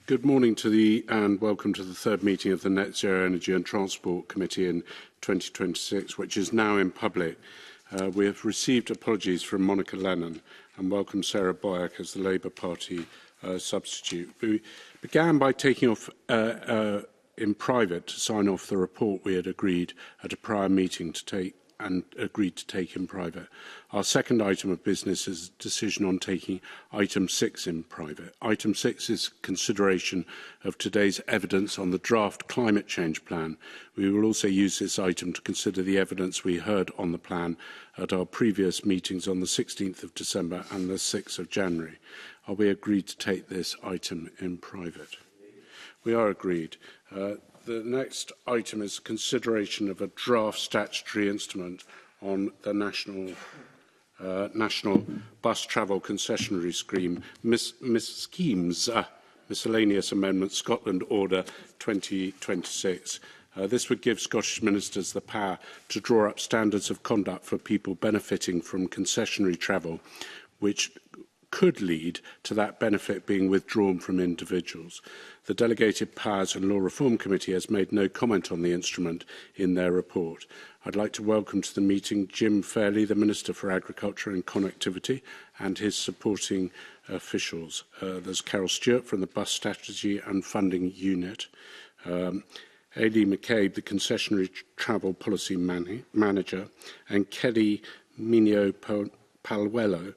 Good morning to the and welcome to the third meeting of the Net Zero Energy and Transport Committee in 2026, which is now in public. We have received apologies from Monica Lennon and welcome Sarah Boyack as the Labour Party substitute. We began by taking off in private to sign off the report we had agreed at a prior meeting to take and agreed to take in private. Our second item of business is a decision on taking item 6 in private. Item 6 is consideration of today's evidence on the draft climate change plan. We will also use this item to consider the evidence we heard on the plan at our previous meetings on the 16th of December and the 6th of January. Are we agreed to take this item in private? We are agreed. The next item is consideration of a draft statutory instrument on the National Bus Travel Concessionary Scheme, Miscellaneous Amendment Scotland Order 2026. This would give Scottish ministers the power to draw up standards of conduct for people benefiting from concessionary travel, which could lead to that benefit being withdrawn from individuals. The Delegated Powers and Law Reform Committee has made no comment on the instrument in their report. I'd like to welcome to the meeting Jim Fairley, the Minister for Agriculture and Connectivity, and his supporting officials. There's Carol Stewart from the Bus Strategy and Funding Unit, Aileen McCabe, the Concessionary Travel Policy Manager, and Kelly Minio-Palwello,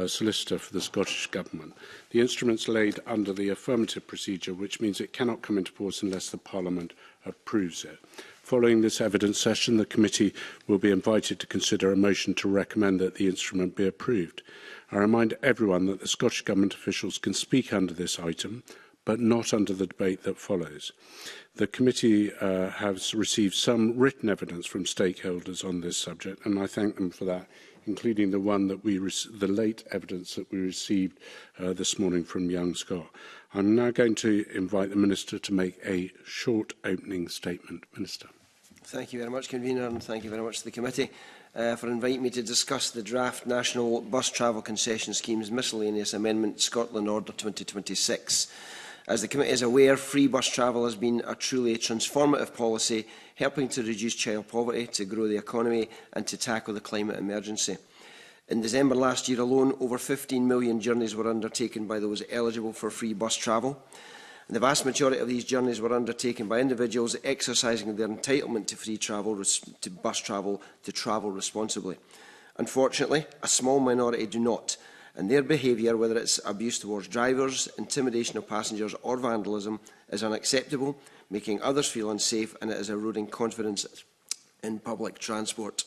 Solicitor for the Scottish Government. The instrument is laid under the affirmative procedure, which means it cannot come into force unless the Parliament approves it. Following this evidence session, the committee will be invited to consider a motion to recommend that the instrument be approved. I remind everyone that the Scottish Government officials can speak under this item, but not under the debate that follows. The committee has received some written evidence from stakeholders on this subject, and I thank them for that, including the one that the late evidence that we received this morning from Young Scott. I'm now going to invite the Minister to make a short opening statement. Minister. Thank you very much, Convener, and thank you very much to the committee for inviting me to discuss the draft National Bus Travel Concession Scheme's Miscellaneous Amendment Scotland Order 2026. As the committee is aware, free bus travel has been a truly transformative policy, helping to reduce child poverty, to grow the economy and to tackle the climate emergency. In December last year alone, over 15 million journeys were undertaken by those eligible for free bus travel. And the vast majority of these journeys were undertaken by individuals exercising their entitlement to free travel, to bus travel, to travel responsibly. Unfortunately, a small minority do not, and their behaviour, whether it's abuse towards drivers, intimidation of passengers or vandalism, is unacceptable, making others feel unsafe, and it is eroding confidence in public transport.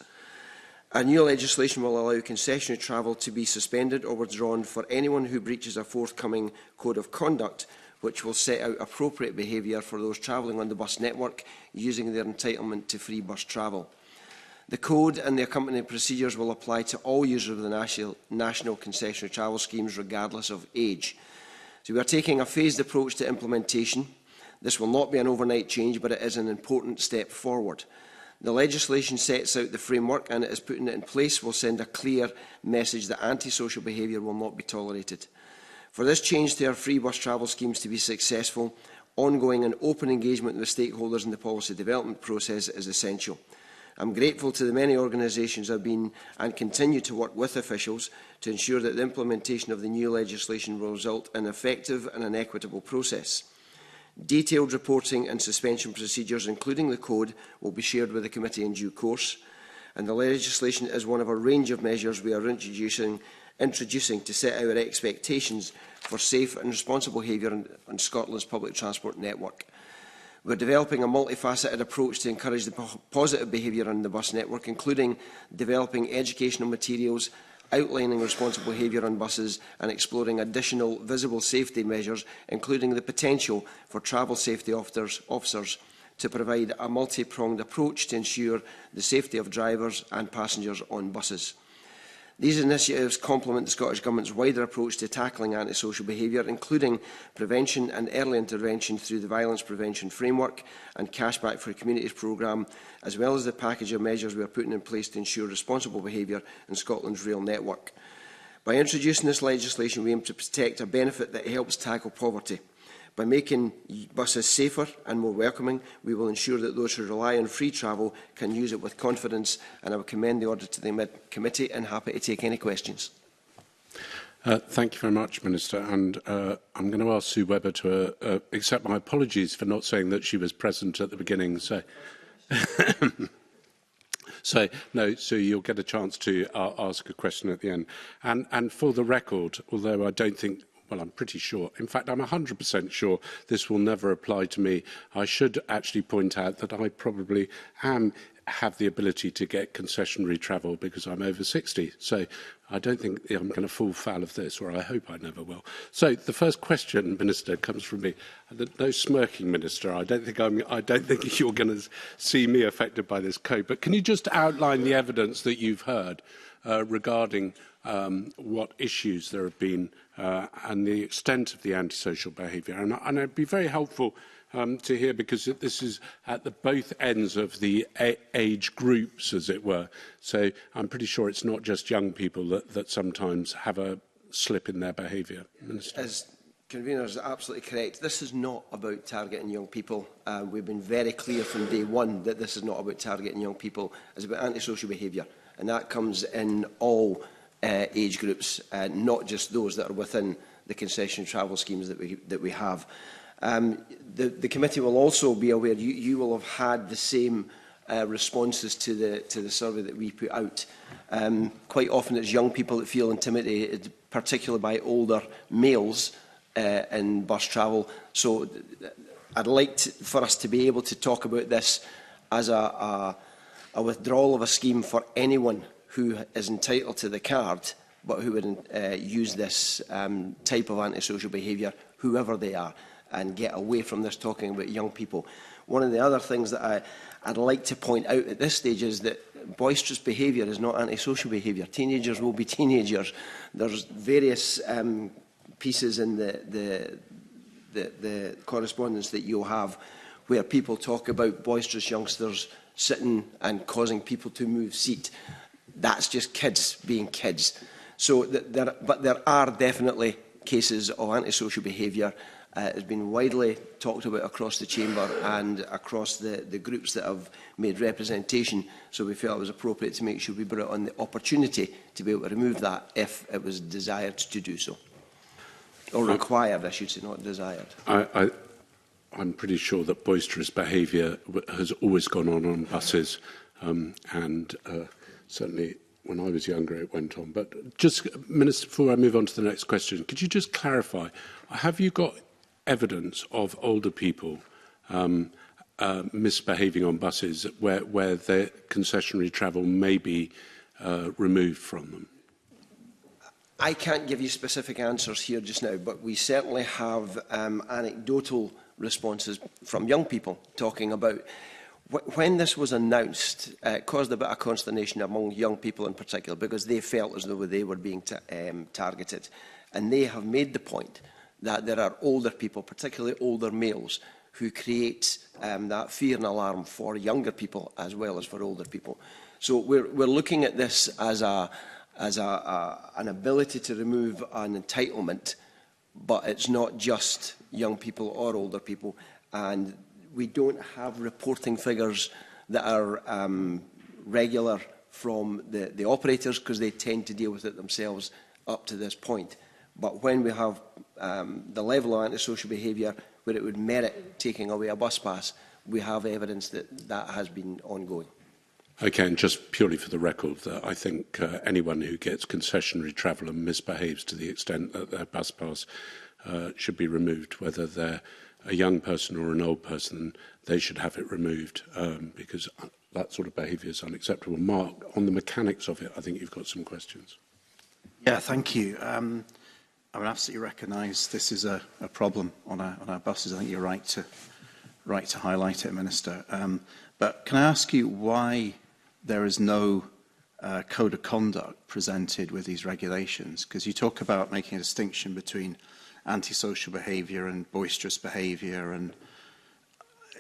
Our new legislation will allow concessionary travel to be suspended or withdrawn for anyone who breaches a forthcoming code of conduct, which will set out appropriate behaviour for those travelling on the bus network using their entitlement to free bus travel. The code and the accompanying procedures will apply to all users of the national concessionary travel schemes, regardless of age. So we are taking a phased approach to implementation. This will not be an overnight change, but it is an important step forward. The legislation sets out the framework, and it is putting it in place will send a clear message that antisocial behaviour will not be tolerated. For this change to our free bus travel schemes to be successful, ongoing and open engagement with stakeholders in the policy development process is essential. I'm grateful to the many organisations that have been and continue to work with officials to ensure that the implementation of the new legislation will result in an effective and an equitable process. Detailed reporting and suspension procedures, including the code, will be shared with the committee in due course, and the legislation is one of a range of measures we are introducing to set out our expectations for safe and responsible behaviour on Scotland's public transport network. We are developing a multifaceted approach to encourage the positive behaviour on the bus network, including developing educational materials, outlining responsible behaviour on buses and exploring additional visible safety measures, including the potential for travel safety officers to provide a multi-pronged approach to ensure the safety of drivers and passengers on buses. These initiatives complement the Scottish Government's wider approach to tackling antisocial behaviour, including prevention and early intervention through the Violence Prevention Framework and Cashback for Communities programme, as well as the package of measures we are putting in place to ensure responsible behaviour in Scotland's rail network. By introducing this legislation, we aim to protect a benefit that helps tackle poverty, By making buses safer and more welcoming, we will ensure that those who rely on free travel can use it with confidence, and I will commend the order to the committee and happy to take any questions. Thank you very much, Minister. And I'm going to ask Sue Webber to accept my apologies for not saying that she was present at the beginning. So, so you'll get a chance to ask a question at the end. And for the record, although I don't think, well, I'm pretty sure, in fact, I'm 100% sure this will never apply to me, I should actually point out that I probably have the ability to get concessionary travel because I'm over 60. So I don't think I'm going to fall foul of this, or I hope I never will. So the first question, Minister, comes from me. No smirking, Minister. I don't think you're going to see me affected by this code. But can you just outline the evidence that you've heard regarding what issues there have been and the extent of the antisocial behaviour? And it'd be very helpful to hear, because this is at both ends of the age groups, as it were. So I'm pretty sure it's not just young people that sometimes have a slip in their behaviour. Minister. As Convener is absolutely correct. This is not about targeting young people. We've been very clear from day one that this is not about targeting young people. It's about antisocial behaviour, and that comes in all age groups, not just those that are within the concession travel schemes that we have. The committee will also be aware, you will have had the same responses to the survey that we put out. Quite often it's young people that feel intimidated, particularly by older males in bus travel. So I'd like for us to be able to talk about this as a withdrawal of a scheme for anyone who is entitled to the card, but who would use this type of antisocial behaviour, whoever they are, and get away from this talking about young people. One of the other things that I'd like to point out at this stage is that boisterous behaviour is not antisocial behaviour. Teenagers will be teenagers. There's various pieces in the correspondence that you'll have where people talk about boisterous youngsters sitting and causing people to move seat. That's just kids being kids. So, but there are definitely cases of antisocial behaviour. It's been widely talked about across the chamber and across the groups that have made representation. So we felt it was appropriate to make sure we brought on the opportunity to be able to remove that if it was desired to do so. Or required, I should say, not desired. I'm pretty sure that boisterous behaviour has always gone on buses, and certainly when I was younger it went on. But just, Minister, before I move on to the next question, could you just clarify, have you got evidence of older people misbehaving on buses where their concessionary travel may be removed from them? I can't give you specific answers here just now, but we certainly have anecdotal responses from young people talking about when this was announced. It caused a bit of consternation among young people in particular, because they felt as though they were being targeted. And they have made the point that there are older people, particularly older males, who create that fear and alarm for younger people as well as for older people. So we're looking at this as an ability to remove an entitlement, but it's not just young people or older people. And we don't have reporting figures that are regular from the operators, because they tend to deal with it themselves up to this point. But when we have the level of antisocial behaviour where it would merit taking away a bus pass, we have evidence that that has been ongoing. Okay, and just purely for the record, that I think anyone who gets concessionary travel and misbehaves to the extent that their bus pass should be removed, whether they're a young person or an old person, they should have it removed, because that sort of behaviour is unacceptable. Mark, on the mechanics of it, I think you've got some questions. Yeah, thank you. I would absolutely recognise this is a problem on our buses. I think you're right to highlight it, Minister. But can I ask you why there is no code of conduct presented with these regulations? Because you talk about making a distinction between antisocial behaviour and boisterous behaviour, and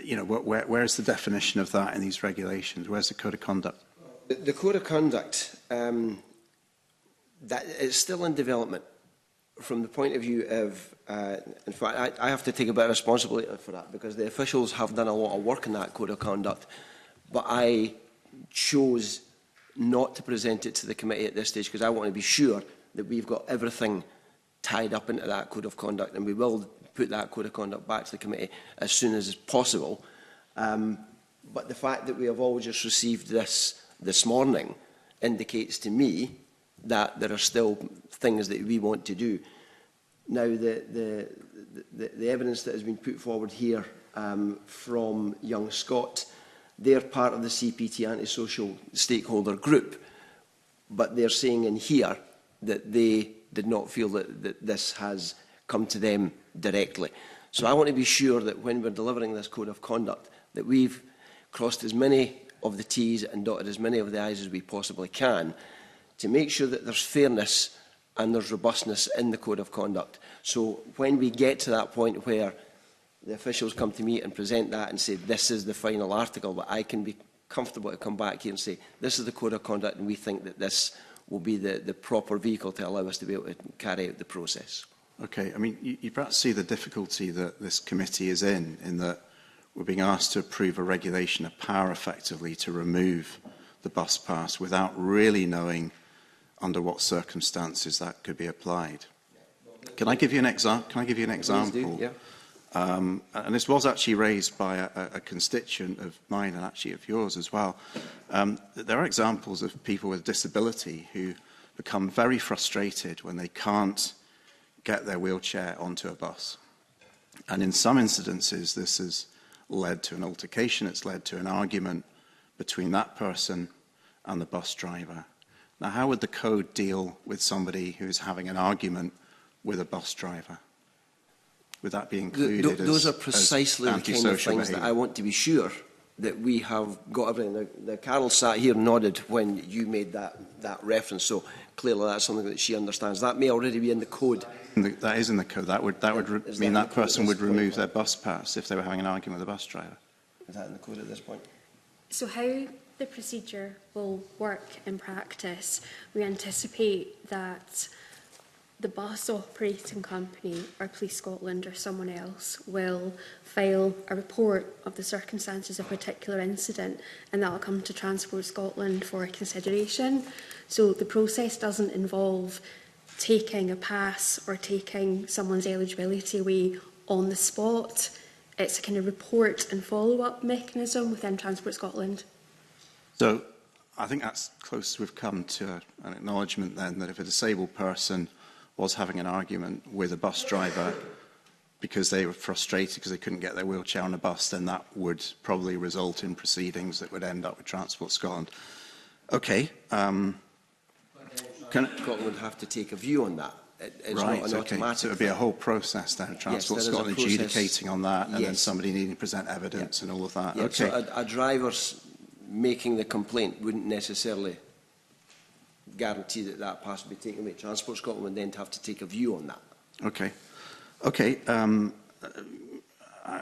you know, where's the definition of that in these regulations? Where's the code of conduct? The code of conduct that is still in development. from the point of view of, in fact, I have to take a bit of responsibility for that, because the officials have done a lot of work in that code of conduct, but I chose not to present it to the committee at this stage because I want to be sure that we've got everything tied up into that code of conduct, and we will put that code of conduct back to the committee as soon as possible. But the fact that we have all just received this morning indicates to me that there are still things that we want to do. Now, the evidence that has been put forward here from Young Scott, they're part of the CPT antisocial stakeholder group, but they're saying in here that they did not feel that this has come to them directly. So I want to be sure that when we're delivering this code of conduct, that we've crossed as many of the T's and dotted as many of the I's as we possibly can to make sure that there's fairness and there's robustness in the code of conduct. So when we get to that point where the officials come to me and present that and say, this is the final article, that I can be comfortable to come back here and say, this is the code of conduct and we think that this will be the proper vehicle to allow us to be able to carry out the process. Okay, I mean, you perhaps see the difficulty that this committee is in that we're being asked to approve a regulation of power effectively to remove the bus pass without really knowing under what circumstances that could be applied. Can I give you an example? Please do, yeah. And this was actually raised by a constituent of mine and actually of yours as well. There are examples of people with disability who become very frustrated when they can't get their wheelchair onto a bus. And in some incidences, this has led to an altercation. It's led to an argument between that person and the bus driver. Now, how would the code deal with somebody who's having an argument with a bus driver? Would that be included those are precisely the kind of things that I want to be sure that we have got everything. Now, Carol sat here and nodded when you made that reference, so clearly that's something that she understands. That may already be in the code. That is in the code. That would mean that person would remove their bus pass if they were having an argument with a bus driver. Is that in the code at this point? So how the procedure will work in practice, we anticipate that the bus operating company or Police Scotland or someone else will file a report of the circumstances of a particular incident, and that will come to Transport Scotland for consideration. So the process doesn't involve taking a pass or taking someone's eligibility away on the spot. It's a kind of report and follow-up mechanism within Transport Scotland. So I think that's close as we've come to an acknowledgement then that if a disabled person was having an argument with a bus driver because they were frustrated because they couldn't get their wheelchair on a bus, then that would probably result in proceedings that would end up with Transport Scotland. Okay. Scotland would have to take a view on that. It's right, not an okay. automatic So it would be a whole process then, Transport Scotland adjudicating on that, and then somebody needing to present evidence and all of that. Okay. So a driver's making the complaint wouldn't necessarily guarantee that that pass would be taken away. Transport Scotland would then have to take a view on that. Okay. Okay. I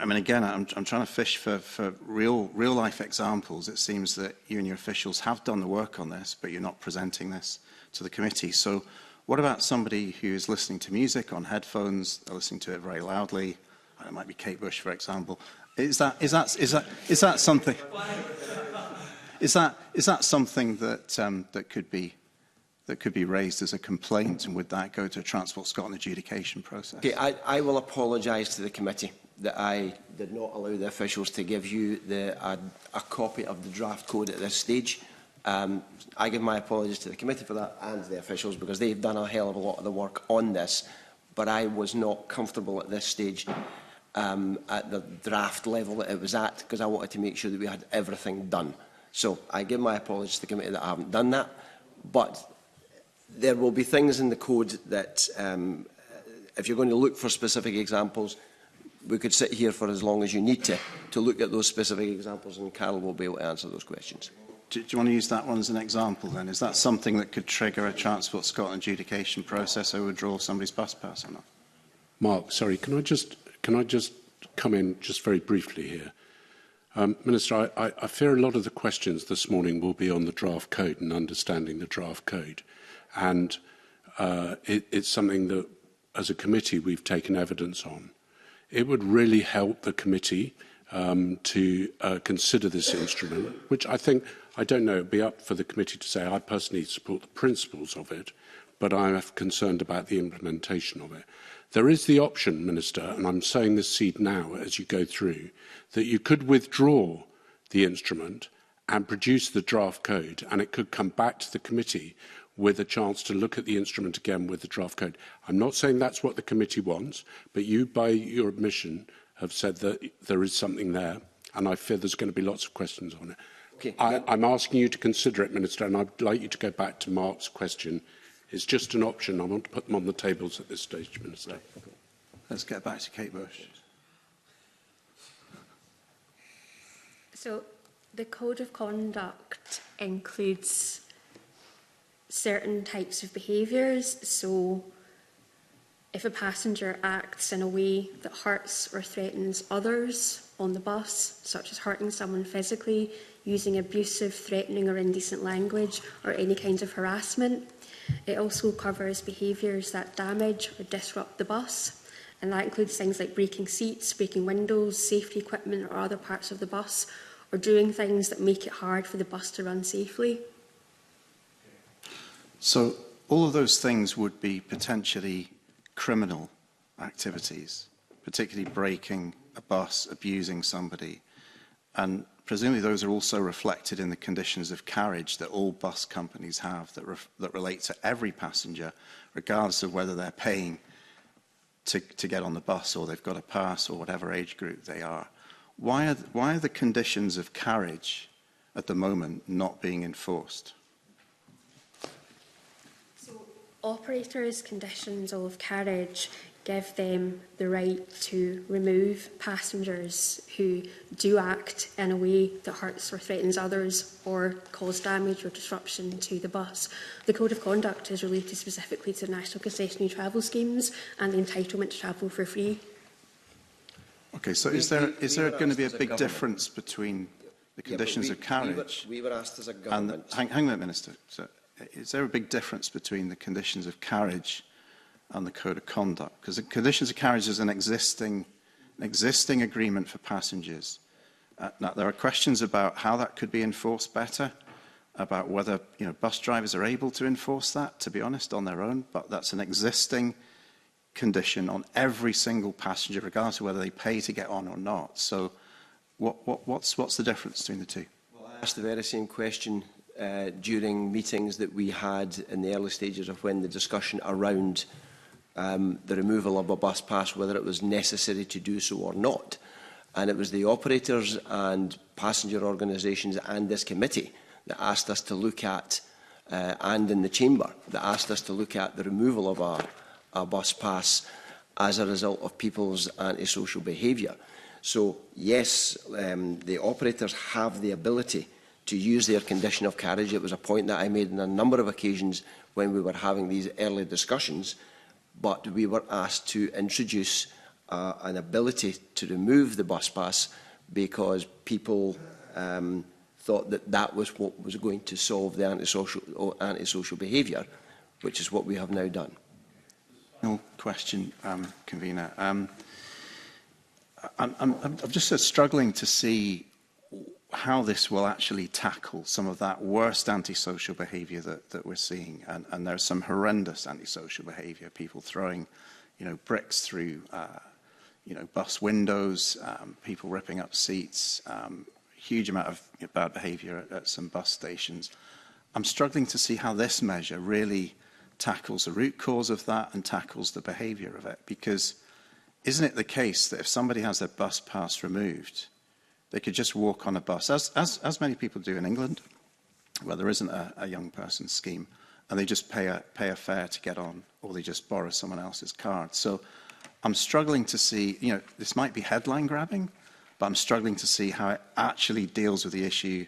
mean, again, I'm trying to fish for real-life examples. It seems that you and your officials have done the work on this, but you're not presenting this to the committee. So what about somebody who is listening to music on headphones, they're listening to it very loudly? It might be Kate Bush, for example. Is that something? Is that something that could be raised as a complaint, and would that go to a Transport Scotland adjudication process? Okay, I will apologise to the committee that I did not allow the officials to give you a copy of the draft code at this stage. I give my apologies to the committee for that and the officials, because they've done a hell of a lot of the work on this, but I was not comfortable at this stage at the draft level that it was at, because I wanted to make sure that we had everything done. So I give my apologies to the committee that I haven't done that, but there will be things in the code that, if you're going to look for specific examples, we could sit here for as long as you need to look at those specific examples, and Carol will be able to answer those questions. Do you want to use that one as an example then? Is that something that could trigger a Transport Scotland adjudication process or withdraw somebody's bus pass or not? Mark, sorry, can I just come in just very briefly here? Minister, I fear a lot of the questions this morning will be on the draft code and understanding the draft code. And it's something that as a committee, we've taken evidence on. It would really help the committee to consider this instrument, which I think, I don't know, it would be up for the committee to say, I personally support the principles of it, but I'm concerned about the implementation of it. There is the option, Minister, and I'm sowing this seed now as you go through, that you could withdraw the instrument and produce the draft code, and it could come back to the committee with a chance to look at the instrument again with the draft code. I'm not saying that's what the committee wants, but you, by your admission, have said that there is something there, and I fear there's going to be lots of questions on it. Okay. I'm asking you to consider it, Minister, and I'd like you to go back to Mark's question. It's just an option. I want to put them on the tables at this stage, Minister. Right. Let's get back to Kate Bush. So the Code of Conduct includes certain types of behaviours. So if a passenger acts in a way that hurts or threatens others on the bus, such as hurting someone physically, using abusive, threatening or indecent language, or any kind of harassment. It also covers behaviours that damage or disrupt the bus, and that includes things like breaking seats, breaking windows, safety equipment or other parts of the bus, or doing things that make it hard for the bus to run safely. So all of those things would be potentially criminal activities, particularly breaking a bus, abusing somebody, and presumably those are also reflected in the conditions of carriage that all bus companies have that relate to every passenger, regardless of whether they're paying to get on the bus or they've got a pass or whatever age group they are. Why are the conditions of carriage at the moment not being enforced? So operators' conditions of carriage give them the right to remove passengers who do act in a way that hurts or threatens others or cause damage or disruption to the bus. The Code of Conduct is related specifically to national concessionary travel schemes and the entitlement to travel for free. Okay, so is there going to be a big difference between the conditions of carriage? We were asked as a government. And hang on a minute, Minister. So, is there a big difference between the conditions of carriage and the Code of Conduct? Because the conditions of carriage is an existing agreement for passengers. Now, there are questions about how that could be enforced better, about whether bus drivers are able to enforce that, to be honest, on their own, but that's an existing condition on every single passenger, regardless of whether they pay to get on or not. So what's the difference between the two? Well, I asked the very same question during meetings that we had in the early stages of when the discussion around the removal of a bus pass, whether it was necessary to do so or not. And it was the operators and passenger organisations and this committee that asked us to look at, and in the chamber, that asked us to look at the removal of a bus pass as a result of people's antisocial behaviour. So, yes, the operators have the ability to use their condition of carriage. It was a point that I made on a number of occasions when we were having these early discussions, but we were asked to introduce an ability to remove the bus pass because people thought that that was what was going to solve the antisocial behaviour, which is what we have now done. Final question, Convener. I'm just struggling to see how this will actually tackle some of that worst antisocial behaviour that we're seeing. And there's some horrendous antisocial behaviour, people throwing, bricks through, bus windows, people ripping up seats, huge amount of bad behaviour at some bus stations. I'm struggling to see how this measure really tackles the root cause of that and tackles the behaviour of it. Because isn't it the case that if somebody has their bus pass removed, they could just walk on a bus, as many people do in England, where there isn't a young person's scheme, and they just pay a fare to get on, or they just borrow someone else's card. So I'm struggling to see, this might be headline grabbing, but I'm struggling to see how it actually deals with the issue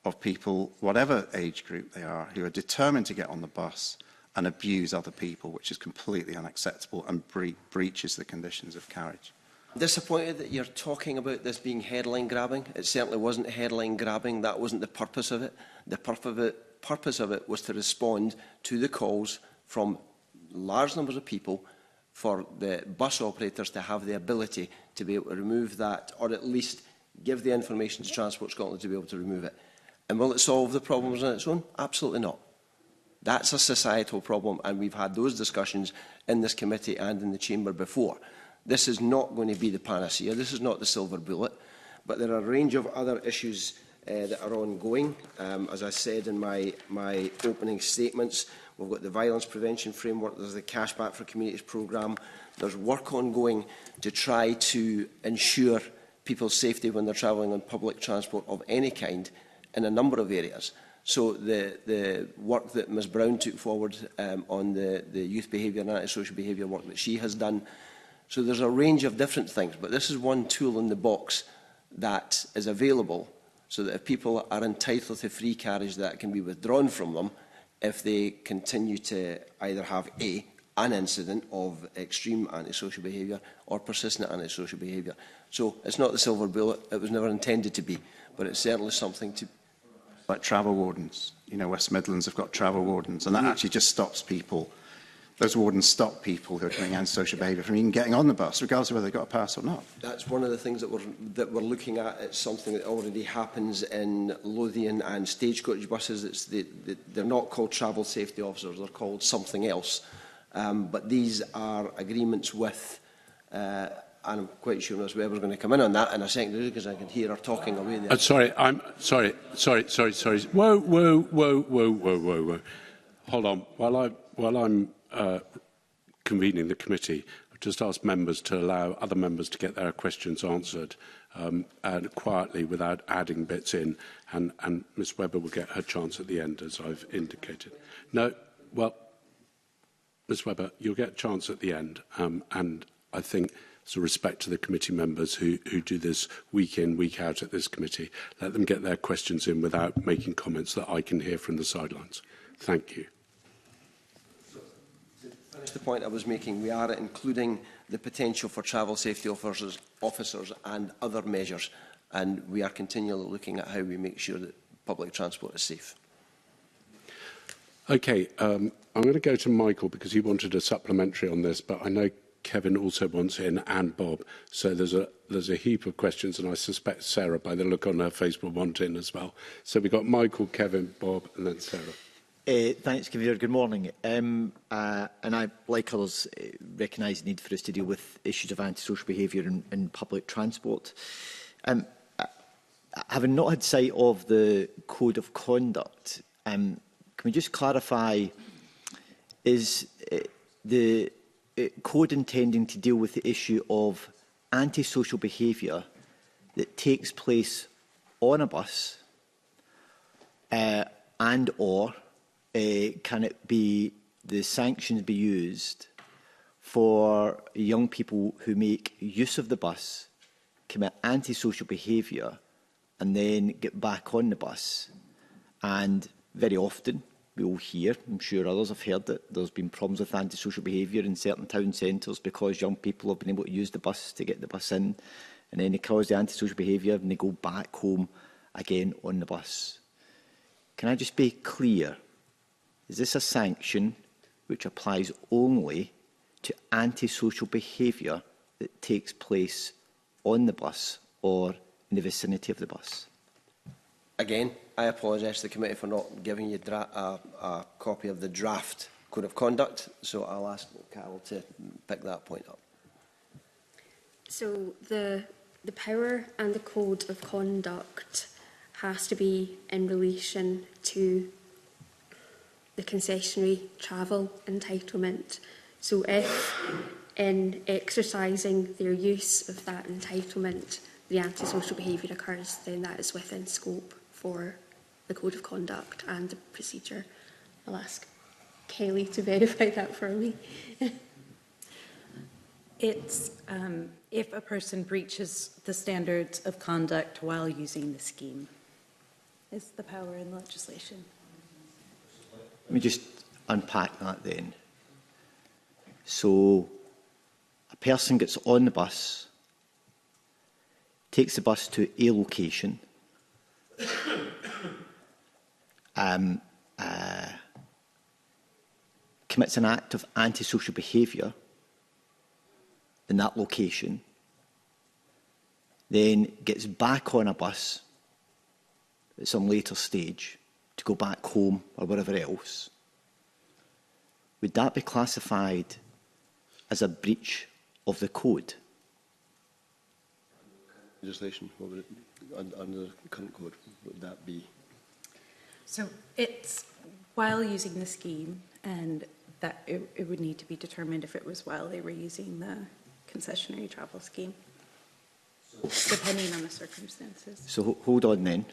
of people, whatever age group they are, who are determined to get on the bus and abuse other people, which is completely unacceptable and breaches the conditions of carriage. I'm disappointed that you're talking about this being headline grabbing. It certainly wasn't headline grabbing. That wasn't the purpose of it. The purpose of it was to respond to the calls from large numbers of people for the bus operators to have the ability to be able to remove that, or at least give the information to Transport Scotland to be able to remove it. And will it solve the problems on its own? Absolutely not. That's a societal problem, and we've had those discussions in this committee and in the chamber before. This is not going to be the panacea. This is not the silver bullet. But there are a range of other issues that are ongoing. As I said in my opening statements, we've got the violence prevention framework, there's the Cashback for Communities programme, there's work ongoing to try to ensure people's safety when they're travelling on public transport of any kind in a number of areas. So the work that Ms Brown took forward on the youth behaviour and antisocial behaviour work that she has done. So there's a range of different things, but this is one tool in the box that is available so that if people are entitled to free carriage, that can be withdrawn from them if they continue to either have an incident of extreme antisocial behaviour or persistent antisocial behaviour. So it's not the silver bullet, it was never intended to be, but it's certainly something to... Like travel wardens, you know, West Midlands have got travel wardens, and that actually just stops people. Those wardens stop people who are doing antisocial behaviour from even getting on the bus, regardless of whether they've got a pass or not. That's one of the things that we're looking at. It's something that already happens in Lothian and Stagecoach buses. They're not called travel safety officers, they're called something else. But these are agreements with, and I'm quite sure Ms Webber's going to come in on that in a second, because I can hear her talking away there. Sorry. Whoa. Hold on. While I'm convening the committee, I've just asked members to allow other members to get their questions answered and quietly without adding bits in, and Ms Webber will get her chance at the end, as I've indicated. No, well, Ms Webber, you'll get a chance at the end, and I think as a respect to the committee members who do this week in, week out at this committee, let them get their questions in without making comments that I can hear from the sidelines. Thank you. The point I was making, we are including the potential for travel safety officers and other measures, and we are continually looking at how we make sure that public transport is safe. Okay, I'm going to go to Michael because he wanted a supplementary on this, but I know Kevin also wants in, and Bob. So there's a heap of questions, and I suspect Sarah, by the look on her face, will want in as well. So we've got Michael, Kevin, Bob, and then Sarah. Thanks, Convener. Good morning. And I, like others, recognise the need for us to deal with issues of antisocial behaviour in public transport. Having not had sight of the Code of Conduct, can we just clarify, is the Code intending to deal with the issue of antisocial behaviour that takes place on a bus and or can it be, the sanctions be used for young people who make use of the bus, commit antisocial behaviour and then get back on the bus? And very often we will hear, I'm sure others have heard, that there's been problems with antisocial behaviour in certain town centres because young people have been able to use the bus to get the bus in, and then they cause the antisocial behaviour and they go back home again on the bus. Can I just be clear? Is this a sanction which applies only to antisocial behaviour that takes place on the bus or in the vicinity of the bus? Again, I apologise to the committee for not giving you a copy of the draft Code of Conduct, so I'll ask Carol to pick that point up. So the power and the Code of Conduct has to be in relation to the concessionary travel entitlement. So if in exercising their use of that entitlement, the antisocial behaviour occurs, then that is within scope for the Code of Conduct and the procedure. I'll ask Kelly to verify that for me. It's if a person breaches the standards of conduct while using the scheme, is the power in the legislation. Let me just unpack that then. So a person gets on the bus, takes the bus to a location, commits an act of antisocial behaviour, in that location, then gets back on a bus at some later stage to go back home or wherever else, would that be classified as a breach of the code? Legislation, what would it be? Under the current code, would that be? So it's while using the scheme, and that it would need to be determined if it was while they were using the concessionary travel scheme, depending on the circumstances. So hold on then.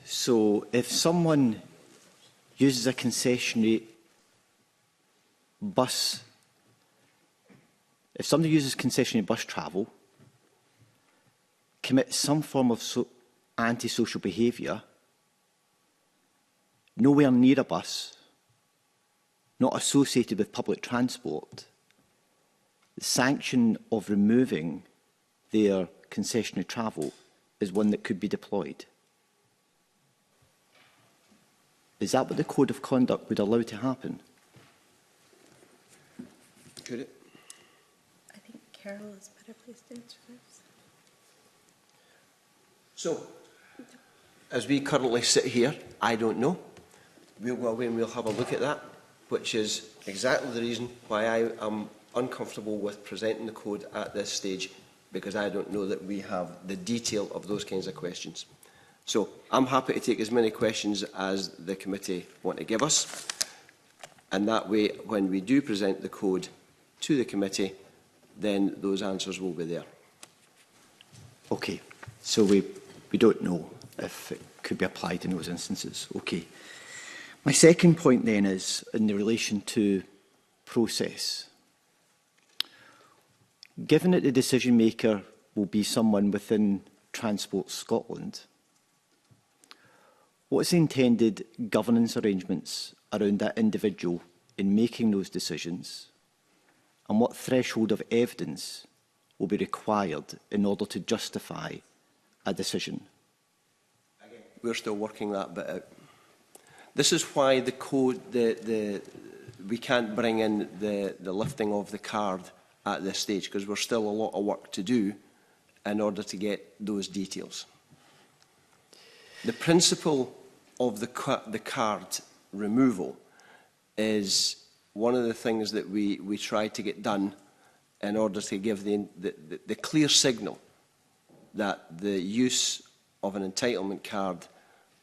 So if someone uses a concessionary bus, if somebody uses concessionary bus travel, commits some form of antisocial behaviour, nowhere near a bus, not associated with public transport, the sanction of removing their concessionary travel is one that could be deployed. Is that what the Code of Conduct would allow to happen? Could it? I think Carol is better placed to answer this. So, as we currently sit here, I don't know. We'll go away and we'll have a look at that, which is exactly the reason why I am uncomfortable with presenting the code at this stage, because I don't know that we have the detail of those kinds of questions. So I'm happy to take as many questions as the committee want to give us, and that way, when we do present the code to the committee, then those answers will be there. Okay, so we don't know if it could be applied in those instances. Okay. My second point then is in the relation to process. Given that the decision maker will be someone within Transport Scotland, what is the intended governance arrangements around that individual in making those decisions, and what threshold of evidence will be required in order to justify a decision? We're still working that bit out. This is why the code, we can't bring in the lifting of the card at this stage, because we're still a lot of work to do in order to get those details. The principle of the card removal is one of the things that we tried to get done in order to give the clear signal that the use of an entitlement card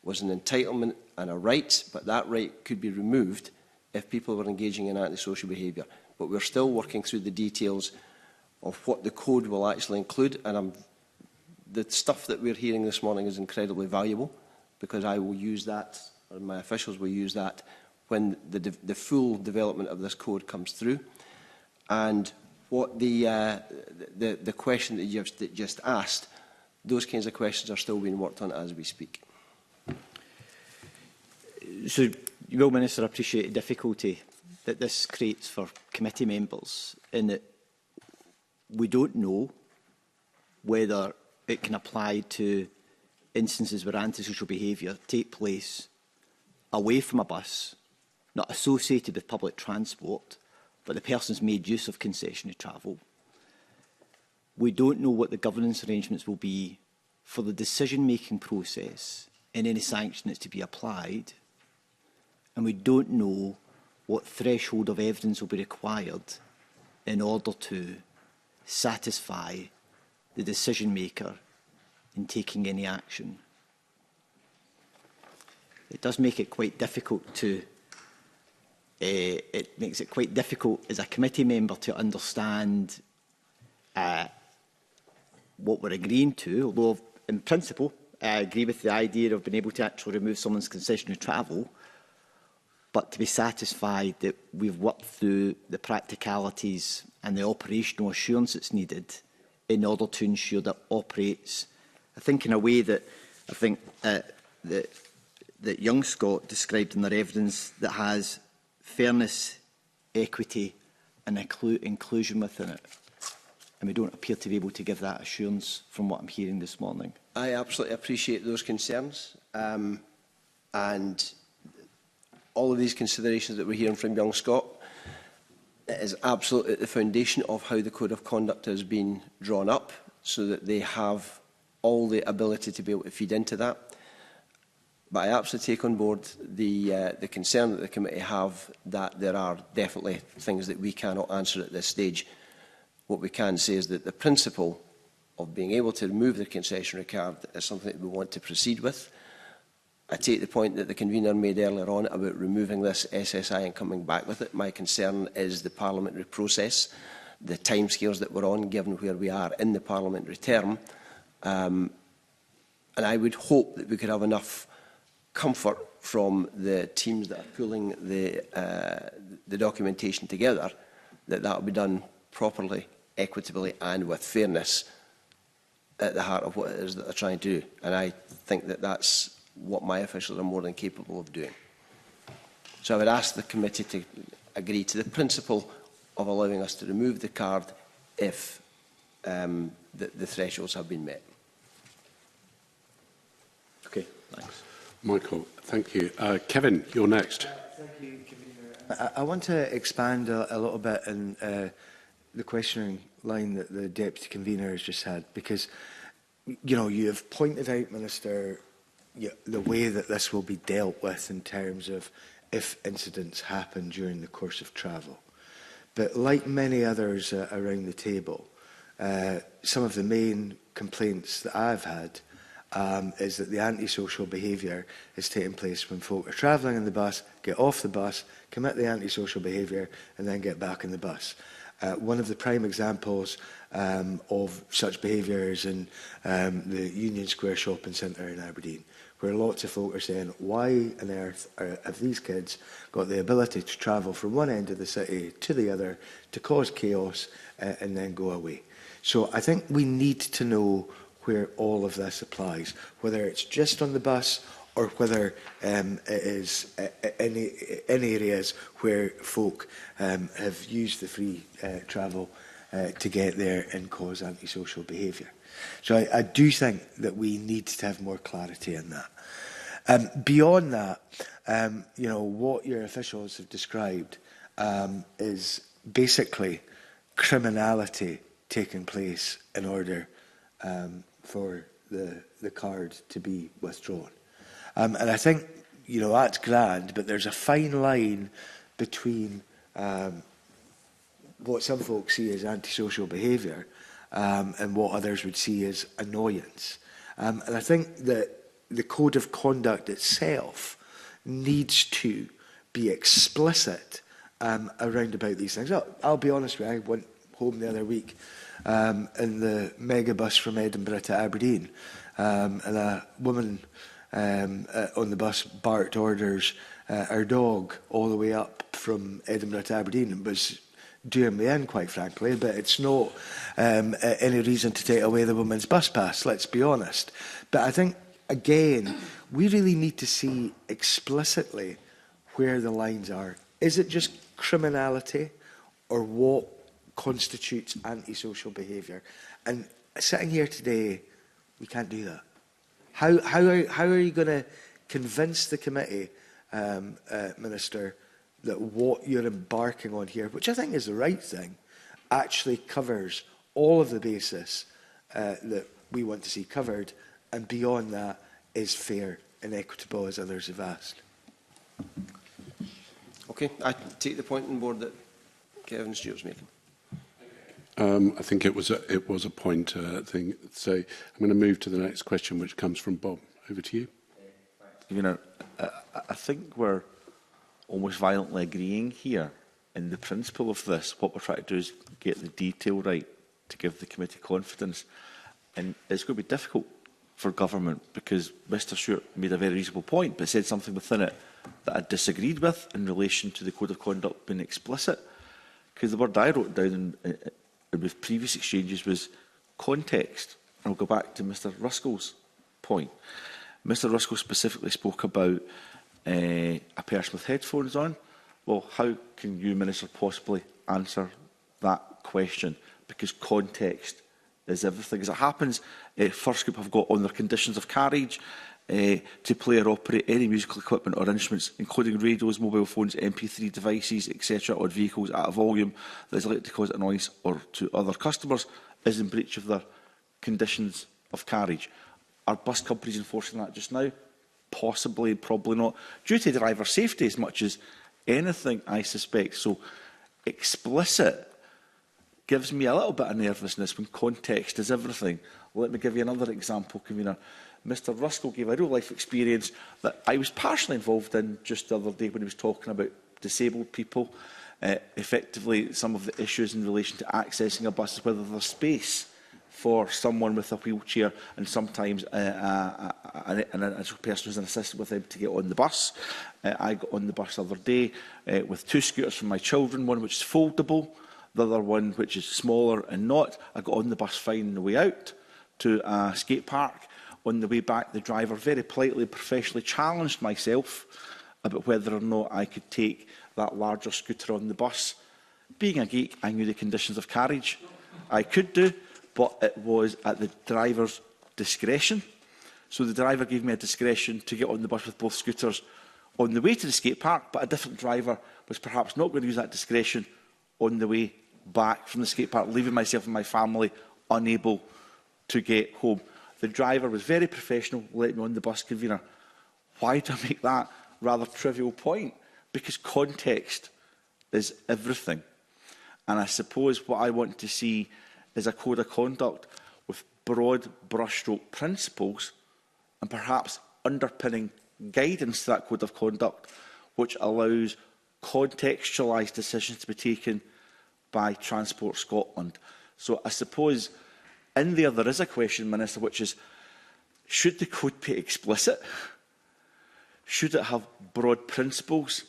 was an entitlement and a right, but that right could be removed if people were engaging in antisocial behaviour. But we're still working through the details of what the code will actually include, and the stuff that we're hearing this morning is incredibly valuable, because I will use that, or my officials will use that, when the full development of this code comes through. And what the question that you just asked, those kinds of questions are still being worked on as we speak. So, you will, Minister, appreciate the difficulty that this creates for committee members, in that we don't know whether it can apply to instances where antisocial behaviour take place away from a bus, not associated with public transport, but the person's made use of concessionary travel. We don't know what the governance arrangements will be for the decision-making process in any sanction that's to be applied, and we don't know what threshold of evidence will be required in order to satisfy the decision-maker in taking any action. It does make it quite difficult to it makes it quite difficult as a committee member to understand what we're agreeing to, although in principle I agree with the idea of being able to actually remove someone's concessionary travel, but to be satisfied that we've worked through the practicalities and the operational assurance that's needed in order to ensure that operates, I think, in a way that I think that Young Scott described in their evidence, that has fairness, equity and inclusion within it. And we don't appear to be able to give that assurance from what I'm hearing this morning. I absolutely appreciate those concerns. And all of these considerations that we're hearing from Young Scott, it is absolutely at the foundation of how the Code of Conduct has been drawn up, so that they have all the ability to be able to feed into that. But I absolutely take on board the concern that the committee have that there are definitely things that we cannot answer at this stage. What we can say is that the principle of being able to remove the concessionary card is something that we want to proceed with. I take the point that the convener made earlier on about removing this SSI and coming back with it. My concern is the parliamentary process, the timescales that we're on, given where we are in the parliamentary term. And I would hope that we could have enough comfort from the teams that are pulling the documentation together that that will be done properly, equitably and with fairness at the heart of what it is that they're trying to do. And I think that that's what my officials are more than capable of doing. So I would ask the committee to agree to the principle of allowing us to remove the card if the thresholds have been met. Okay, thanks. Michael, thank you. Kevin, you're next. Thank you, Convener. I want to expand a little bit on the questioning line that the Deputy Convener has just had, because, you know, you have pointed out, Minister, the way that this will be dealt with in terms of if incidents happen during the course of travel. But like many others around the table, some of the main complaints that I've had is that the antisocial behaviour is taking place when folk are travelling in the bus, get off the bus, commit the antisocial behaviour and then get back in the bus. One of the prime examples of such behaviour is in the Union Square Shopping Centre in Aberdeen, where lots of folk are saying, why on earth have these kids got the ability to travel from one end of the city to the other to cause chaos and then go away? So I think we need to know where all of this applies, whether it's just on the bus or whether it is in areas where folk have used the free travel to get there and cause antisocial behaviour. So I do think that we need to have more clarity in that. Beyond that, you know, what your officials have described is basically criminality taking place in order for the card to be withdrawn. And I think, you know, that's grand, but there's a fine line between what some folks see as antisocial behaviour and what others would see as annoyance. And I think that the Code of Conduct itself needs to be explicit around about these things. I'll be honest with you, I went home the other week in the megabus from Edinburgh to Aberdeen, and a woman on the bus barked orders her dog all the way up from Edinburgh to Aberdeen. It was doing me in, quite frankly, but it's not any reason to take away the woman's bus pass, let's be honest. But I think, again, we really need to see explicitly where the lines are. Is it just criminality, or what constitutes antisocial behaviour? And sitting here today, we can't do that. How are you going to convince the committee, Minister, that what you're embarking on here, which I think is the right thing, actually covers all of the basis that we want to see covered, and beyond that is fair and equitable, as others have asked? Okay, I take the point on board that Kevin Stewart's making. I think it was a point thing. So I'm going to move to the next question, which comes from Bob. Over to you. You know, I think we're almost violently agreeing here in the principle of this. What we're trying to do is get the detail right to give the committee confidence. And it's going to be difficult for government, because Mr Stewart made a very reasonable point, but said something within it that I disagreed with in relation to the Code of Conduct being explicit. Because the word I wrote down with previous exchanges was context. And I'll go back to Mr Ruskell's point. Mr Ruskell specifically spoke about a person with headphones on. Well, how can you, Minister, possibly answer that question? Because context is everything. As it happens, First Group have got on their conditions of carriage, to play or operate any musical equipment or instruments, including radios, mobile phones, MP3 devices, etc., or vehicles at a volume that is likely to cause a noise or to other customers, is in breach of their conditions of carriage. Are bus companies enforcing that just now? Possibly, probably not. Due to driver safety as much as anything, I suspect. So explicit gives me a little bit of nervousness when context is everything. Let me give you another example, Convener. Mr Ruskell gave a real-life experience that I was partially involved in just the other day when he was talking about disabled people. Effectively, some of the issues in relation to accessing a bus is whether there's space for someone with a wheelchair and sometimes an person who's an assistant with them to get on the bus. I got on the bus the other day with 2 scooters for my children, one which is foldable, the other one which is smaller and not. I got on the bus fine on the way out to a skate park. On the way back, the driver very politely and professionally challenged myself about whether or not I could take that larger scooter on the bus. Being a geek, I knew the conditions of carriage. I could do, but it was at the driver's discretion. So the driver gave me a discretion to get on the bus with both scooters on the way to the skate park, but a different driver was perhaps not going to use that discretion on the way back from the skate park, leaving myself and my family unable to get home. The driver was very professional, let me on the bus, Convener. Why do I make that rather trivial point? Because context is everything. And I suppose what I want to see is a code of conduct with broad brushstroke principles and perhaps underpinning guidance to that code of conduct, which allows contextualised decisions to be taken by Transport Scotland. So I suppose in there is a question, Minister, which is, should the code be explicit? Should it have broad principles?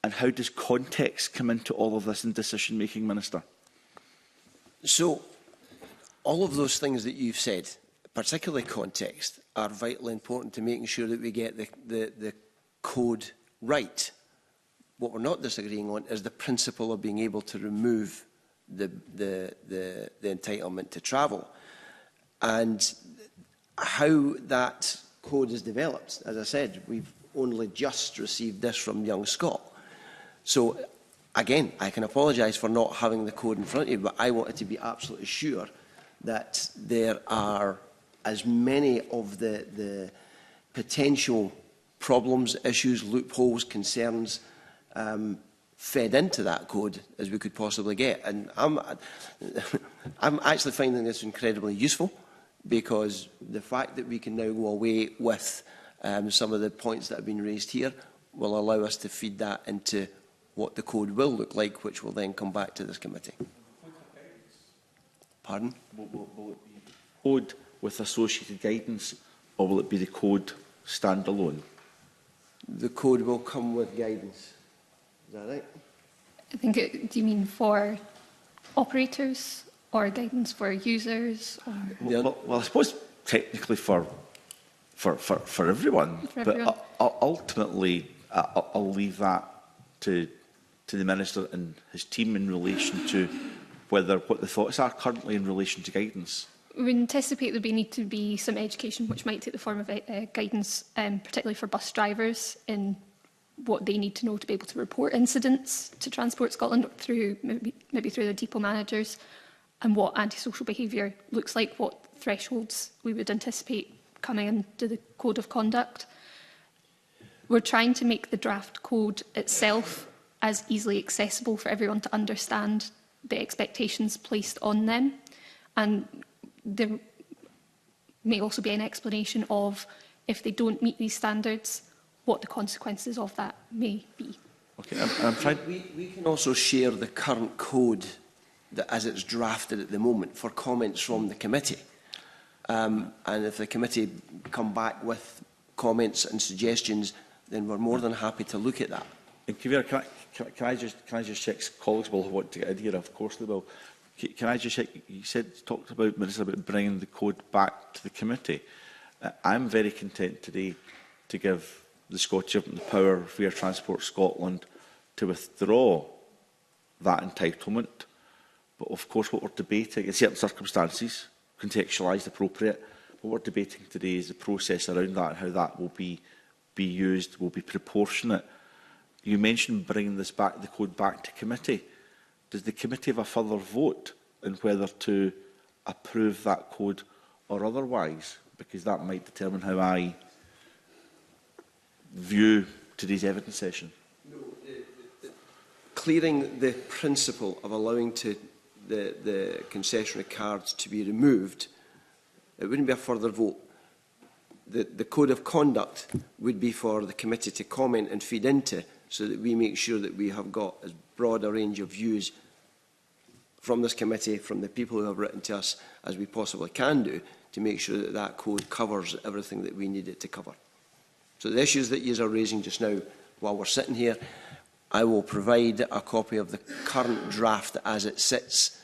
And how does context come into all of this in decision-making, Minister? So, all of those things that you've said, particularly context, are vitally important to making sure that we get the code right. What we're not disagreeing on is the principle of being able to remove the entitlement to travel. And how that code is developed, as I said, we've only just received this from Young Scott. So, again, I can apologise for not having the code in front of you, but I wanted to be absolutely sure that there are as many of the potential problems, issues, loopholes, concerns fed into that code as we could possibly get. And I'm actually finding this incredibly useful, because the fact that we can now go away with some of the points that have been raised here will allow us to feed that into what the code will look like, which will then come back to this committee. Pardon? Will it be code with associated guidance, or will it be the code standalone? The code will come with guidance. Is that right? I think do you mean for operators or guidance for users? Or... Well, I suppose technically for everyone, for everyone. But ultimately I'll leave that to the Minister and his team in relation to what the thoughts are currently in relation to guidance. We anticipate there need to be some education which might take the form of guidance, particularly for bus drivers, in what they need to know to be able to report incidents to Transport Scotland through maybe through their depot managers, and what antisocial behaviour looks like, what thresholds we would anticipate coming into the code of conduct. We're trying to make the draft code itself as easily accessible for everyone to understand the expectations placed on them, and there may also be an explanation of, if they don't meet these standards, what the consequences of that may be. Okay, I'm trying... We can also share the current code as it's drafted at the moment for comments from the committee. And if the committee come back with comments and suggestions, then we're more than happy to look at that. And Convener, can I just check? Colleagues will want to get in here, of course they will. Can I just check? You talked about, Minister, about bringing the code back to the committee. I'm very content today to give the Scottish Government the power via Transport Scotland to withdraw that entitlement. But of course what we're debating, in certain circumstances, contextualised, appropriate, what we're debating today is the process around that and how that will be used, will be proportionate. You mentioned bringing the code back to committee. Does the committee have a further vote on whether to approve that code or otherwise? Because that might determine how I view today's evidence session. No, clearing the principle of allowing the concessionary cards to be removed, it wouldn't be a further vote. The code of conduct would be for the committee to comment and feed into, so that we make sure that we have got as broad a range of views from this committee, from the people who have written to us, as we possibly can do, to make sure that that code covers everything that we need it to cover. So the issues that you are raising just now, while we're sitting here, I will provide a copy of the current draft as it sits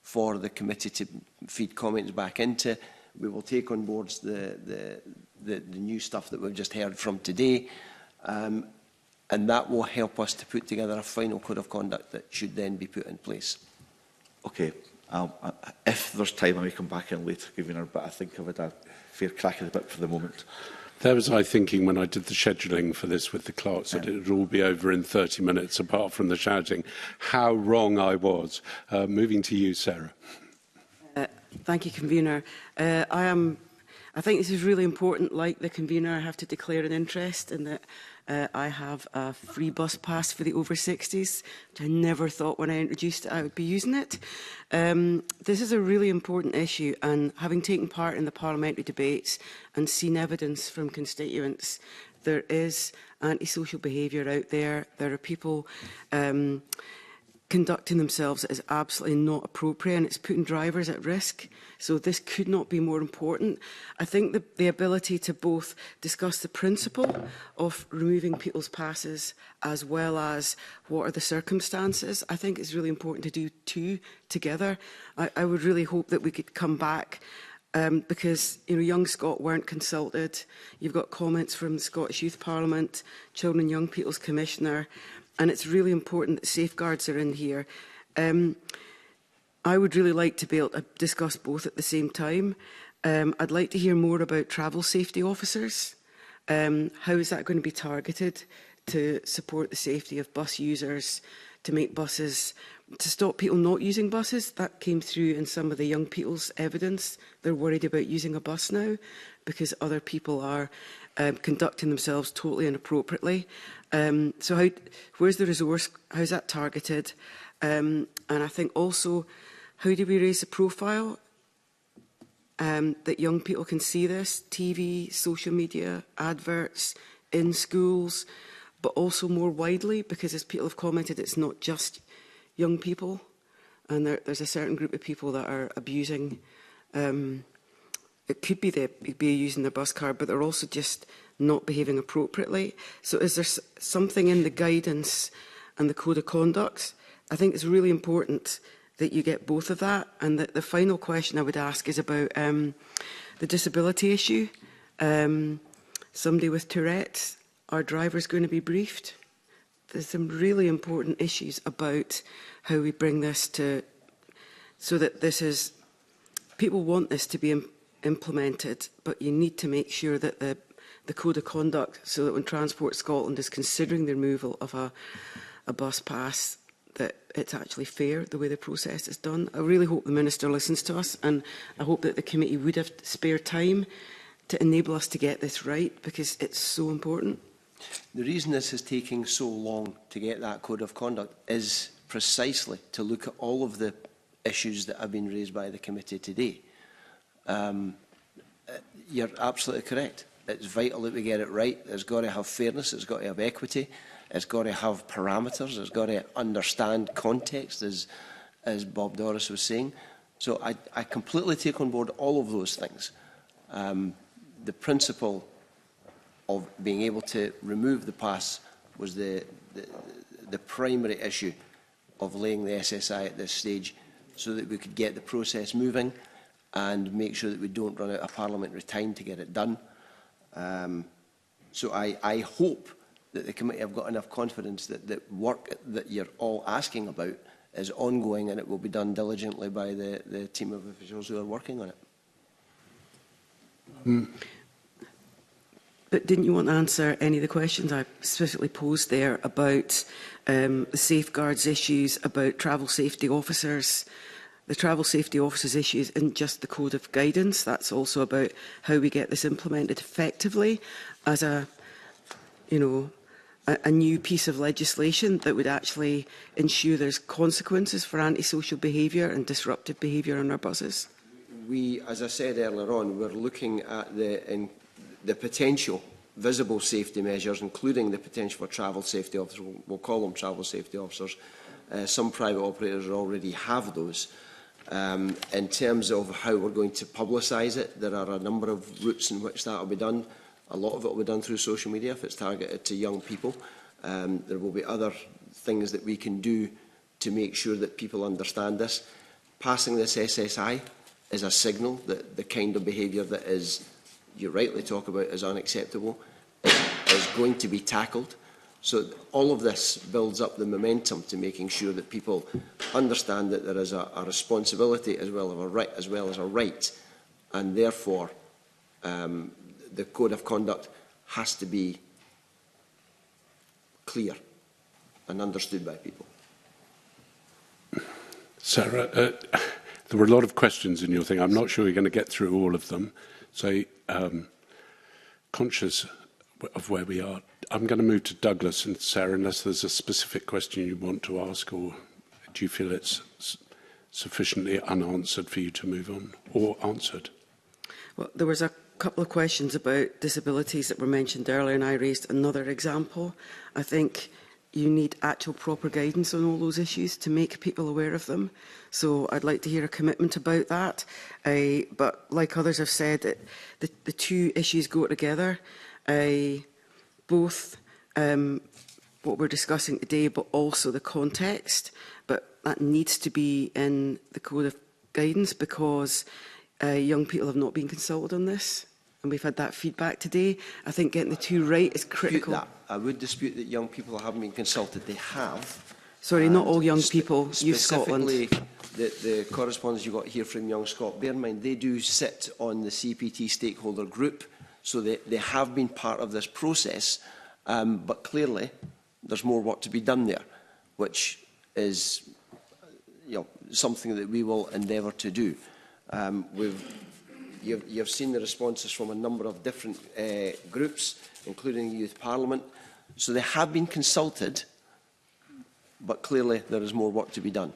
for the committee to feed comments back into. We will take on board the new stuff that we've just heard from today, and that will help us to put together a final code of conduct that should then be put in place. Okay. If there's time, I may come back in later, Convener, but I think I've had a fair crack of the bit for the moment. There was I thinking when I did the scheduling for this with the clerks that it would all be over in 30 minutes, apart from the shouting. How wrong I was. Moving to you, Sarah. Thank you, Convener. I think this is really important. Like the Convener, I have to declare an interest in that I have a free bus pass for the over 60s, which I never thought when I introduced it I would be using it. This is a really important issue, and having taken part in the parliamentary debates and seen evidence from constituents, there is antisocial behaviour out there. There are people conducting themselves that is absolutely not appropriate, and it's putting drivers at risk. So this could not be more important. I think the ability to both discuss the principle of removing people's passes as well as what are the circumstances, I think it's really important to do two together. I would really hope that we could come back because Young Scot weren't consulted. You've got comments from the Scottish Youth Parliament, Children and Young People's Commissioner, and it's really important that safeguards are in here. I would really like to be able to discuss both at the same time. I'd like to hear more about travel safety officers. How is that going to be targeted to support the safety of bus users, to make buses, to stop people not using buses? That came through in some of the young people's evidence. They're worried about using a bus now because other people are conducting themselves totally inappropriately. So where's the resource? How's that targeted? And I think also, how do we raise the profile that young people can see this? TV, social media, adverts, in schools, but also more widely, because as people have commented, it's not just young people. And there's a certain group of people that are abusing. It could be they be using their bus card, but they're also just not behaving appropriately. So is there something in the guidance and the code of conduct? I think it's really important that you get both of that. And the final question I would ask is about the disability issue. Somebody with Tourette's, are drivers going to be briefed? There's some really important issues about how we bring this to, so that this is, people want this to be implemented, but you need to make sure that the code of conduct, so that when Transport Scotland is considering the removal of a bus pass, that it's actually fair, the way the process is done. I really hope the Minister listens to us, and I hope that the committee would have spare time to enable us to get this right, because it's so important. The reason this is taking so long to get that code of conduct is precisely to look at all of the issues that have been raised by the committee today. You're absolutely correct. It's vital that we get it right. It's got to have fairness, it's got to have equity, it's got to have parameters, it's got to understand context, as Bob Doris was saying. So I completely take on board all of those things. The principle of being able to remove the pass was the primary issue of laying the SSI at this stage, so that we could get the process moving and make sure that we don't run out of parliamentary time to get it done. So I hope that the committee have got enough confidence that the work that you're all asking about is ongoing, and it will be done diligently by the team of officials who are working on it. But didn't you want to answer any of the questions I specifically posed there about the safeguards issues, about travel safety officers? The travel safety officers issues isn't just the code of guidance, that's also about how we get this implemented effectively as a, you know, a new piece of legislation that would actually ensure there's consequences for antisocial behaviour and disruptive behaviour on our buses. We, as I said earlier on, we're looking at the potential visible safety measures, including the potential for travel safety officers. We'll call them travel safety officers. Some private operators already have those. In terms of how we're going to publicise it, there are a number of routes in which that will be done. A lot of it will be done through social media if it's targeted to young people. There will be other things that we can do to make sure that people understand this. Passing this SSI is a signal that the kind of behaviour that is, you rightly talk about, is unacceptable, is going to be tackled. So all of this builds up the momentum to making sure that people understand that there is a responsibility as well as a right, and therefore the code of conduct has to be clear and understood by people. Sarah, there were a lot of questions in your thing. I'm not sure you're going to get through all of them. So, conscious of where we are, I'm going to move to Douglas and Sarah, unless there's a specific question you want to ask, or do you feel it's sufficiently unanswered for you to move on, or answered? Well, there was a couple of questions about disabilities that were mentioned earlier, and I raised another example. I think you need actual proper guidance on all those issues to make people aware of them. So I'd like to hear a commitment about that. But like others have said, the two issues go together. Both what we're discussing today, but also the context. But that needs to be in the code of guidance, because young people have not been consulted on this. And we've had that feedback today. I think getting the two right is critical. I would dispute that young people haven't been consulted. They have. Sorry, not all young people. Youth Scotland. Specifically, the correspondence you got here from Young Scot. Bear in mind, they do sit on the CPT stakeholder group, so they have been part of this process. But clearly, there's more work to be done there, which is something that we will endeavour to do. You've seen the responses from a number of different groups, including the Youth Parliament. So they have been consulted, but clearly there is more work to be done.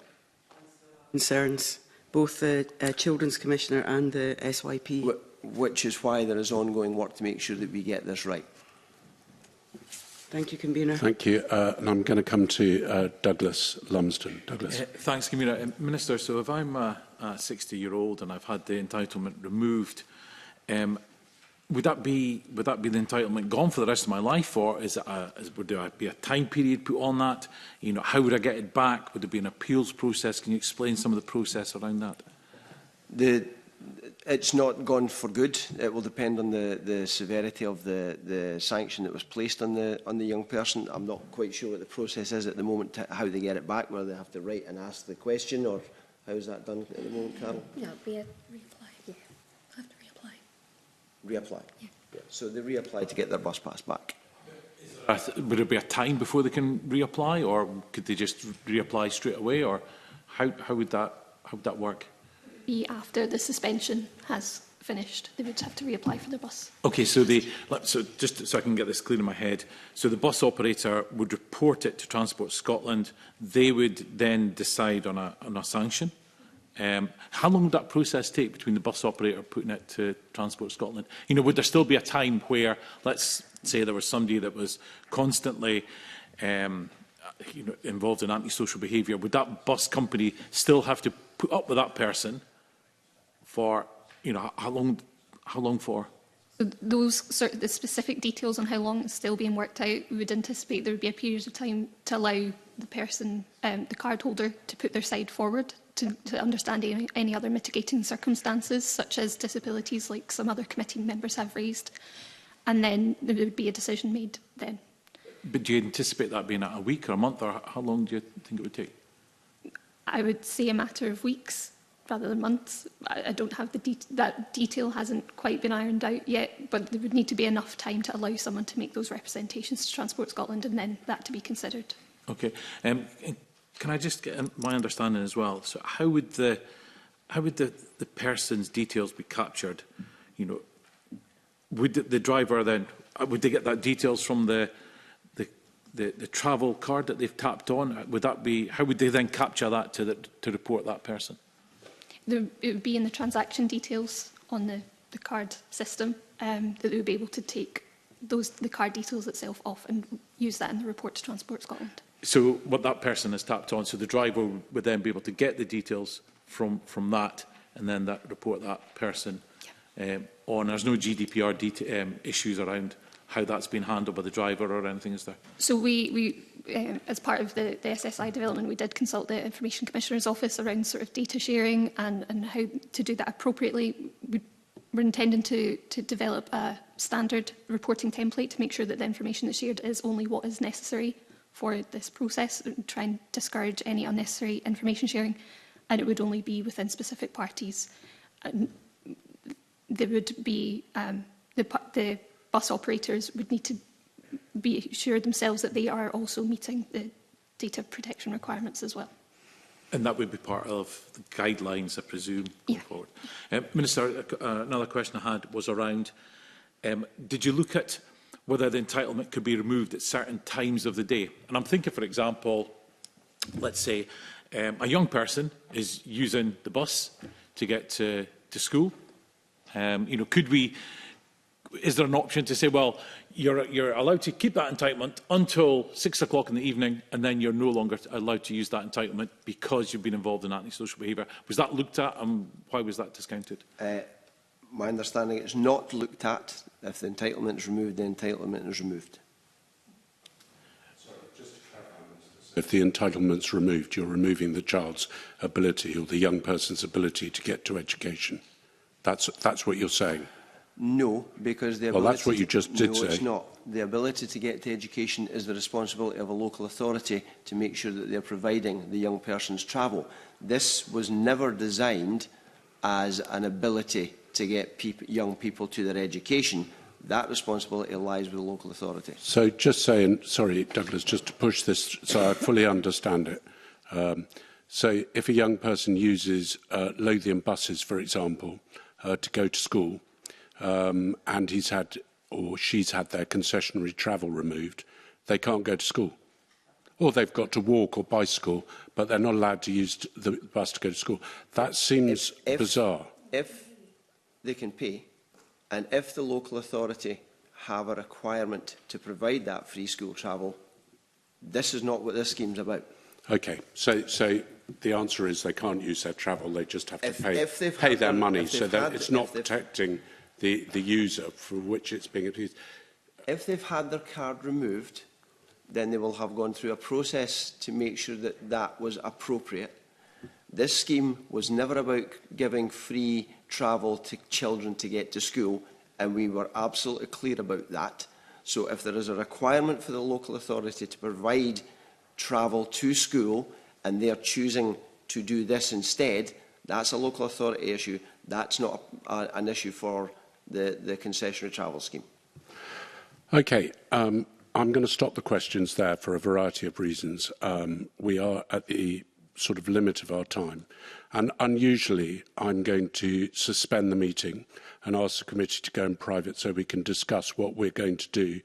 Concerns, both the Children's Commissioner and the SYP. Which is why there is ongoing work to make sure that we get this right. Thank you, Convener. Thank you. And I'm going to come to Douglas Lumsden. Douglas. Thanks, Convener. Minister, so if I'm a 60-year-old and I've had the entitlement removed, would that be the entitlement gone for the rest of my life, or would there be a time period put on that? You know, how would I get it back? Would there be an appeals process? Can you explain some of the process around that? It's not gone for good. It will depend on the severity of the sanction that was placed on the young person. I'm not quite sure what the process is at the moment, how they get it back, whether they have to write and ask the question, or how is that done at the moment, Carol? No, it'll be a reapply. Yeah, I'll have to reapply. Reapply? Yeah. So they reapply to get their bus pass back. Would there be a time before they can reapply, or could they just reapply straight away, or how would that work? Be after the suspension has finished, they would have to reapply for their bus. Okay, so just so I can get this clear in my head, so the bus operator would report it to Transport Scotland. They would then decide on a sanction. How long would that process take between the bus operator putting it to Transport Scotland? You know, would there still be a time where, let's say, there was somebody that was constantly involved in antisocial behaviour? Would that bus company still have to put up with that person for, how long for? So the specific details on how long it's still being worked out, we would anticipate there would be a period of time to allow the person, the card holder, to put their side forward to understand any other mitigating circumstances, such as disabilities, like some other committee members have raised. And then there would be a decision made then. But do you anticipate that being a week or a month, or how long do you think it would take? I would say a matter of weeks. rather than months. I don't have that detail hasn't quite been ironed out yet, but there would need to be enough time to allow someone to make those representations to Transport Scotland and then that to be considered. Okay. Can I just get my understanding as well? So how would the person's details be captured? You know, would the driver then, would they get that details from the travel card that they've tapped on? Would that be, how would they then capture that to report that person? It would be in the transaction details on the card system that they would be able to take the card details itself off and use that in the report to Transport Scotland. So what that person has tapped on, so the driver would then be able to get the details from that and then that report that person on. There's no GDPR issues around how that's been handled by the driver or anything, is there? So we as part of the SSI development, we did consult the Information Commissioner's Office around sort of data sharing and how to do that appropriately. We're intending to develop a standard reporting template to make sure that the information that's shared is only what is necessary for this process, and try and discourage any unnecessary information sharing, and it would only be within specific parties. And there would be the bus operators would need to be sure themselves that they are also meeting the data protection requirements as well. And that would be part of the guidelines, I presume, going forward. Minister, another question I had was around, did you look at whether the entitlement could be removed at certain times of the day? And I'm thinking, for example, let's say a young person is using the bus to get to school. You know, is there an option to say, well, you're allowed to keep that entitlement until 6 o'clock in the evening, and then you're no longer allowed to use that entitlement because you've been involved in antisocial behaviour? Was that looked at, and why was that discounted? My understanding is not looked at. If the entitlement is removed, the entitlement is removed. Sorry, just to clarify, if the entitlement's removed, you're removing the child's ability or the young person's ability to get to education. That's what you're saying. No, because the ability... Well, that's what you just did say. No, it's not. The ability to get to education is the responsibility of a local authority to make sure that they're providing the young person's travel. This was never designed as an ability to get young people to their education. That responsibility lies with the local authority. So just saying, sorry, Douglas, just to push this so I fully understand it. So if a young person uses Lothian buses, for example, to go to school, and he's had or she's had their concessionary travel removed, they can't go to school. Or they've got to walk or bicycle, but they're not allowed to use the bus to go to school. That seems bizarre. If they can pay, and if the local authority have a requirement to provide that free school travel, this is not what this scheme's about. Okay, so the answer is they can't use their travel, they just have to pay their money, so that it's not protecting the user for which it's being abused. If they've had their card removed, then they will have gone through a process to make sure that that was appropriate. This scheme was never about giving free travel to children to get to school, and we were absolutely clear about that. So if there is a requirement for the local authority to provide travel to school, and they are choosing to do this instead, that's a local authority issue. That's not an issue for the concessionary travel scheme. Okay, I'm going to stop the questions there for a variety of reasons. We are at the sort of limit of our time. And unusually, I'm going to suspend the meeting and ask the committee to go in private so we can discuss what we're going to do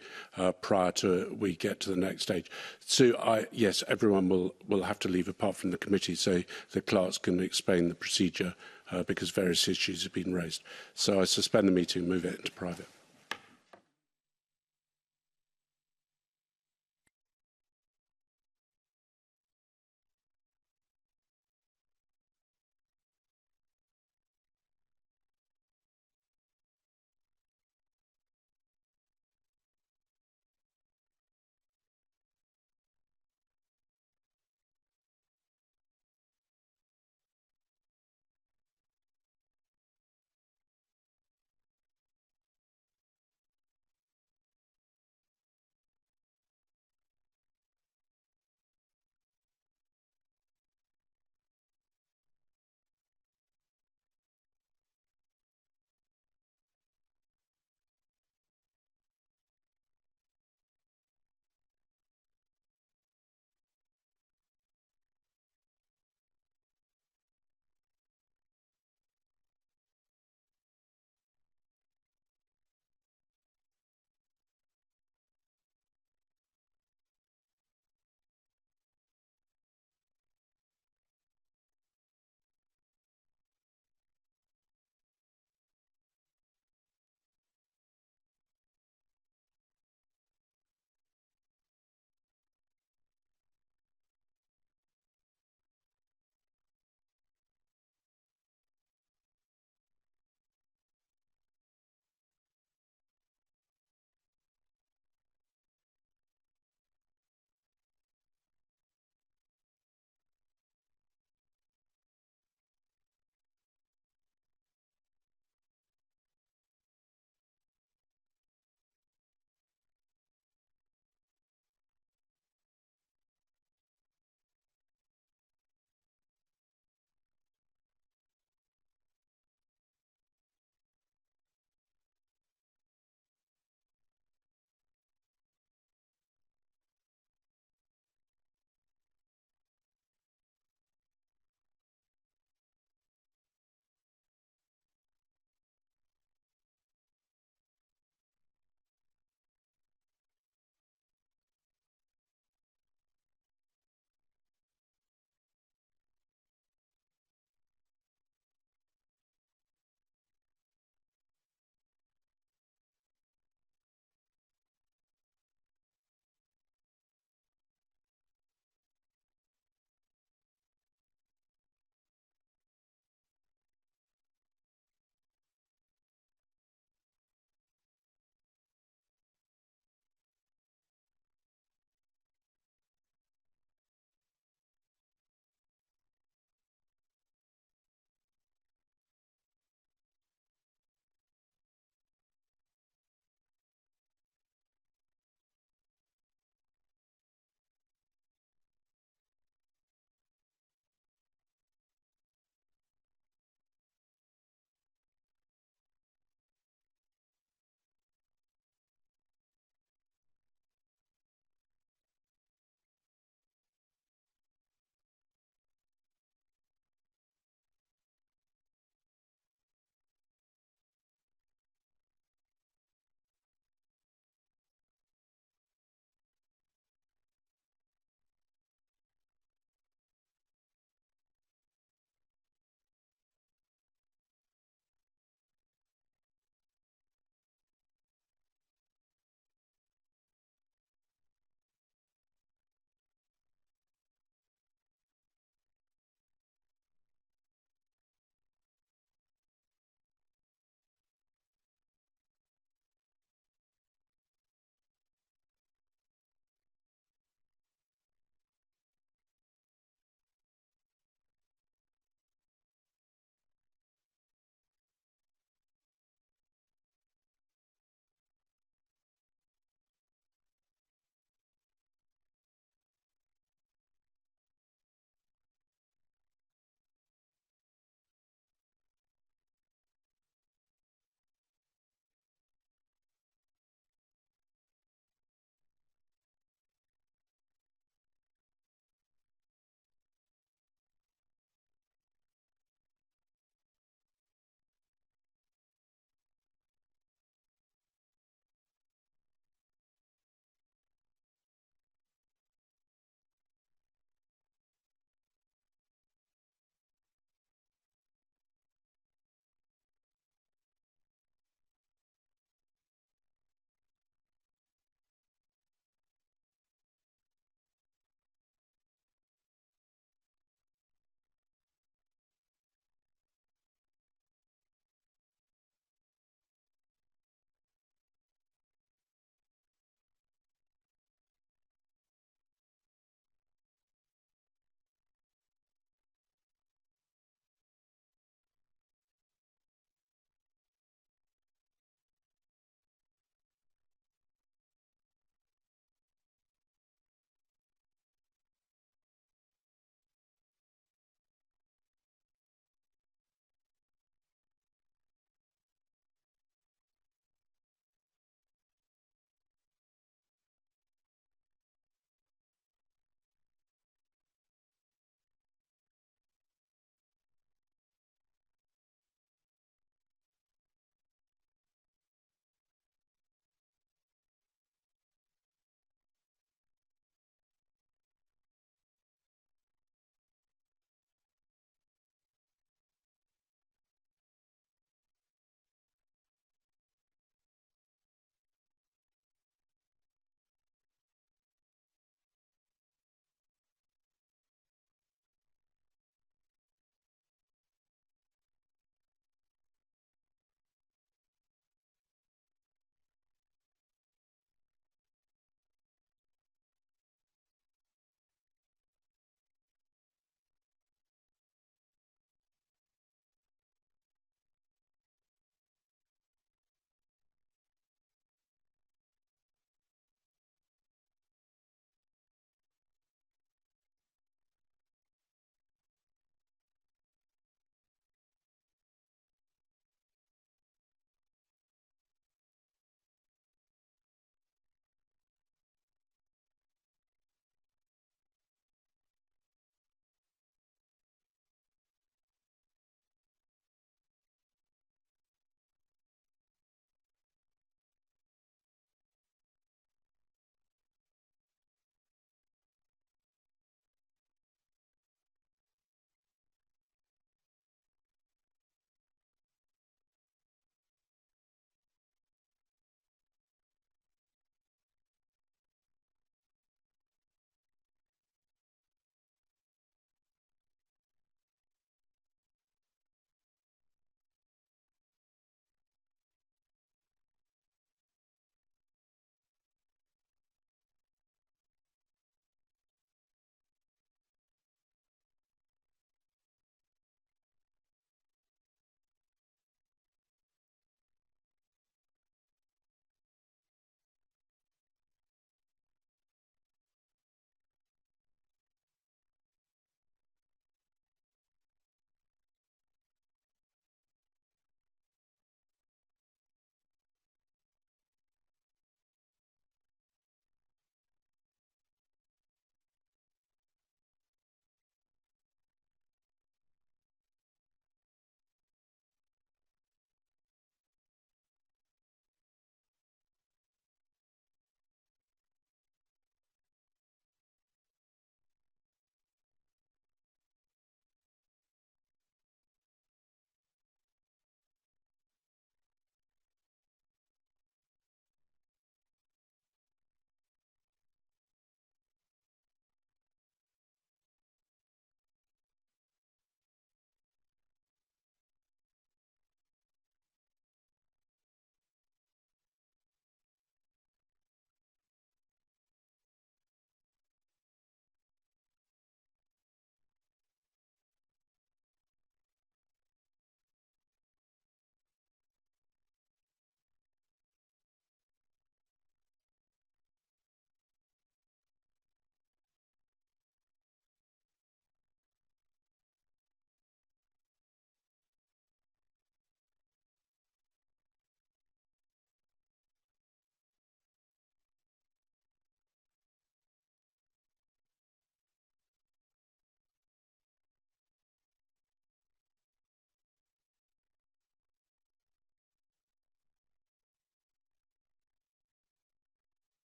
prior to we get to the next stage. So, yes, everyone will have to leave apart from the committee so the clerks can explain the procedure because various issues have been raised. So I suspend the meeting and move it into private.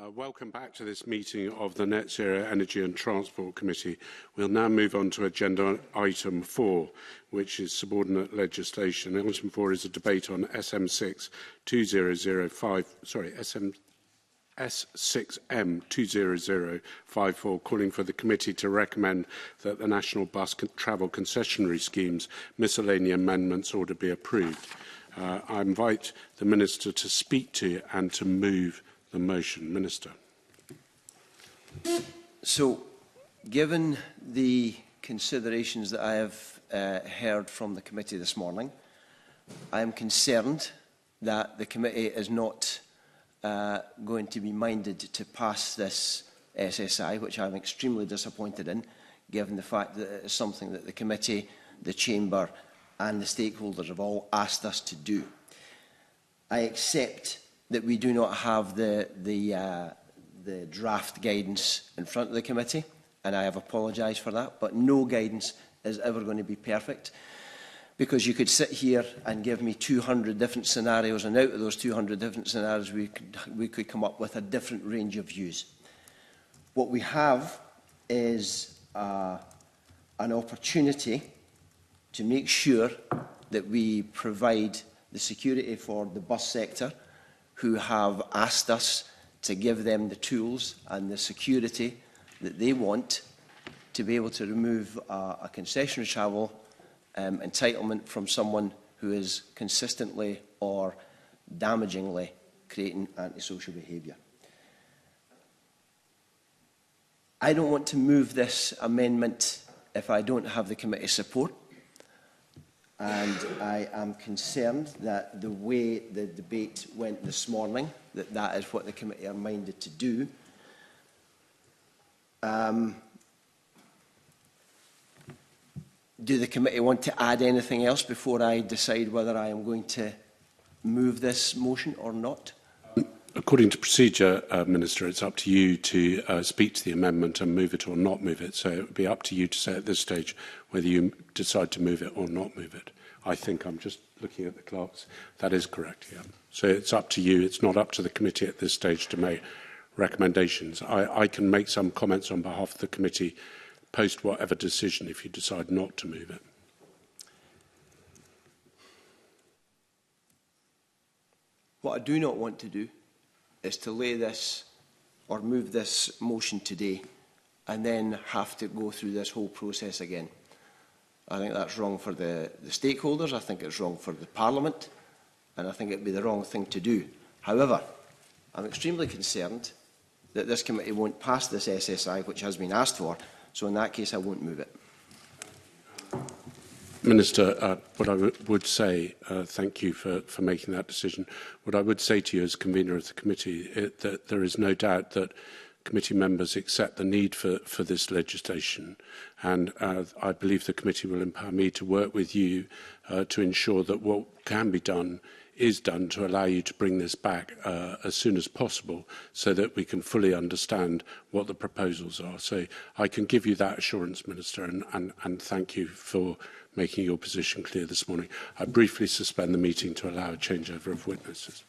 Welcome back to this meeting of the Net Zero Energy and Transport Committee. We'll now move on to agenda item 4, which is subordinate legislation. Item 4 is a debate on SM6 2005, S6M 20054, calling for the committee to recommend that the National Bus Travel Concessionary Scheme's miscellaneous amendments ought to be approved. I invite the Minister to speak to and to move the motion. Minister. So, given the considerations that I have heard from the committee this morning, I am concerned that the committee is not going to be minded to pass this SSI, which I am extremely disappointed in, given the fact that it is something that the committee, the Chamber and the stakeholders have all asked us to do. I accept that we do not have the draft guidance in front of the committee, and I have apologised for that, but no guidance is ever going to be perfect, because you could sit here and give me 200 different scenarios, and out of those 200 different scenarios we could come up with a different range of views. What we have is an opportunity to make sure that we provide the security for the bus sector, who have asked us to give them the tools and the security that they want to be able to remove a concessionary travel entitlement from someone who is consistently or damagingly creating antisocial behaviour. I don't want to move this amendment if I don't have the committee support. And I am concerned that the way the debate went this morning, that is what the committee are minded to do. Do the committee want to add anything else before I decide whether I am going to move this motion or not? According to procedure, Minister, it's up to you to speak to the amendment and move it or not move it. So it would be up to you to say at this stage whether you decide to move it or not move it. I think I'm just looking at the clerks. That is correct, yeah. So it's up to you. It's not up to the committee at this stage to make recommendations. I can make some comments on behalf of the committee post whatever decision if you decide not to move it. What I do not want to do is to lay this or move this motion today and then have to go through this whole process again. I think that's wrong for the stakeholders, I think it's wrong for the Parliament, and I think it would be the wrong thing to do. However, I'm extremely concerned that this committee won't pass this SSI, which has been asked for, so in that case I won't move it. Minister, what I would say, thank you for making that decision. What I would say to you as convener of the committee that there is no doubt that committee members accept the need for this legislation, and I believe the committee will empower me to work with you to ensure that what can be done is done to allow you to bring this back as soon as possible so that we can fully understand what the proposals are. So I can give you that assurance, Minister, and thank you for making your position clear this morning. I briefly suspend the meeting to allow a changeover of witnesses.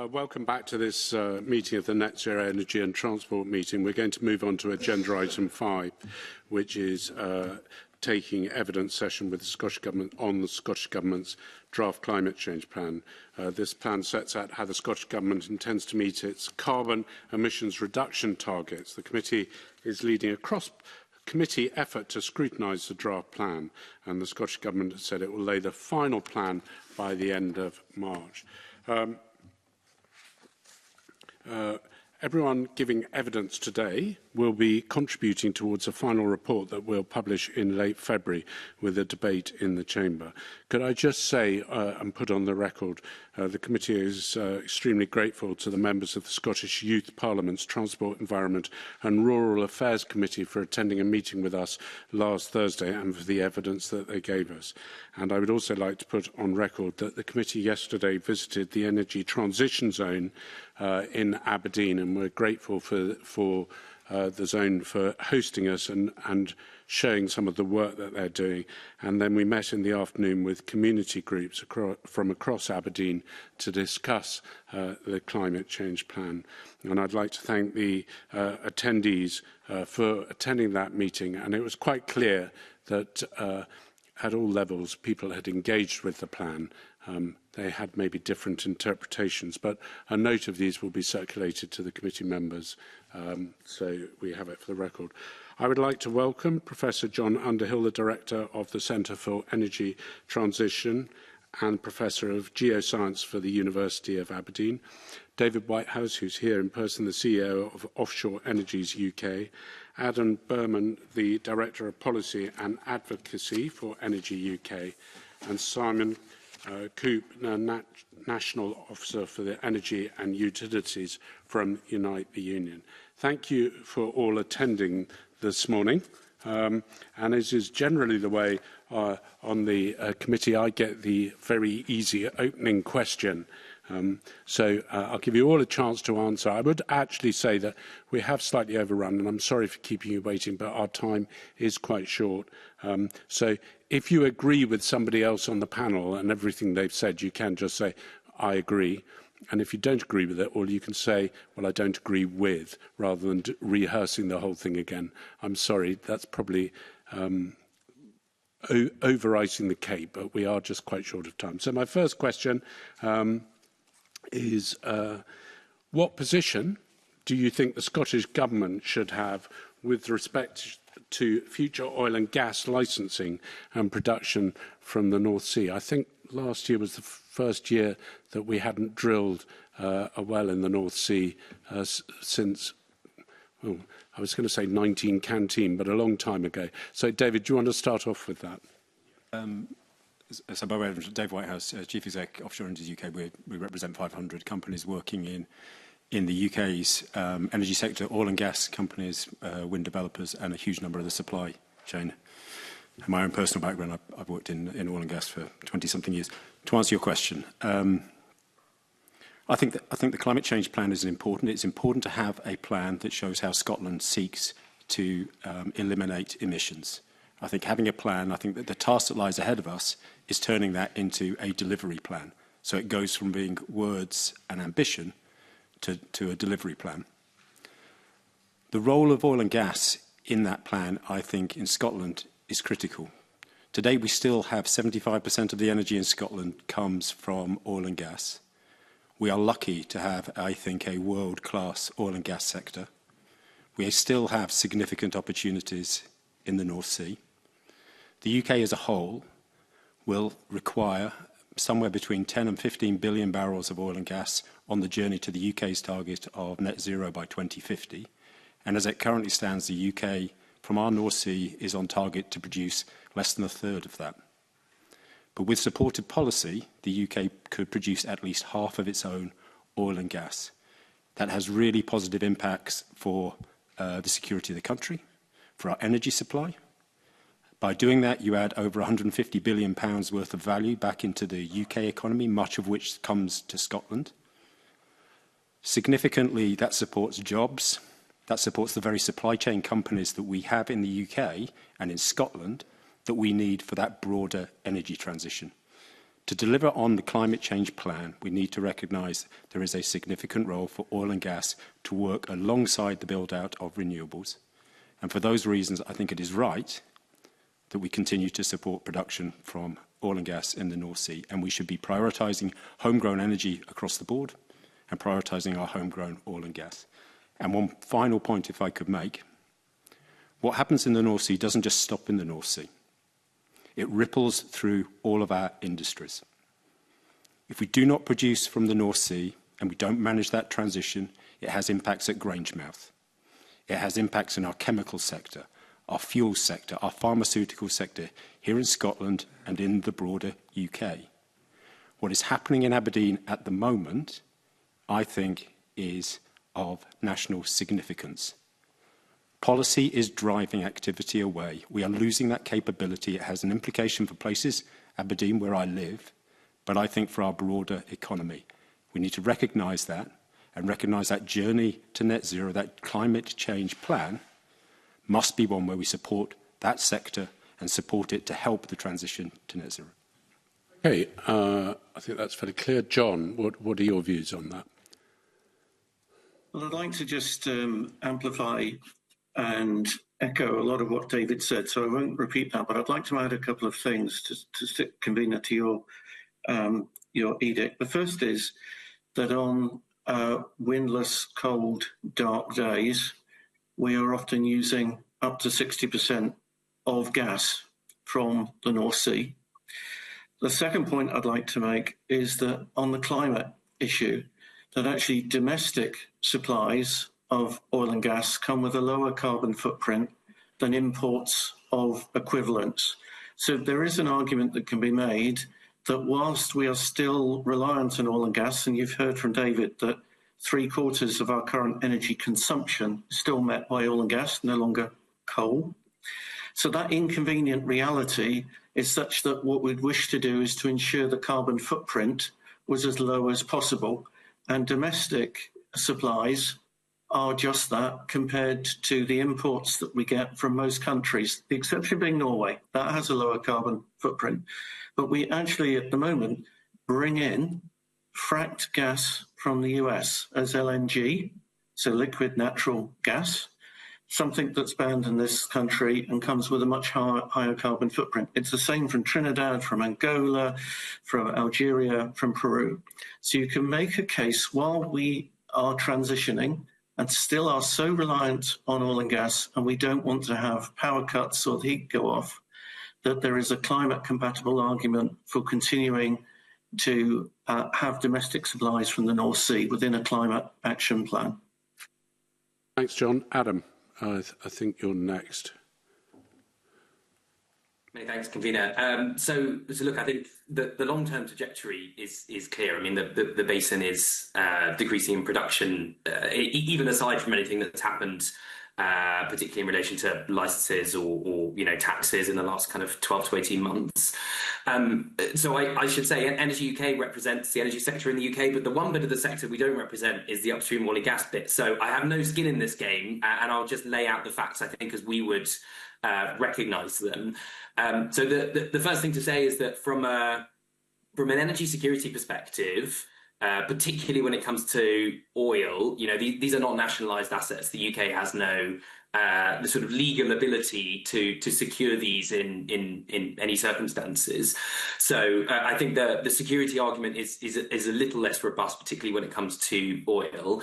Welcome back to this meeting of the Net Zero Energy and Transport meeting. We're going to move on to agenda item 5, which is taking evidence session with the Scottish Government on the Scottish Government's draft climate change plan. This plan sets out how the Scottish Government intends to meet its carbon emissions reduction targets. The committee is leading a cross-committee effort to scrutinise the draft plan, and the Scottish Government has said it will lay the final plan by the end of March. Everyone giving evidence today will be contributing towards a final report that we'll publish in late February with a debate in the Chamber. Could I just say and put on the record, the committee is extremely grateful to the members of the Scottish Youth Parliament's Transport, Environment and Rural Affairs Committee for attending a meeting with us last Thursday and for the evidence that they gave us. And I would also like to put on record that the committee yesterday visited the Energy Transition Zone in Aberdeen, and we're grateful for the zone for hosting us and showing some of the work that they're doing. And then we met in the afternoon with community groups from across Aberdeen to discuss the climate change plan. And I'd like to thank the attendees for attending that meeting. And it was quite clear that at all levels people had engaged with the plan. They had maybe different interpretations, but a note of these will be circulated to the committee members, so we have it for the record. I would like to welcome Professor John Underhill, the Director of the Centre for Energy Transition and Professor of Geoscience for the University of Aberdeen, David Whitehouse, who's here in person, the CEO of Offshore Energies UK, Adam Berman, the Director of Policy and Advocacy for Energy UK, and Simon Coop, National Officer for the Energy and Utilities from Unite the Union. Thank you for all attending this morning. And as is generally the way on the committee, I get the very easy opening question. So I'll give you all a chance to answer. I would actually say that we have slightly overrun, and I'm sorry for keeping you waiting, but our time is quite short. So if you agree with somebody else on the panel and everything they've said, you can just say, I agree. And if you don't agree with it, or you can say, well, I don't agree with, rather than rehearsing the whole thing again. I'm sorry, that's probably over-icing the cake, but we are just quite short of time. So my first question is, what position do you think the Scottish Government should have with respect to future oil and gas licensing and production from the North Sea? I think last year was the first year that we hadn't drilled a well in the North Sea since, well, I was going to say 19 Canteen, but a long time ago. So, David, do you want to start off with that? So, by way of Dave Whitehouse, Chief Exec, Offshore Energies UK, we represent 500 companies working in the UK's energy sector, oil and gas companies, wind developers, and a huge number of the supply chain. In my own personal background, I've worked in oil and gas for 20-something years. To answer your question, I think the climate change plan is important. It's important to have a plan that shows how Scotland seeks to eliminate emissions. I think having a plan, I think that the task that lies ahead of us is turning that into a delivery plan. So it goes from being words and ambition to a delivery plan. The role of oil and gas in that plan, I think, in Scotland is critical. Today, we still have 75% of the energy in Scotland comes from oil and gas. We are lucky to have, I think, a world-class oil and gas sector. We still have significant opportunities in the North Sea. The UK as a whole will require somewhere between 10 and 15 billion barrels of oil and gas on the journey to the UK's target of net zero by 2050. And as it currently stands, the UK, from our North Sea, is on target to produce less than a third of that. But with supported policy, the UK could produce at least half of its own oil and gas. That has really positive impacts for the security of the country, for our energy supply. By doing that, you add over £150 billion worth of value back into the UK economy, much of which comes to Scotland. Significantly, that supports jobs. That supports the very supply chain companies that we have in the UK and in Scotland that we need for that broader energy transition. To deliver on the climate change plan, we need to recognise there is a significant role for oil and gas to work alongside the build-out of renewables. And for those reasons, I think it is right that we continue to support production from oil and gas in the North Sea, and we should be prioritising homegrown energy across the board and prioritising our homegrown oil and gas. And one final point, if I could make, what happens in the North Sea doesn't just stop in the North Sea. It ripples through all of our industries. If we do not produce from the North Sea and we don't manage that transition, it has impacts at Grangemouth. It has impacts in our chemical sector, our fuel sector, our pharmaceutical sector, here in Scotland and in the broader UK. What is happening in Aberdeen at the moment, I think, is of national significance. Policy is driving activity away. We are losing that capability. It has an implication for places, Aberdeen, where I live, but I think for our broader economy. We need to recognise that and recognise that journey to net zero, that climate change plan, must be one where we support that sector and support it to help the transition to net zero. Okay, I think that's fairly clear. John, what are your views on that? Well, I'd like to just amplify and echo a lot of what David said, so I won't repeat that, but I'd like to add a couple of things to stick convener to your edict. The first is that on windless, cold, dark days, we are often using up to 60% of gas from the North Sea. The second point I'd like to make is that on the climate issue, that actually domestic supplies of oil and gas come with a lower carbon footprint than imports of equivalents. So there is an argument that can be made that whilst we are still reliant on oil and gas, and you've heard from David that 3/4 of our current energy consumption is still met by oil and gas, no longer coal. So that inconvenient reality is such that what we'd wish to do is to ensure the carbon footprint was as low as possible, and domestic supplies are just that compared to the imports that we get from most countries, the exception being Norway. That has a lower carbon footprint. But we actually, at the moment, bring in fracked gas from the US as LNG, so liquid natural gas, something that's banned in this country and comes with a much higher carbon footprint. It's the same from Trinidad, from Angola, from Algeria, from Peru. So you can make a case while we are transitioning and still are so reliant on oil and gas, and we don't want to have power cuts or the heat go off, that there is a climate-compatible argument for continuing to have domestic supplies from the North Sea within a climate action plan. Thanks, John. Adam, I think you're next. Many thanks, convener. So look, I think the long-term trajectory is clear. I mean, the basin is decreasing in production, even aside from anything that's happened, particularly in relation to licenses or taxes in the last kind of 12 to 18 months. So I should say Energy UK represents the energy sector in the UK, but the one bit of the sector we don't represent is the upstream oil and gas bit. So I have no skin in this game, and I'll just lay out the facts, I think, as we would recognise them. So the first thing to say is that from an energy security perspective, particularly when it comes to oil, these are not nationalised assets. The UK has no the sort of legal ability to secure these in any circumstances. So I think the security argument is a little less robust, particularly when it comes to oil.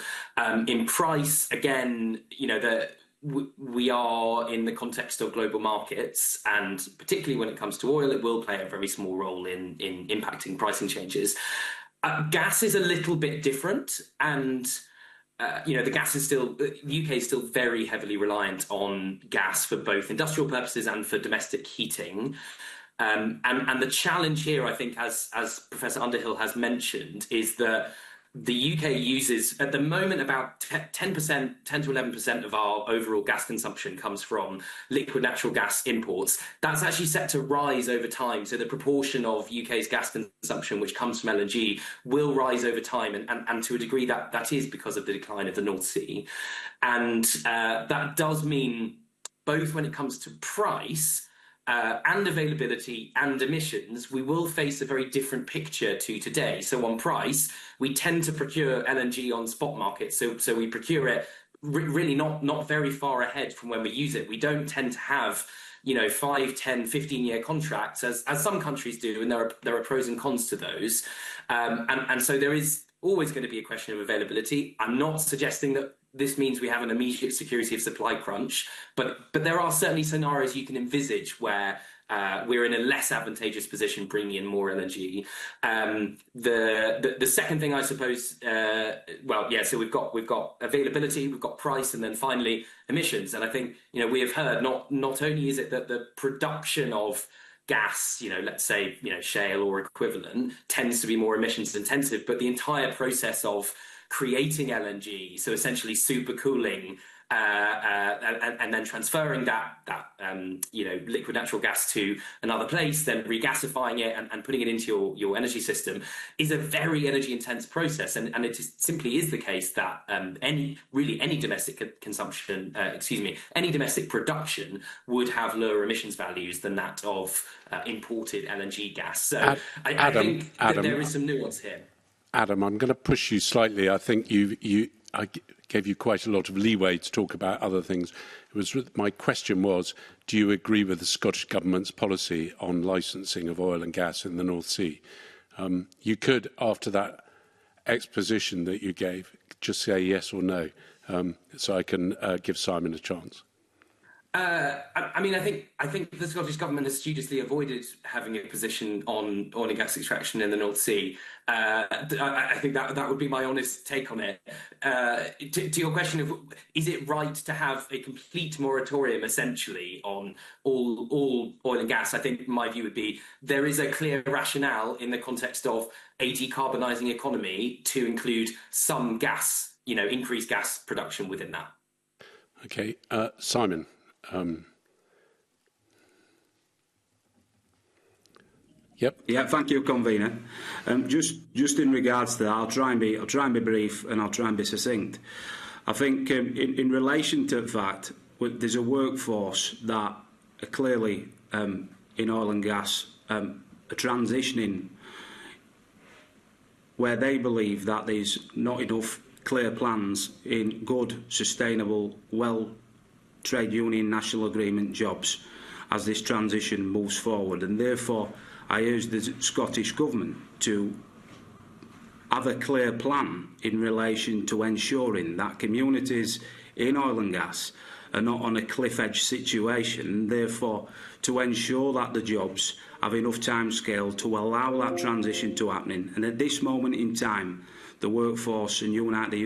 In price, again, we are in the context of global markets, and particularly when it comes to oil, it will play a very small role in impacting pricing changes. Gas is a little bit different, and the UK is still very heavily reliant on gas for both industrial purposes and for domestic heating. And the challenge here, I think, as Professor Underhill has mentioned, is that the UK uses, at the moment, about 10 to 11% of our overall gas consumption comes from liquid natural gas imports. That's actually set to rise over time. So the proportion of UK's gas consumption, which comes from LNG, will rise over time. And to a degree, that is because of the decline of the North Sea. And that does mean, both when it comes to price, and availability and emissions, we will face a very different picture to today. So on price, we tend to procure LNG on spot markets. So we procure it really not very far ahead from when we use it. We don't tend to have 5, 10, 15-year contracts as some countries do, and there are pros and cons to those. And so there is always going to be a question of availability. I'm not suggesting that this means we have an immediate security of supply crunch, but there are certainly scenarios you can envisage where we're in a less advantageous position bringing in more LNG. The second thing, I suppose, so we've got availability, we've got price, and then finally emissions. And I think we have heard not only is it that the production of gas, let's say shale or equivalent, tends to be more emissions intensive, but the entire process of creating LNG, so essentially supercooling, and then transferring that liquid natural gas to another place, then regasifying it and putting it into your energy system, is a very energy intense process. And it simply is the case that any domestic consumption, any domestic production would have lower emissions values than that of imported LNG gas. So I think that there is some nuance here. Adam, I'm going to push you slightly. I think I gave you quite a lot of leeway to talk about other things. My question was, do you agree with the Scottish Government's policy on licensing of oil and gas in the North Sea? You could, after that exposition that you gave, just say yes or no, so I can give Simon a chance. I think the Scottish Government has studiously avoided having a position on oil and gas extraction in the North Sea. I think that would be my honest take on it. To your question of, is it right to have a complete moratorium essentially on all oil and gas? I think my view would be there is a clear rationale in the context of a decarbonising economy to include some gas, increased gas production within that. Okay, Simon. Yep. Yeah, thank you, convener. Just in regards to that, I'll try and be brief, and I'll try and be succinct. I think in relation to the fact there's a workforce that are clearly in oil and gas are transitioning where they believe that there's not enough clear plans in good, sustainable, trade union national agreement jobs as this transition moves forward, and therefore I urge the Scottish Government to have a clear plan in relation to ensuring that communities in oil and gas are not on a cliff edge situation, and therefore to ensure that the jobs have enough timescale to allow that transition to happen. And at this moment in time, the workforce and Unite the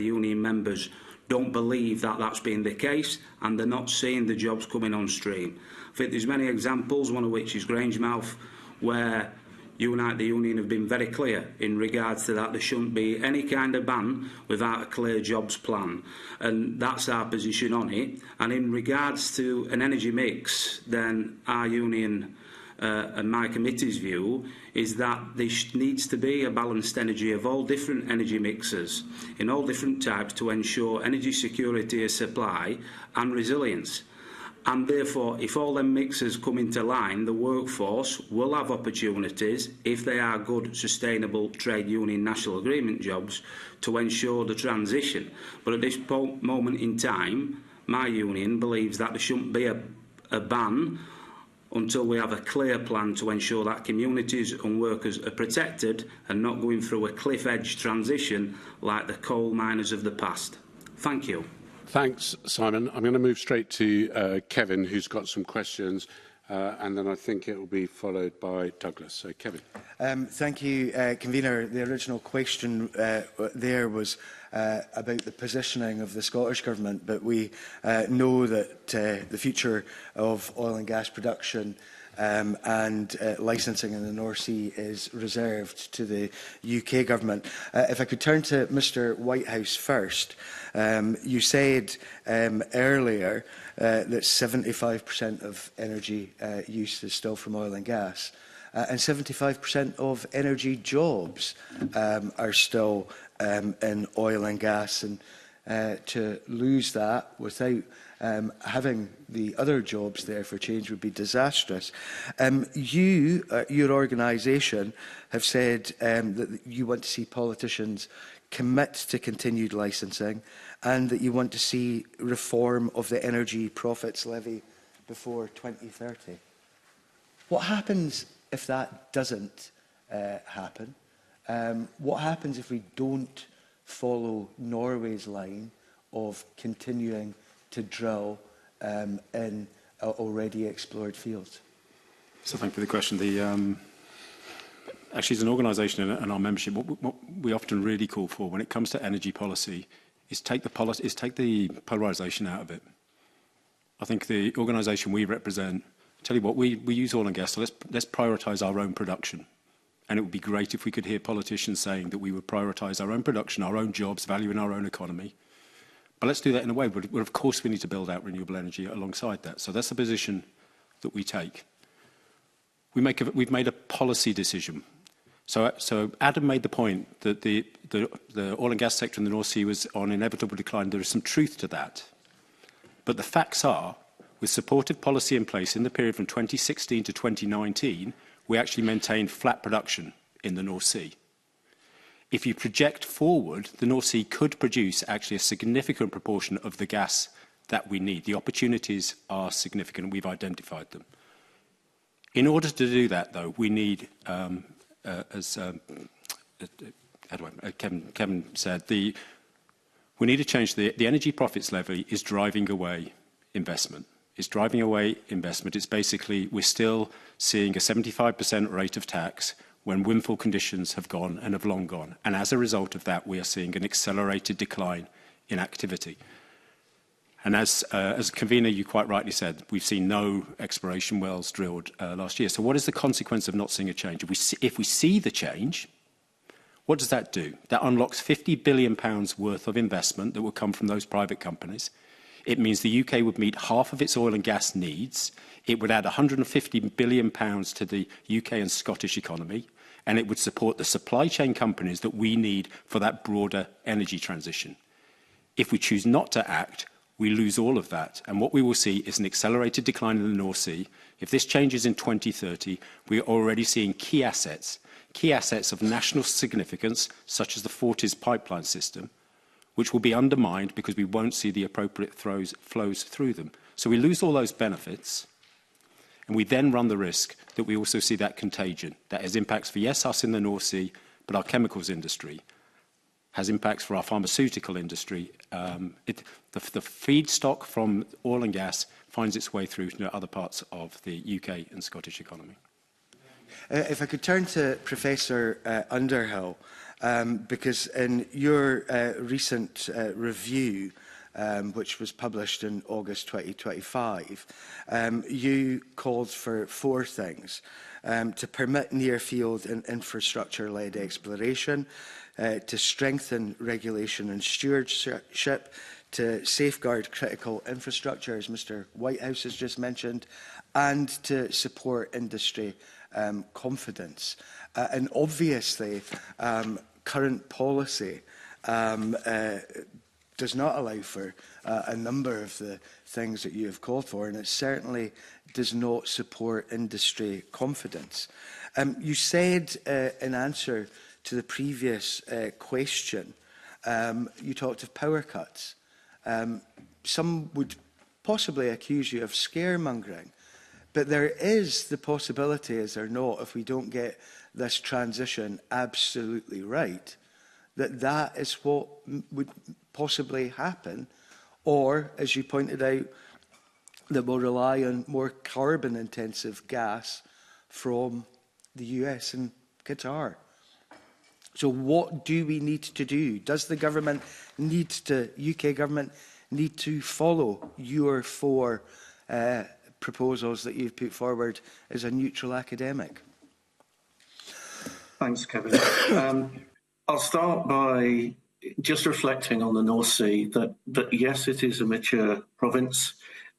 Union members don't believe that that's been the case, and they're not seeing the jobs coming on stream. I think there's many examples, one of which is Grangemouth, where Unite the Union have been very clear in regards to that there shouldn't be any kind of ban without a clear jobs plan, and that's our position on it. And in regards to an energy mix, then our union and my committee's view is that there needs to be a balanced energy of all different energy mixes in all different types to ensure energy security of supply and resilience. And therefore, if all them mixes come into line, the workforce will have opportunities, if they are good, sustainable trade union national agreement jobs, to ensure the transition. But at this moment in time, my union believes that there shouldn't be a ban until we have a clear plan to ensure that communities and workers are protected and not going through a cliff edge transition like the coal miners of the past. Thank you. Thanks, Simon. I'm going to move straight to Kevin, who's got some questions, and then I think it will be followed by Douglas. So, Kevin. Thank you, Convener. The original question there was about the positioning of the Scottish Government, but we know that the future of oil and gas production and licensing in the North Sea is reserved to the UK Government. If I could turn to Mr Whitehouse first. You said earlier that 75% of energy use is still from oil and gas, and 75% of energy jobs are still in oil and gas. And to lose that without having the other jobs there for change would be disastrous. Your organisation, have said that you want to see politicians commit to continued licensing and that you want to see reform of the Energy Profits Levy before 2030. What happens if that doesn't happen? What happens if we don't follow Norway's line of continuing to drill in already explored fields? So thank you for the question. Actually, as an organisation and our membership, what we often really call for when it comes to energy policy is take the polarisation out of it. I think the organisation we represent, tell you what, we use oil and gas, so let's prioritise our own production. And it would be great if we could hear politicians saying that we would prioritise our own production, our own jobs, value in our own economy. But let's do that in a way where, of course, we need to build out renewable energy alongside that. So that's the position that we take. We've made a policy decision. So Adam made the point that the oil and gas sector in the North Sea was on inevitable decline. There is some truth to that. But the facts are, with supportive policy in place in the period from 2016 to 2019, we actually maintained flat production in the North Sea. If you project forward, the North Sea could produce actually a significant proportion of the gas that we need. The opportunities are significant, and we've identified them. In order to do that, though, we need, as Kevin said, we need to change the Energy Profits Levy is driving away investment. It's driving away investment. It's basically, we're still seeing a 75% rate of tax when windfall conditions have gone and have long gone. And as a result of that, we are seeing an accelerated decline in activity. And as convener, you quite rightly said, we've seen no exploration wells drilled last year. So what is the consequence of not seeing a change? If we see the change, what does that do? That unlocks £50 billion worth of investment that will come from those private companies. It means the UK would meet half of its oil and gas needs. It would add £150 billion to the UK and Scottish economy, and it would support the supply chain companies that we need for that broader energy transition. If we choose not to act, we lose all of that. And what we will see is an accelerated decline in the North Sea. If this changes in 2030, we are already seeing key assets of national significance, such as the Forties pipeline system, which will be undermined because we won't see the appropriate flows through them. So we lose all those benefits, and we then run the risk that we also see that contagion. That has impacts for, yes, us in the North Sea, but our chemicals industry, has impacts for our pharmaceutical industry. The feedstock from oil and gas finds its way through to other parts of the UK and Scottish economy. If I could turn to Professor Underhill, because in your recent review, which was published in August 2025, you called for four things: to permit near-field and infrastructure-led exploration, to strengthen regulation and stewardship, to safeguard critical infrastructure, as Mr Whitehouse has just mentioned, and to support industry confidence. And obviously, current policy does not allow for a number of the things that you have called for, and it certainly does not support industry confidence. You said in answer to the previous question, you talked of power cuts. Some would possibly accuse you of scaremongering, but there is the possibility, is there not, if we don't get this transition absolutely right, that is what would possibly happen, or, as you pointed out, that we'll rely on more carbon-intensive gas from the US and Qatar. So what do we need to do? Does the government need to, UK government, need to follow your four proposals that you've put forward as a neutral academic? Thanks, Kevin. I'll start by just reflecting on the North Sea that yes, it is a mature province.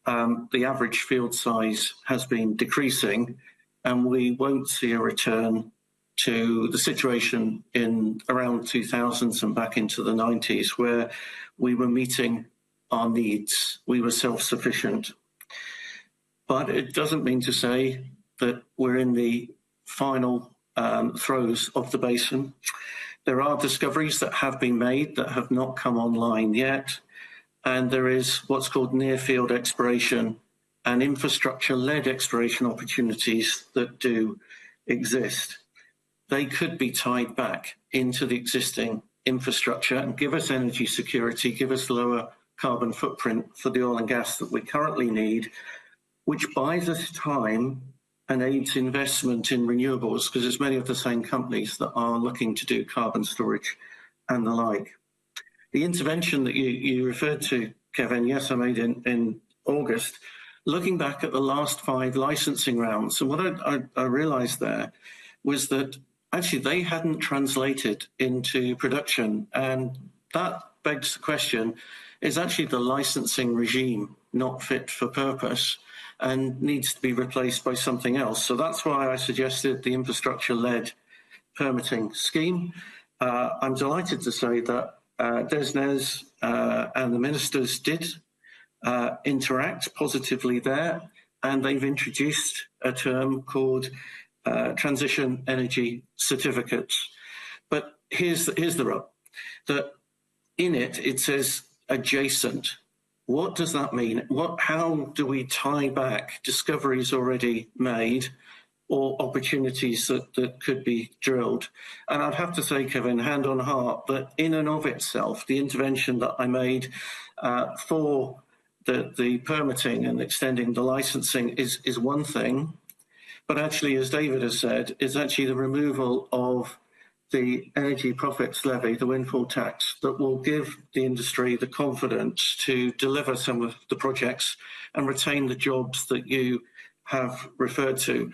The average field size has been decreasing, and we won't see a return to the situation in around 2000s and back into the 90s, where we were meeting our needs. We were self-sufficient. But it doesn't mean to say that we're in the final throes of the basin. There are discoveries that have been made that have not come online yet. And there is what's called near-field exploration and infrastructure-led exploration opportunities that do exist. They could be tied back into the existing infrastructure and give us energy security, give us lower carbon footprint for the oil and gas that we currently need, which buys us time and aids investment in renewables, because there's many of the same companies that are looking to do carbon storage and the like. The intervention that you referred to, Kevin, yes, I made in August, looking back at the last 5 licensing rounds. And what I realised there was that actually they hadn't translated into production. And that begs the question, is actually the licensing regime not fit for purpose and needs to be replaced by something else? So that's why I suggested the infrastructure-led permitting scheme. I'm delighted to say that DESNZ and the ministers did interact positively there, and they've introduced a term called transition energy certificates. But here's the rub, that in it says adjacent. What does that mean? How do we tie back discoveries already made or opportunities that could be drilled? And I'd have to say, Kevin, hand on heart, that in and of itself, the intervention that I made for the permitting and extending the licensing is one thing. But actually, as David has said, is actually the removal of the energy profits levy, the windfall tax, that will give the industry the confidence to deliver some of the projects and retain the jobs that you have referred to.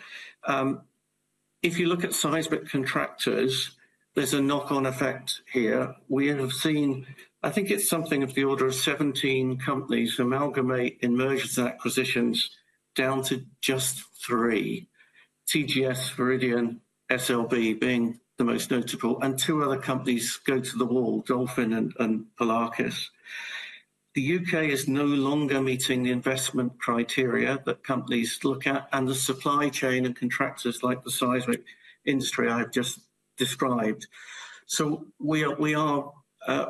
If you look at seismic contractors, there's a knock-on effect here. We have seen, I think it's something of the order of 17 companies amalgamate in mergers and acquisitions down to just 3. TGS, Viridian, SLB being the most notable, and 2 other companies go to the wall, Dolphin and Polarcus. The UK is no longer meeting the investment criteria that companies look at, and the supply chain and contractors like the seismic industry I have just described. So we are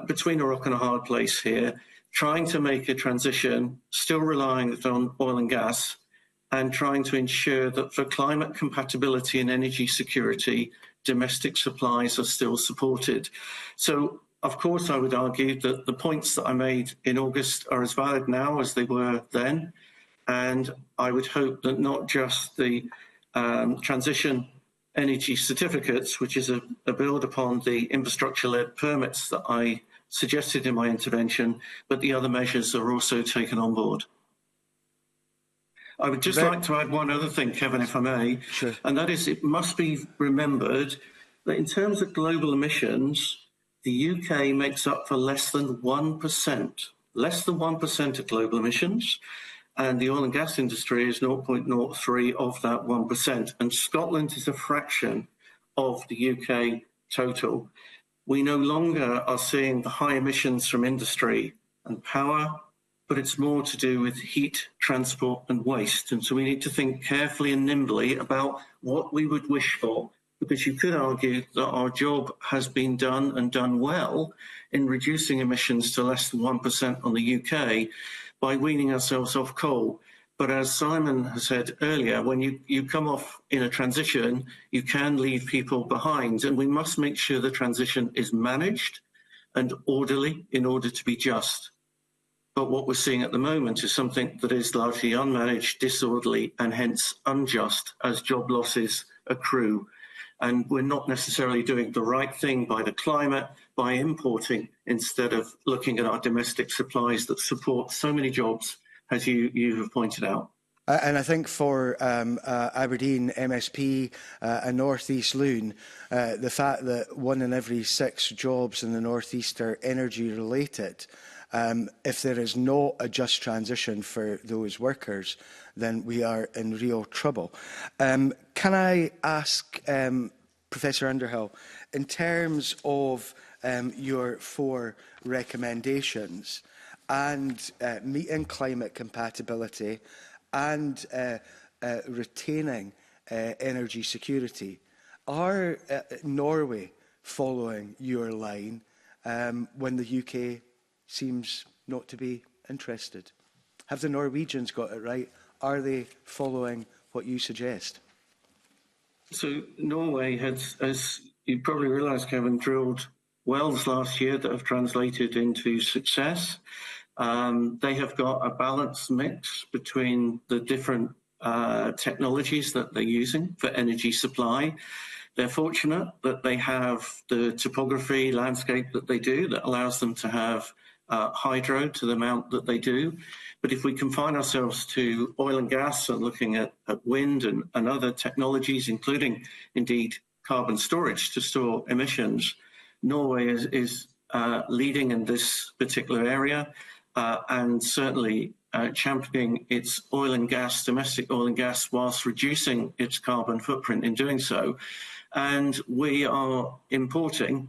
between a rock and a hard place here, trying to make a transition, still relying on oil and gas, and trying to ensure that for climate compatibility and energy security, domestic supplies are still supported. So, of course, I would argue that the points that I made in August are as valid now as they were then. And I would hope that not just the transition energy certificates, which is a build upon the infrastructure-led permits that I suggested in my intervention, but the other measures are also taken on board. I would just like to add one other thing, Kevin, if I may, Sure. And that is it must be remembered that in terms of global emissions, the UK makes up for less than 1% of global emissions, and the oil and gas industry is 0.03 of that 1%, and Scotland is a fraction of the UK total. We no longer are seeing the high emissions from industry and power, but it's more to do with heat, transport and waste. And so we need to think carefully and nimbly about what we would wish for, because you could argue that our job has been done and done well in reducing emissions to less than 1% on the UK by weaning ourselves off coal. But as Simon has said earlier, when you come off in a transition, you can leave people behind, and we must make sure the transition is managed and orderly in order to be just. But what we're seeing at the moment is something that is largely unmanaged, disorderly, and hence unjust as job losses accrue. And we're not necessarily doing the right thing by the climate, by importing, instead of looking at our domestic supplies that support so many jobs, as you have pointed out. And I think for Aberdeen, MSP and North East Loon, the fact that 1 in every 6 jobs in the North East are energy related, if there is not a just transition for those workers, then we are in real trouble. Can I ask Professor Underhill, in terms of your 4 recommendations and meeting climate compatibility and retaining energy security, are Norway following your line when the UK seems not to be interested? Have the Norwegians got it right? Are they following what you suggest? So Norway has, as you probably realise, Kevin, drilled wells last year that have translated into success. They have got a balanced mix between the different technologies that they're using for energy supply. They're fortunate that they have the topography landscape that they do that allows them to have hydro to the amount that they do. But if we confine ourselves to oil and gas and looking at wind and other technologies, including indeed carbon storage to store emissions, Norway is leading in this particular area and certainly championing its oil and gas, domestic oil and gas, whilst reducing its carbon footprint in doing so. And we are importing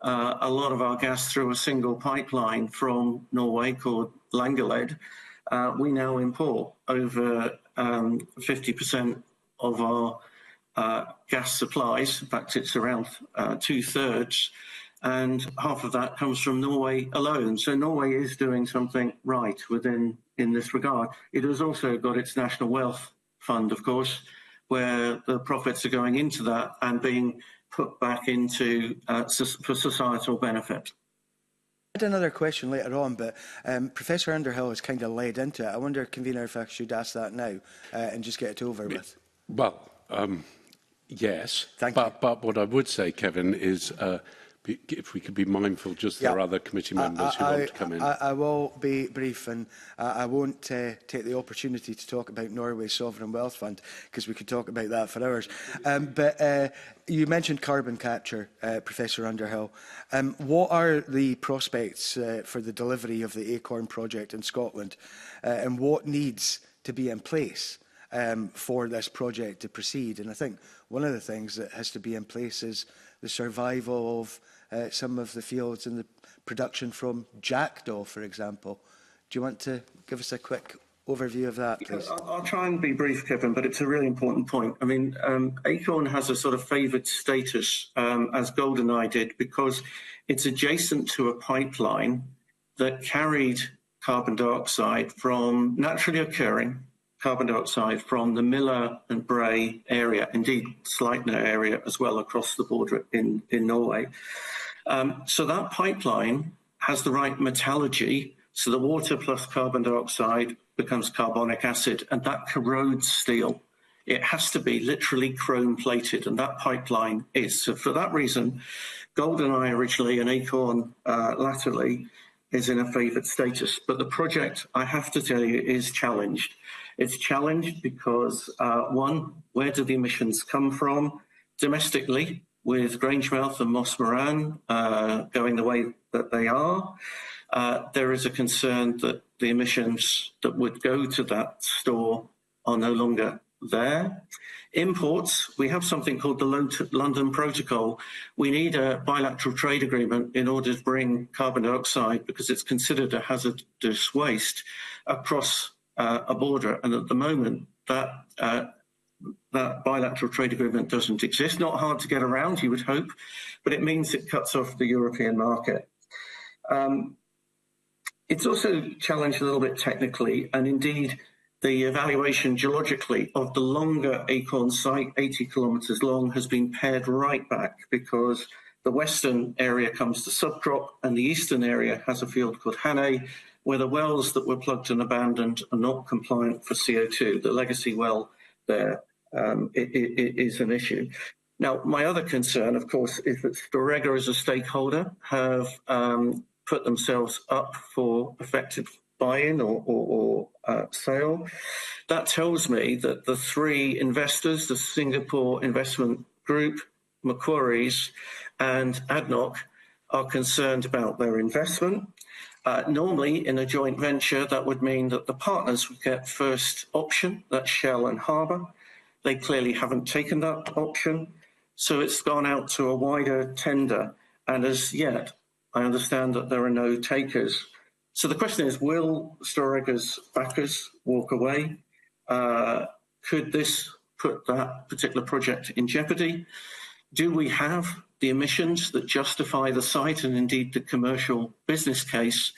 a lot of our gas through a single pipeline from Norway called Langeled. We now import over 50% of our gas supplies. In fact, it's around 2/3, and half of that comes from Norway alone. So Norway is doing something right in this regard. It has also got its National Wealth Fund, of course, where the profits are going into that and being put back into for societal benefit. I had another question later on, but Professor Underhill has kind of led into it. I wonder, Convener, if I should ask that now and just get it over with. Well, yes. Thank you. But what I would say, Kevin, is if we could be mindful, just there are other committee members who want to come in. I will be brief, and I won't take the opportunity to talk about Norway's Sovereign Wealth Fund, because we could talk about that for hours. But you mentioned carbon capture, Professor Underhill. What are the prospects for the delivery of the Acorn project in Scotland, and what needs to be in place for this project to proceed? And I think one of the things that has to be in place is the survival of some of the fields and the production from jackdaw, for example. Do you want to give us a quick overview of that, please? I'll try and be brief, Kevin, but it's a really important point. I mean, Acorn has a sort of favoured status, as Goldeneye did, because it's adjacent to a pipeline that carried carbon dioxide from naturally occurring carbon dioxide from the Miller and Bray area, indeed Sleipner area as well, across the border in Norway. So that pipeline has the right metallurgy, so the water plus carbon dioxide becomes carbonic acid, and that corrodes steel. It has to be literally chrome plated, and that pipeline is. So for that reason, Goldeneye originally and Acorn latterly is in a favoured status. But the project, I have to tell you, is challenged. It's challenged because, one, where do the emissions come from? Domestically, with Grangemouth and Moss Moran going the way that they are, there is a concern that the emissions that would go to that store are no longer there. Imports, we have something called the London Protocol. We need a bilateral trade agreement in order to bring carbon dioxide, because it's considered a hazardous waste, across a border. And at the moment, that bilateral trade agreement doesn't exist. Not hard to get around, you would hope, but it means it cuts off the European market. It's also challenged a little bit technically, and indeed the evaluation geologically of the longer Acorn site, 80 kilometres long, has been pared right back, because the western area comes to subcrop and the eastern area has a field called Hannay, where the wells that were plugged and abandoned are not compliant for CO2. The legacy well there is an issue. Now, my other concern, of course, is that Storegga as a stakeholder have put themselves up for effective buy-in or sale. That tells me that the three investors, the Singapore Investment Group, Macquarie's and ADNOC, are concerned about their investment. Normally, in a joint venture, that would mean that the partners would get first option, that's Shell and Harbour. They clearly haven't taken that option. So it's gone out to a wider tender, and as yet, I understand that there are no takers. So the question is, will Storega's backers walk away? Could this put that particular project in jeopardy? Do we have the emissions that justify the site and indeed the commercial business case?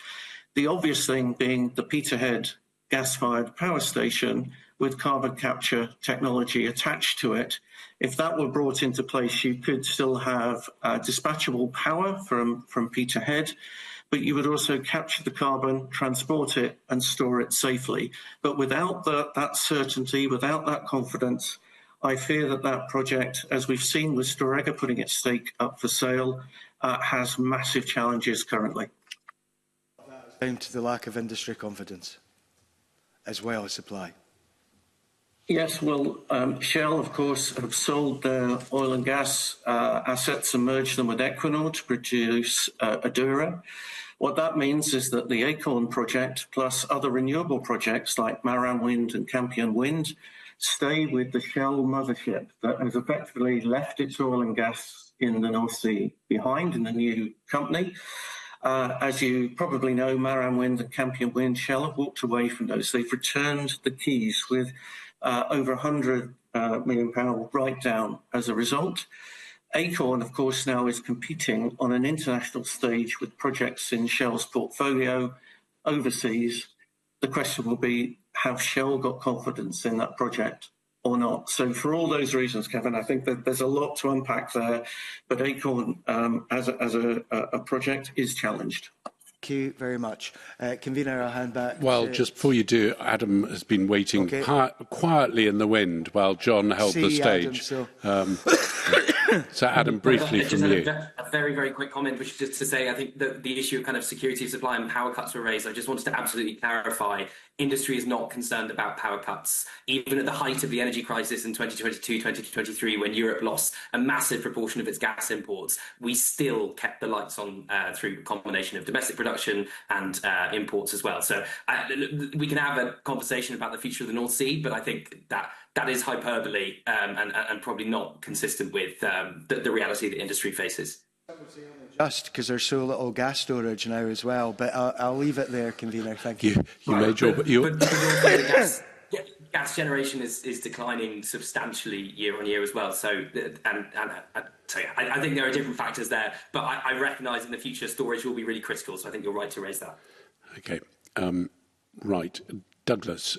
The obvious thing being the Peterhead gas-fired power station with carbon capture technology attached to it. If that were brought into place, you could still have dispatchable power from Peterhead, but you would also capture the carbon, transport it and store it safely. But without that certainty, without that confidence, I fear that that project, as we've seen with Storegga putting its stake up for sale, has massive challenges currently. Down to the lack of industry confidence, as well as supply. Yes, well, Shell, of course, have sold their oil and gas assets and merged them with Equinor to produce Adura. What that means is that the Acorn project, plus other renewable projects like Maran Wind and Campion Wind, stay with the Shell mothership that has effectively left its oil and gas in the North Sea behind in the new company. As you probably know, Maran Wind and Campion Wind, Shell have walked away from those. They've returned the keys with over £100 million write-down as a result. Acorn, of course, now is competing on an international stage with projects in Shell's portfolio overseas. The question will be, have Shell got confidence in that project or not? So for all those reasons, Kevin, I think that there's a lot to unpack there, but Acorn as a project is challenged. Thank you very much. Convener, I'll hand back. Well, just before you do, Adam has been waiting quietly in the wind while John held the stage. Adam, so Adam, briefly from you. A very, very quick comment, which is just to say, I think that the issue of kind of security of supply and power cuts were raised. I just wanted to absolutely clarify, industry is not concerned about power cuts. Even at the height of the energy crisis in 2022, 2023, when Europe lost a massive proportion of its gas imports, we still kept the lights on through a combination of domestic production and imports as well. So we can have a conversation about the future of the North Sea, but I think that is hyperbole and probably not consistent with the reality the industry faces. Just because there's so little gas storage now as well, but I'll leave it there, Convener. Thank you. Gas generation is declining substantially year on year as well. So, I think there are different factors there, but I recognise in the future storage will be really critical. So I think you're right to raise that. Okay, right, Douglas,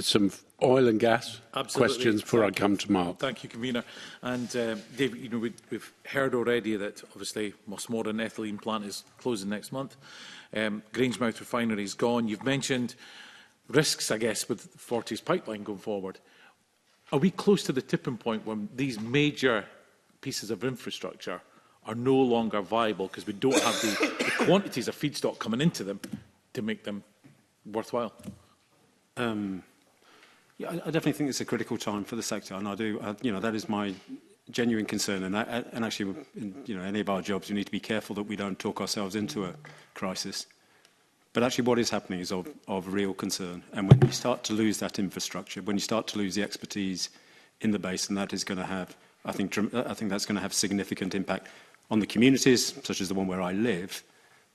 some oil and gas questions before I come to Mark. Thank you, Convener. And David, we've heard already that obviously Moss Morden ethylene plant is closing next month. Grangemouth refinery is gone. You've mentioned risks, I guess, with Forties pipeline going forward. Are we close to the tipping point when these major pieces of infrastructure are no longer viable because we don't have the quantities of feedstock coming into them to make them worthwhile? Yeah, I definitely think it's a critical time for the sector, and I do. That is my genuine concern. And actually, in any of our jobs, we need to be careful that we don't talk ourselves into a crisis. But actually, what is happening is of real concern. And when you start to lose that infrastructure, when you start to lose the expertise in the basin, that is going to have, I think that's going to have significant impact on the communities, such as the one where I live.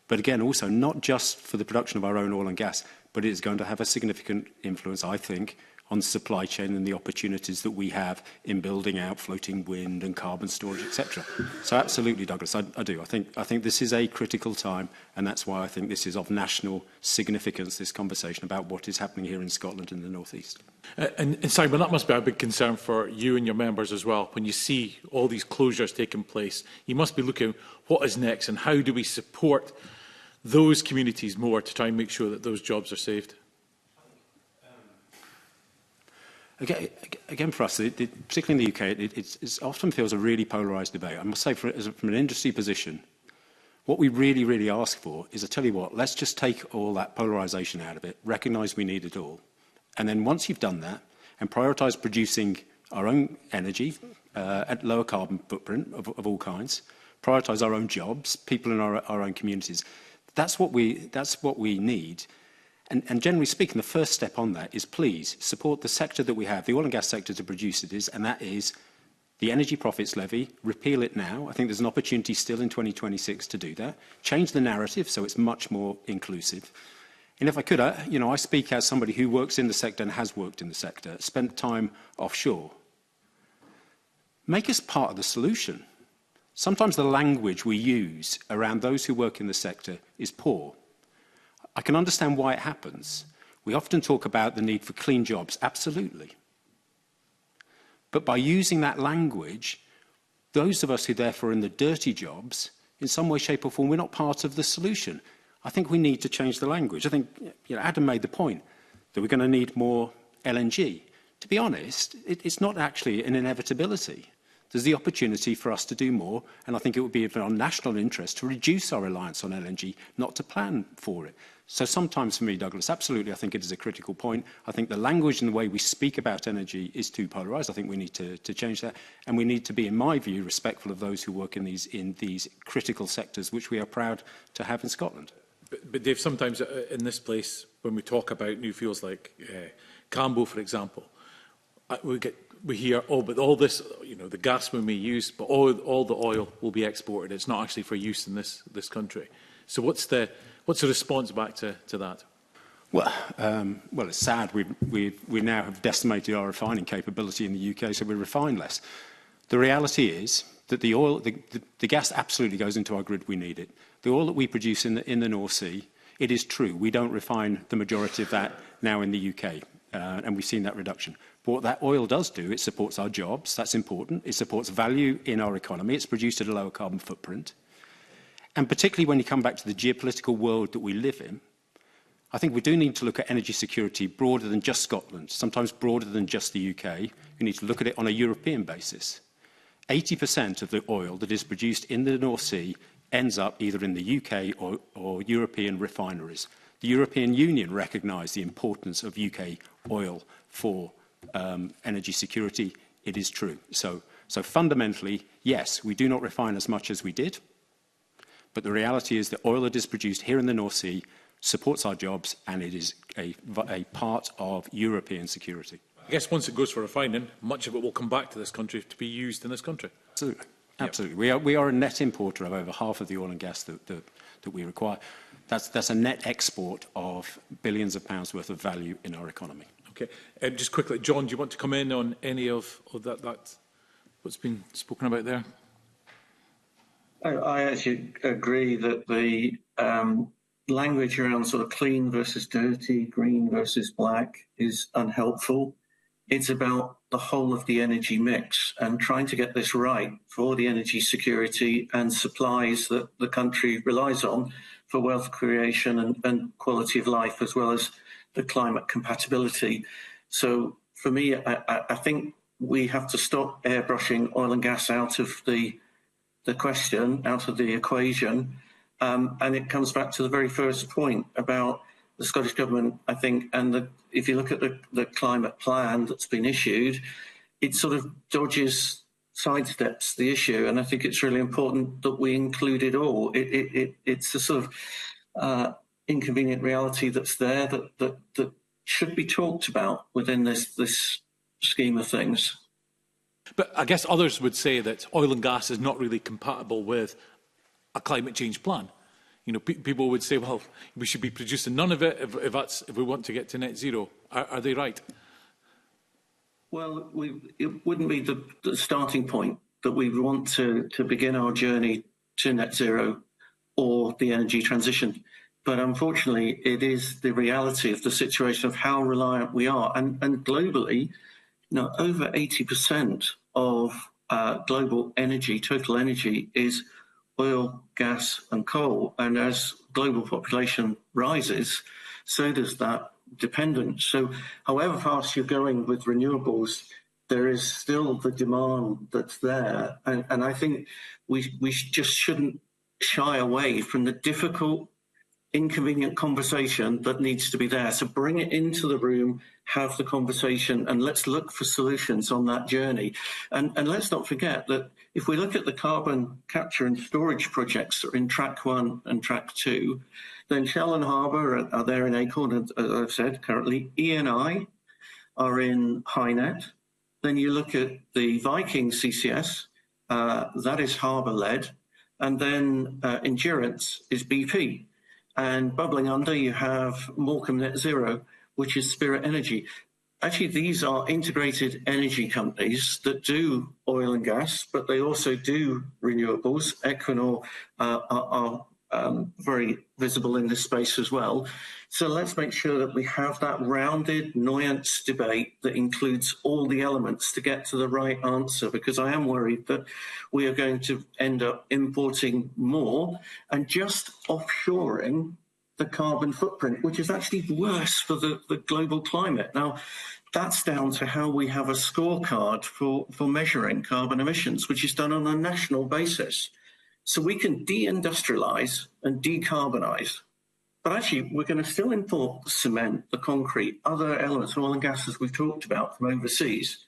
But again, also not just for the production of our own oil and gas, but it is going to have a significant influence, I think, on the supply chain and the opportunities that we have in building out floating wind and carbon storage, etc. So absolutely, Douglas, I do. I think this is a critical time, and that's why I think this is of national significance, this conversation about what is happening here in Scotland and the North East. And Simon, that must be a big concern for you and your members as well. When you see all these closures taking place, you must be looking what is next and how do we support those communities more to try and make sure that those jobs are saved. Again, for us, particularly in the UK, it often feels a really polarised debate. I must say, from an industry position, what we really, really ask for is, I tell you what, let's just take all that polarisation out of it, recognise we need it all. And then once you've done that, and prioritise producing our own energy at lower carbon footprint of all kinds, prioritise our own jobs, people in our own communities, that's what we need. And generally speaking, the first step on that is please support the sector that we have, the oil and gas sector, to produce it is, and that is The Energy Profits Levy, repeal it now. I think there's an opportunity still in 2026 to do that. Change the narrative so it's much more inclusive. And if I could, I speak as somebody who works in the sector and has worked in the sector, spent time offshore. Make us part of the solution. Sometimes the language we use around those who work in the sector is poor. I can understand why it happens. We often talk about the need for clean jobs, absolutely. But by using that language, those of us who therefore are in the dirty jobs, in some way, shape or form, we're not part of the solution. I think we need to change the language. I think Adam made the point that we're going to need more LNG. To be honest, it's not actually an inevitability. There's the opportunity for us to do more, and I think it would be in our national interest to reduce our reliance on LNG, not to plan for it. So sometimes for me, Douglas, absolutely, I think it is a critical point. I think the language and the way we speak about energy is too polarised. I think we need to change that, and we need to be, in my view, respectful of those who work in these critical sectors, which we are proud to have in Scotland. But Dave, sometimes in this place, when we talk about new fuels like Cambo, for example, we hear, oh, but all this, the gas we may use, but all the oil will be exported. It's not actually for use in this country. So what's the response back to that? Well, it's sad. We now have decimated our refining capability in the UK, so we refine less. The reality is that the oil, the gas absolutely goes into our grid. We need it. The oil that we produce in the North Sea, it is true, we don't refine the majority of that now in the UK, and we've seen that reduction. But what that oil does do, it supports our jobs. That's important. It supports value in our economy. It's produced at a lower carbon footprint. And particularly when you come back to the geopolitical world that we live in, I think we do need to look at energy security broader than just Scotland, sometimes broader than just the UK. We need to look at it on a European basis. 80% of the oil that is produced in the North Sea ends up either in the UK or European refineries. The European Union recognised the importance of UK oil for energy security. It is true. So fundamentally, yes, we do not refine as much as we did, but the reality is that oil that is produced here in the North Sea supports our jobs, and it is a part of European security. I guess once it goes for refining, much of it will come back to this country to be used in this country. Absolutely. Absolutely. Yep. We are a net importer of over half of the oil and gas that we require. That's a net export of billions of pounds worth of value in our economy. Okay. Just quickly, John, do you want to come in on any of that what's been spoken about there? I actually agree that the language around sort of clean versus dirty, green versus black is unhelpful. It's about the whole of the energy mix and trying to get this right for the energy security and supplies that the country relies on for wealth creation and quality of life, as well as the climate compatibility. So for me, I think we have to stop airbrushing oil and gas out of the question, out of the equation. And it comes back to the very first point about the Scottish Government, I think, and if you look at the climate plan that's been issued, it sort of sidesteps the issue. And I think it's really important that we include it all. It's a sort of inconvenient reality that's there that should be talked about within this scheme of things. But I guess others would say that oil and gas is not really compatible with a climate change plan. People would say, well, we should be producing none of it if we want to get to net zero. Are they right? Well, it wouldn't be the starting point that we want to begin our journey to net zero or the energy transition. But unfortunately, it is the reality of the situation of how reliant we are. And globally, over 80% of global energy, total energy, is oil, gas and coal. And as global population rises, so does that dependence. So however fast you're going with renewables, there is still the demand that's there. And I think we just shouldn't shy away from the difficult, inconvenient conversation that needs to be there. So bring it into the room, have the conversation, and let's look for solutions on that journey. And let's not forget that if we look at the carbon capture and storage projects that are in Track 1 and Track 2, then Shell and Harbour are there in Acorn, as I've said, currently. Eni are in HyNet. Then you look at the Viking CCS, that is harbour-led. And then Endurance is BP. And bubbling under, you have Morecambe Net Zero, which is Spirit Energy. Actually, these are integrated energy companies that do oil and gas, but they also do renewables. Equinor are very visible in this space as well. So let's make sure that we have that rounded, nuanced debate that includes all the elements to get to the right answer, because I am worried that we are going to end up importing more and just offshoring the carbon footprint, which is actually worse for the global climate. Now, that's down to how we have a scorecard for measuring carbon emissions, which is done on a national basis. So we can deindustrialise and decarbonise. But actually, we're going to still import cement, the concrete, other elements, oil and gas, as we've talked about, from overseas.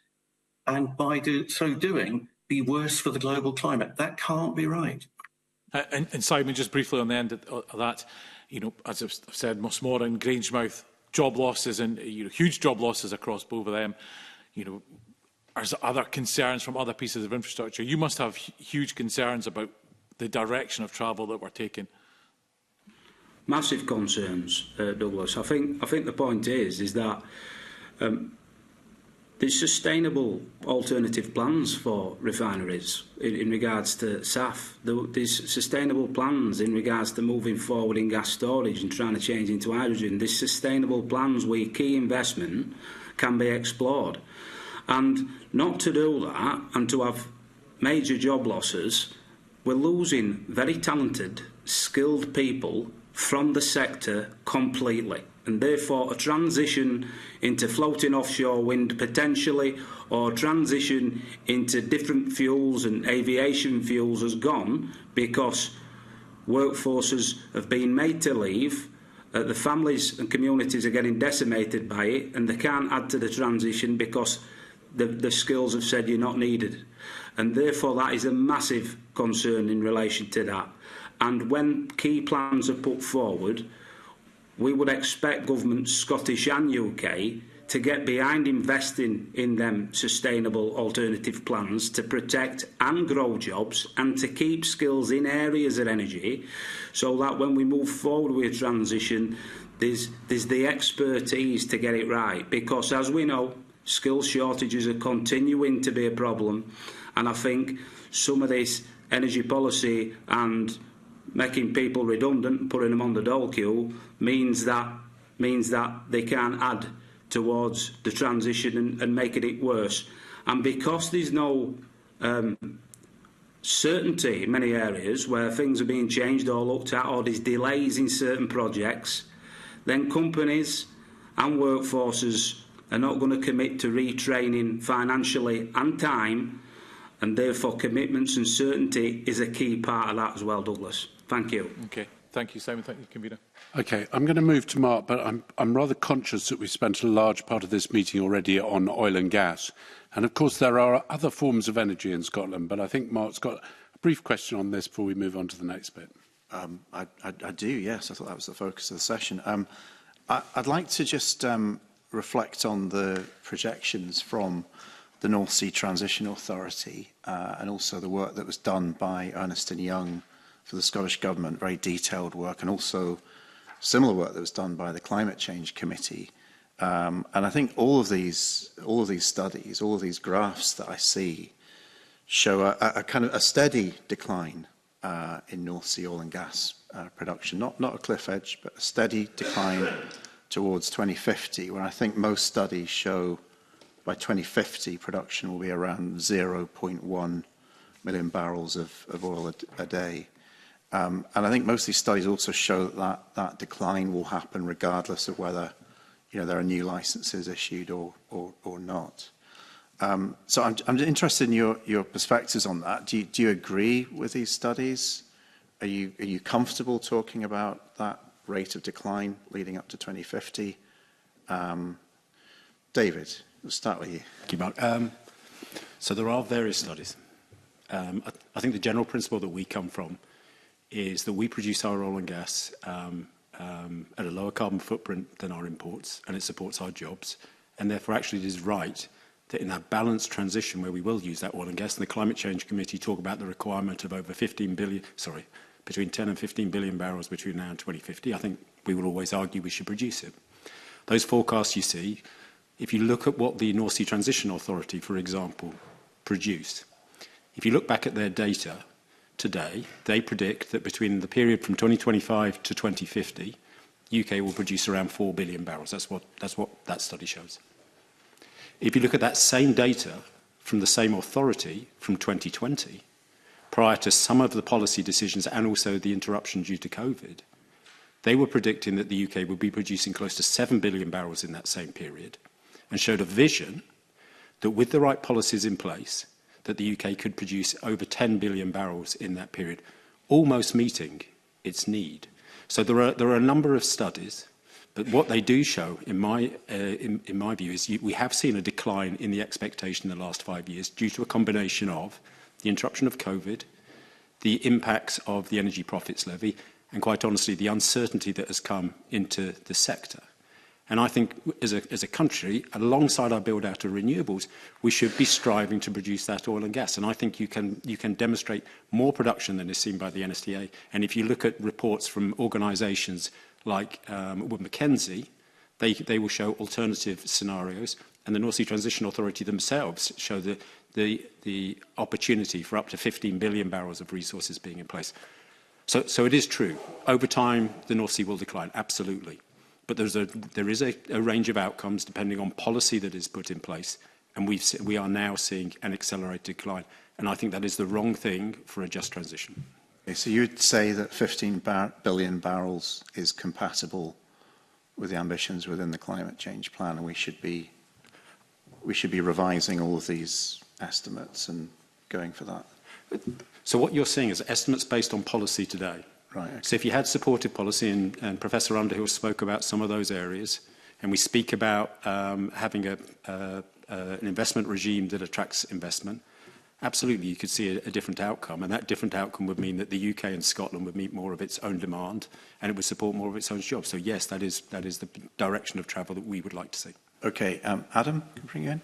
And by so doing, be worse for the global climate. That can't be right. And Simon, just briefly on the end of that, you know, as I've said, Mossmore and Grangemouth, job losses and huge job losses across both of them. You know, are there other concerns from other pieces of infrastructure? You must have huge concerns about the direction of travel that we're taking. Massive concerns, Douglas. I think the point is that there's sustainable alternative plans for refineries in regards to SAF. There's sustainable plans in regards to moving forward in gas storage and trying to change into hydrogen. There's sustainable plans where key investment can be explored. And not to do that and to have major job losses, we're losing very talented, skilled people from the sector completely. And therefore a transition into floating offshore wind potentially, or transition into different fuels and aviation fuels has gone because workforces have been made to leave, the families and communities are getting decimated by it, and they can't add to the transition because the skills have said you're not needed. And therefore that is a massive concern in relation to that. And when key plans are put forward, we would expect governments, Scottish and UK, to get behind investing in them sustainable alternative plans to protect and grow jobs and to keep skills in areas of energy, so that when we move forward with transition, there's the expertise to get it right. Because as we know, skills shortages are continuing to be a problem, and I think some of this energy policy and making people redundant and putting them on the dole queue means that they can't add towards the transition and making it worse. And because there's no certainty in many areas where things are being changed or looked at, or there's delays in certain projects, then companies and workforces are not going to commit to retraining financially and time, and therefore commitments and certainty is a key part of that as well, Douglas. Thank you. Okay. Thank you, Simon. Thank you, Convener. Okay, I'm going to move to Mark, but I'm rather conscious that we've spent a large part of this meeting already on oil and gas. And of course, there are other forms of energy in Scotland, but I think Mark's got a brief question on this before we move on to the next bit. I do, yes. I thought that was the focus of the session. I'd like to just reflect on the projections from the North Sea Transition Authority and also the work that was done by Ernst & Young for the Scottish Government, very detailed work, and also similar work that was done by the Climate Change Committee. And I think all of these studies, all of these graphs that I see show a kind of a steady decline in North Sea oil and gas production, not a cliff edge, but a steady decline towards 2050, when I think most studies show by 2050 production will be around 0.1 million barrels of oil a day. And I think most of these studies also show that decline will happen regardless of whether there are new licenses issued or not. So I'm interested in your perspectives on that. Do you agree with these studies? Are you comfortable talking about that rate of decline leading up to 2050? David, we'll start with you. Thank you, Mark. So there are various studies. I think the general principle that we come from is that we produce our oil and gas at a lower carbon footprint than our imports, and it supports our jobs. And therefore, actually, it is right that in that balanced transition where we will use that oil and gas, and the Climate Change Committee talk about the requirement of over between 10 and 15 billion barrels between now and 2050, I think we will always argue we should produce it. Those forecasts you see, if you look at what the North Sea Transition Authority, for example, produced, if you look back at their data today, they predict that between the period from 2025 to 2050, UK will produce around 4 billion barrels. That's what that study shows. If you look at that same data from the same authority from 2020, prior to some of the policy decisions and also the interruption due to COVID, they were predicting that the UK would be producing close to 7 billion barrels in that same period, and showed a vision that with the right policies in place, that the UK could produce over 10 billion barrels in that period, almost meeting its need. So there are a number of studies, but what they do show, in my view, is we have seen a decline in the expectation in the last 5 years due to a combination of the interruption of COVID, the impacts of the Energy Profits Levy, and quite honestly, the uncertainty that has come into the sector. And I think as a country, alongside our build-out of renewables, we should be striving to produce that oil and gas. And I think you can demonstrate more production than is seen by the NSTA. And if you look at reports from organisations like Wood Mackenzie, they will show alternative scenarios. And the North Sea Transition Authority themselves show the opportunity for up to 15 billion barrels of resources being in place. So it is true. Over time, the North Sea will decline, absolutely. But there is a range of outcomes depending on policy that is put in place. And we are now seeing an accelerated decline. And I think that is the wrong thing for a just transition. Okay, so you'd say that 15 billion barrels is compatible with the ambitions within the climate change plan, and we should be revising all of these estimates and going for that. So what you're seeing is estimates based on policy today. Right. Okay. So if you had supportive policy, and Professor Underhill spoke about some of those areas, and we speak about having an investment regime that attracts investment, absolutely you could see a different outcome, and that different outcome would mean that the UK and Scotland would meet more of its own demand, and it would support more of its own jobs. So yes, that is the direction of travel that we would like to see. Okay, Adam, can I bring you in?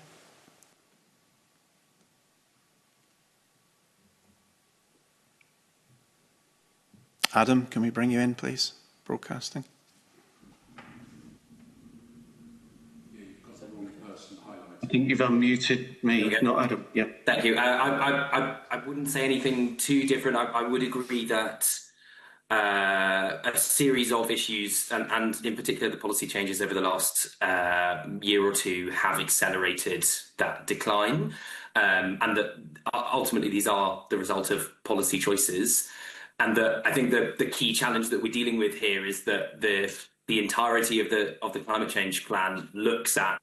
Adam, can we bring you in, please? Broadcasting. I think you've unmuted me, not Adam. Yeah. Thank you. I wouldn't say anything too different. I would agree that a series of issues, and in particular the policy changes over the last year or two, have accelerated that decline, and that ultimately these are the result of policy choices. And I think the key challenge that we're dealing with here is that the entirety of the climate change plan looks at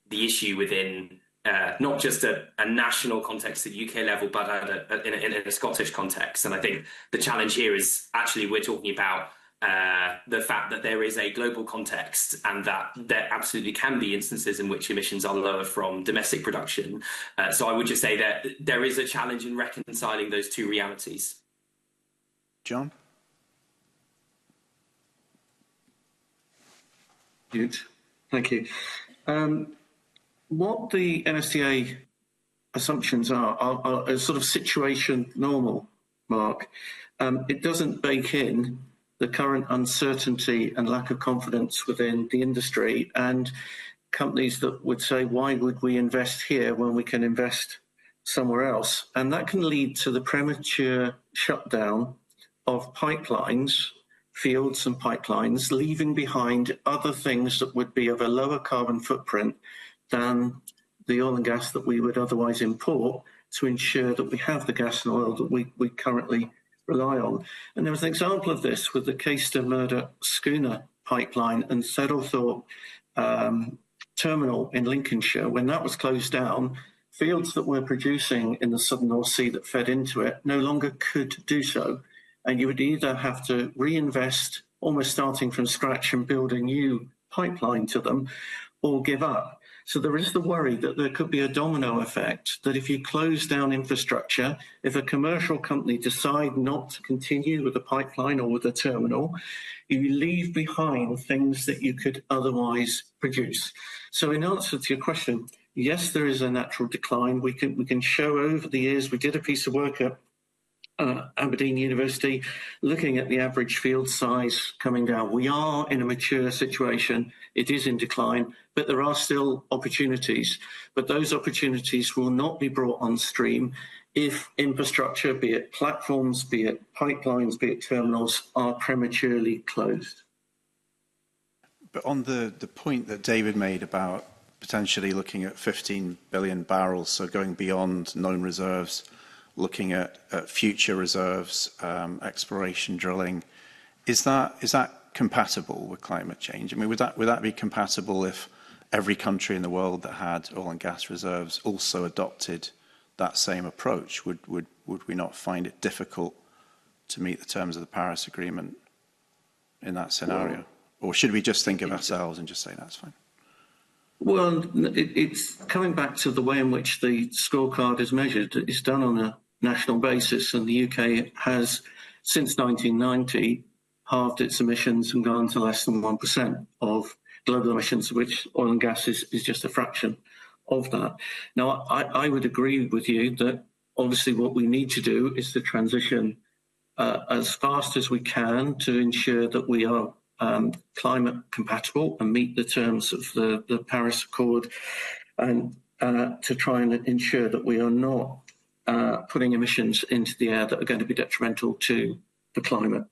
the issue within not just a national context at UK level, but in a Scottish context. And I think the challenge here is actually we're talking about the fact that there is a global context, and that there absolutely can be instances in which emissions are lower from domestic production. So I would just say that there is a challenge in reconciling those two realities. John? Good. Thank you. What the NSTA assumptions are a sort of situation normal, Mark. It doesn't bake in the current uncertainty and lack of confidence within the industry, and companies that would say, why would we invest here when we can invest somewhere else? And that can lead to the premature shutdown of pipelines, fields and pipelines, leaving behind other things that would be of a lower carbon footprint than the oil and gas that we would otherwise import to ensure that we have the gas and oil that we currently rely on. And there was an example of this with the Caister-Murdoch schooner pipeline and Saddlethorpe terminal in Lincolnshire. When that was closed down, fields that were producing in the southern North Sea that fed into it no longer could do so. And you would either have to reinvest, almost starting from scratch and build a new pipeline to them, or give up. So there is the worry that there could be a domino effect, that if you close down infrastructure, if a commercial company decide not to continue with a pipeline or with a terminal, you leave behind things that you could otherwise produce. So in answer to your question, yes, there is a natural decline. We can show over the years. We did a piece of work at Aberdeen University, looking at the average field size coming down. We are in a mature situation. It is in decline, but there are still opportunities. But those opportunities will not be brought on stream if infrastructure, be it platforms, be it pipelines, be it terminals, are prematurely closed. But on the point that David made about potentially looking at 15 billion barrels, so going beyond known reserves, looking at future reserves, exploration drilling, is that compatible with climate change? I mean, would that be compatible if every country in the world that had oil and gas reserves also adopted that same approach? Would we not find it difficult to meet the terms of the Paris Agreement in that scenario? Or should we just think of ourselves and just say that's fine? Well, it's coming back to the way in which the scorecard is measured. It's done on a national basis, and the UK has, since 1990, halved its emissions and gone to less than 1% of global emissions, which oil and gas is just a fraction of that. Now, I would agree with you that obviously what we need to do is to transition as fast as we can to ensure that we are climate compatible and meet the terms of the Paris Accord, and to try and ensure that we are not putting emissions into the air that are going to be detrimental to the climate.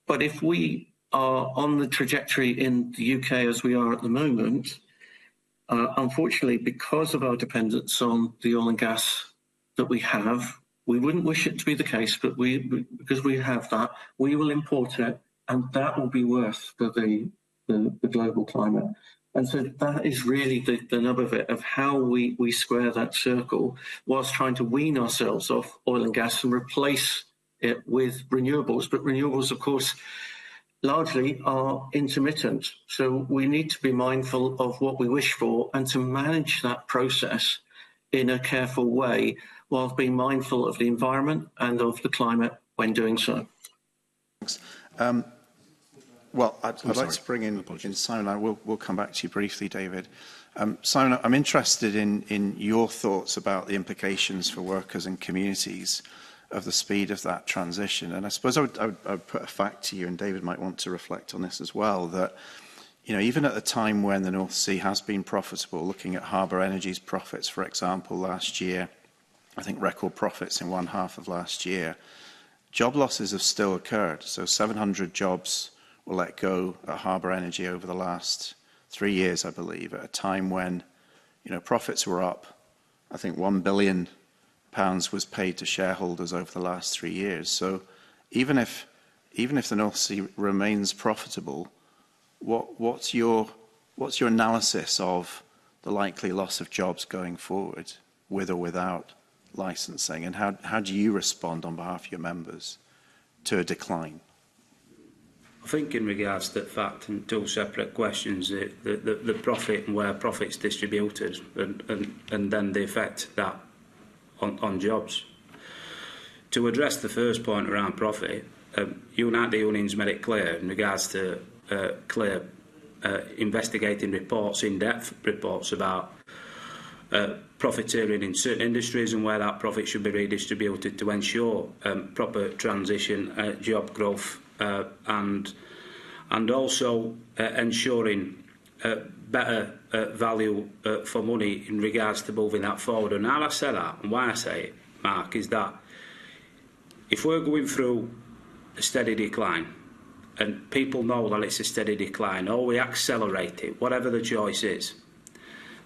But if we are on the trajectory in the UK as we are at the moment, unfortunately, because of our dependence on the oil and gas that we have, we wouldn't wish it to be the case, but because we have that, we will import it, and that will be worse for the global climate. And so that is really the nub of it, of how we square that circle whilst trying to wean ourselves off oil and gas and replace it with renewables. But renewables, of course, largely are intermittent. So we need to be mindful of what we wish for and to manage that process in a careful way while being mindful of the environment and of the climate when doing so. Thanks. Well, I'd like to bring in Simon. We'll come back to you briefly, David. Simon, I'm interested in your thoughts about the implications for workers and communities of the speed of that transition. And I suppose I would put a fact to you, and David might want to reflect on this as well, that even at the time when the North Sea has been profitable, looking at Harbour Energy's profits, for example, last year, I think record profits in one half of last year, job losses have still occurred. So 700 jobs were let go at Harbour Energy over the last 3 years, I believe, at a time when, profits were up. I think £1 billion was paid to shareholders over the last 3 years. So even if the North Sea remains profitable, what's your analysis of the likely loss of jobs going forward, with or without licensing, and how do you respond on behalf of your members to a decline? I think in regards to that fact, and two separate questions, the profit and where profit's distributed, and then the effect that on jobs. To address the first point around profit, United Unions made it clear in regards to clear investigating reports, in-depth reports about profiteering in certain industries and where that profit should be redistributed to ensure proper transition, job growth, and also ensuring better value for money in regards to moving that forward. And how I say that, and why I say it, Mark, is that if we're going through a steady decline, and people know that it's a steady decline, or we accelerate it, whatever the choice is,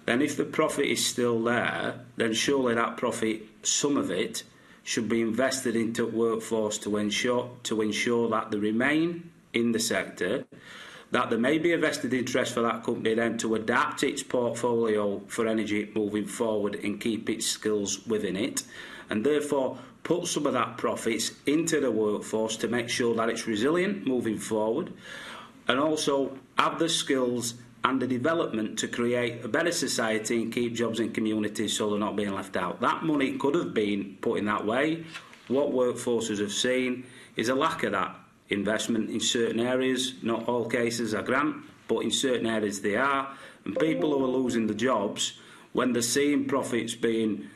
then if the profit is still there, then surely that profit, some of it, should be invested into workforce to ensure that they remain in the sector, that there may be a vested interest for that company then to adapt its portfolio for energy moving forward and keep its skills within it, and therefore put some of that profits into the workforce to make sure that it's resilient moving forward, and also have the skills and the development to create a better society and keep jobs in communities so they're not being left out. That money could have been put in that way. What workforces have seen is a lack of that investment in certain areas. Not all cases are grant, but in certain areas they are. And people who are losing the jobs, when they're seeing profits being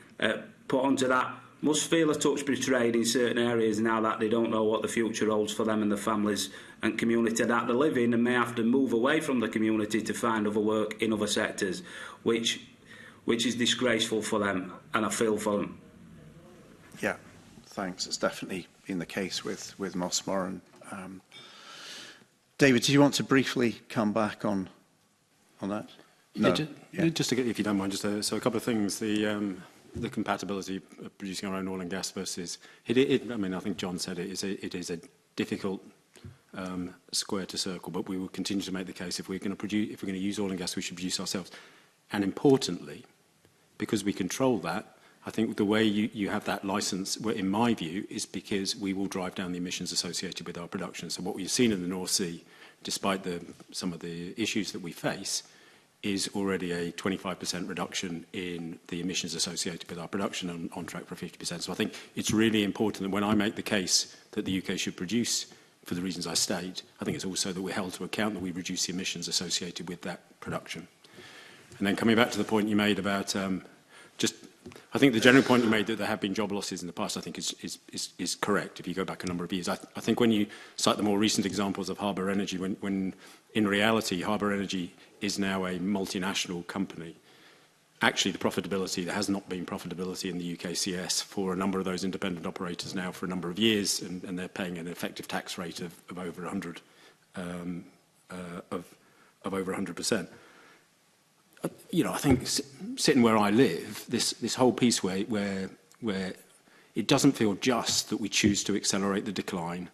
put onto that, must feel a touch betrayed in certain areas now that they don't know what the future holds for them and their families and community that they live in, and may have to move away from the community to find other work in other sectors, which is disgraceful for them, and I feel for them. Yeah, thanks. It's definitely been the case with Mossmore. David, do you want to briefly come back on that? No. Just to get, if you don't mind, so a couple of things. The compatibility of producing our own oil and gas versus I mean, I think John said it is a difficult square to circle, but we will continue to make the case if we're going to use oil and gas, we should produce ourselves. And importantly, because we control that, I think the way you have that licence, in my view, is because we will drive down the emissions associated with our production. So what we've seen in the North Sea, despite some of the issues that we face, is already a 25% reduction in the emissions associated with our production, on track for 50%. So I think it's really important that when I make the case that the UK should produce, for the reasons I state, I think it's also that we're held to account that we reduce the emissions associated with that production. And then coming back to the point you made about I think the general point you made that there have been job losses in the past, I think is correct if you go back a number of years. I think when you cite the more recent examples of Harbour Energy, when in reality Harbour Energy is now a multinational company, actually the profitability, there has not been profitability in the UKCS for a number of those independent operators now for a number of years, and they're paying an effective tax rate of over 100%. You know, I think sitting where I live, this whole piece where it doesn't feel just that we choose to accelerate the decline,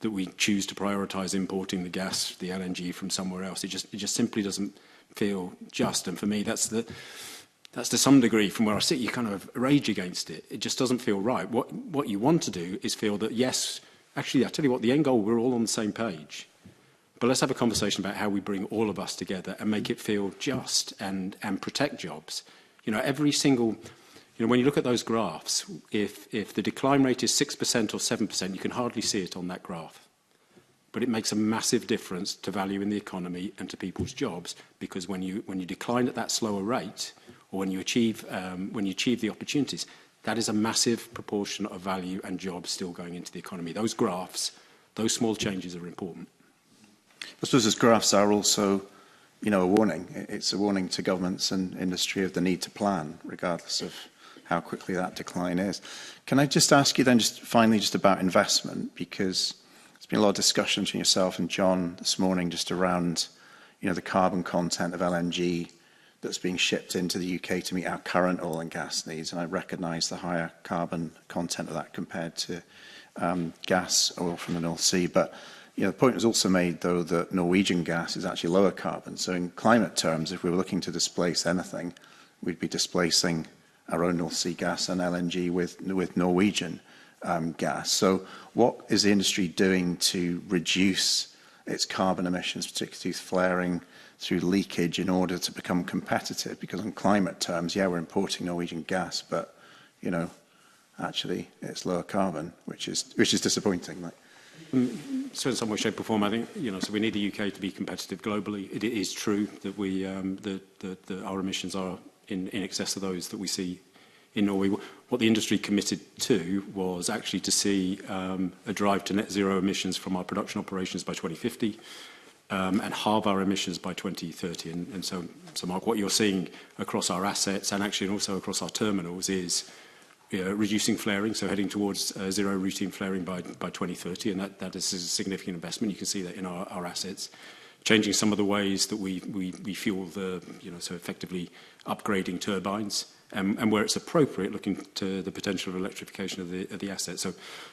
that we choose to prioritise importing the gas, the LNG from somewhere else. It just simply doesn't feel just. And for me, that's to some degree from where I sit, you kind of rage against it. It just doesn't feel right. What you want to do is feel that, yes, actually, I tell you what, the end goal, we're all on the same page. But let's have a conversation about how we bring all of us together and make it feel just and protect jobs. You know, every single, you know, when you look at those graphs, if the decline rate is 6% or 7%, you can hardly see it on that graph. But it makes a massive difference to value in the economy and to people's jobs, because when you decline at that slower rate, or when you achieve the opportunities, that is a massive proportion of value and jobs still going into the economy. Those graphs, those small changes are important. I suppose those graphs are also, you know, a warning. It's a warning to governments and industry of the need to plan, regardless of how quickly that decline is. Can I just ask you then, just finally, just about investment, because there's been a lot of discussion between yourself and John this morning just around, you know, the carbon content of LNG that's being shipped into the UK to meet our current oil and gas needs, and I recognise the higher carbon content of that compared to gas oil from the North Sea, but you know, the point was also made, though, that Norwegian gas is actually lower carbon. So in climate terms, if we were looking to displace anything, we'd be displacing our own North Sea gas and LNG with Norwegian gas. So what is the industry doing to reduce its carbon emissions, particularly through flaring, through leakage, in order to become competitive? Because in climate terms, yeah, we're importing Norwegian gas, but, you know, actually it's lower carbon, which is disappointing. Like. So in some way, shape or form, I think, you know, so we need the UK to be competitive globally. It is true that we, that our emissions are in excess of those that we see in Norway. What the industry committed to was actually to see a drive to net zero emissions from our production operations by 2050 and halve our emissions by 2030. And so, Mark, what you're seeing across our assets and actually also across our terminals is reducing flaring, so heading towards zero routine flaring by 2030, and that is a significant investment. You can see that in our assets. Changing some of the ways that we fuel the, you know, so effectively upgrading turbines, and where it's appropriate, looking to the potential of electrification of the assets.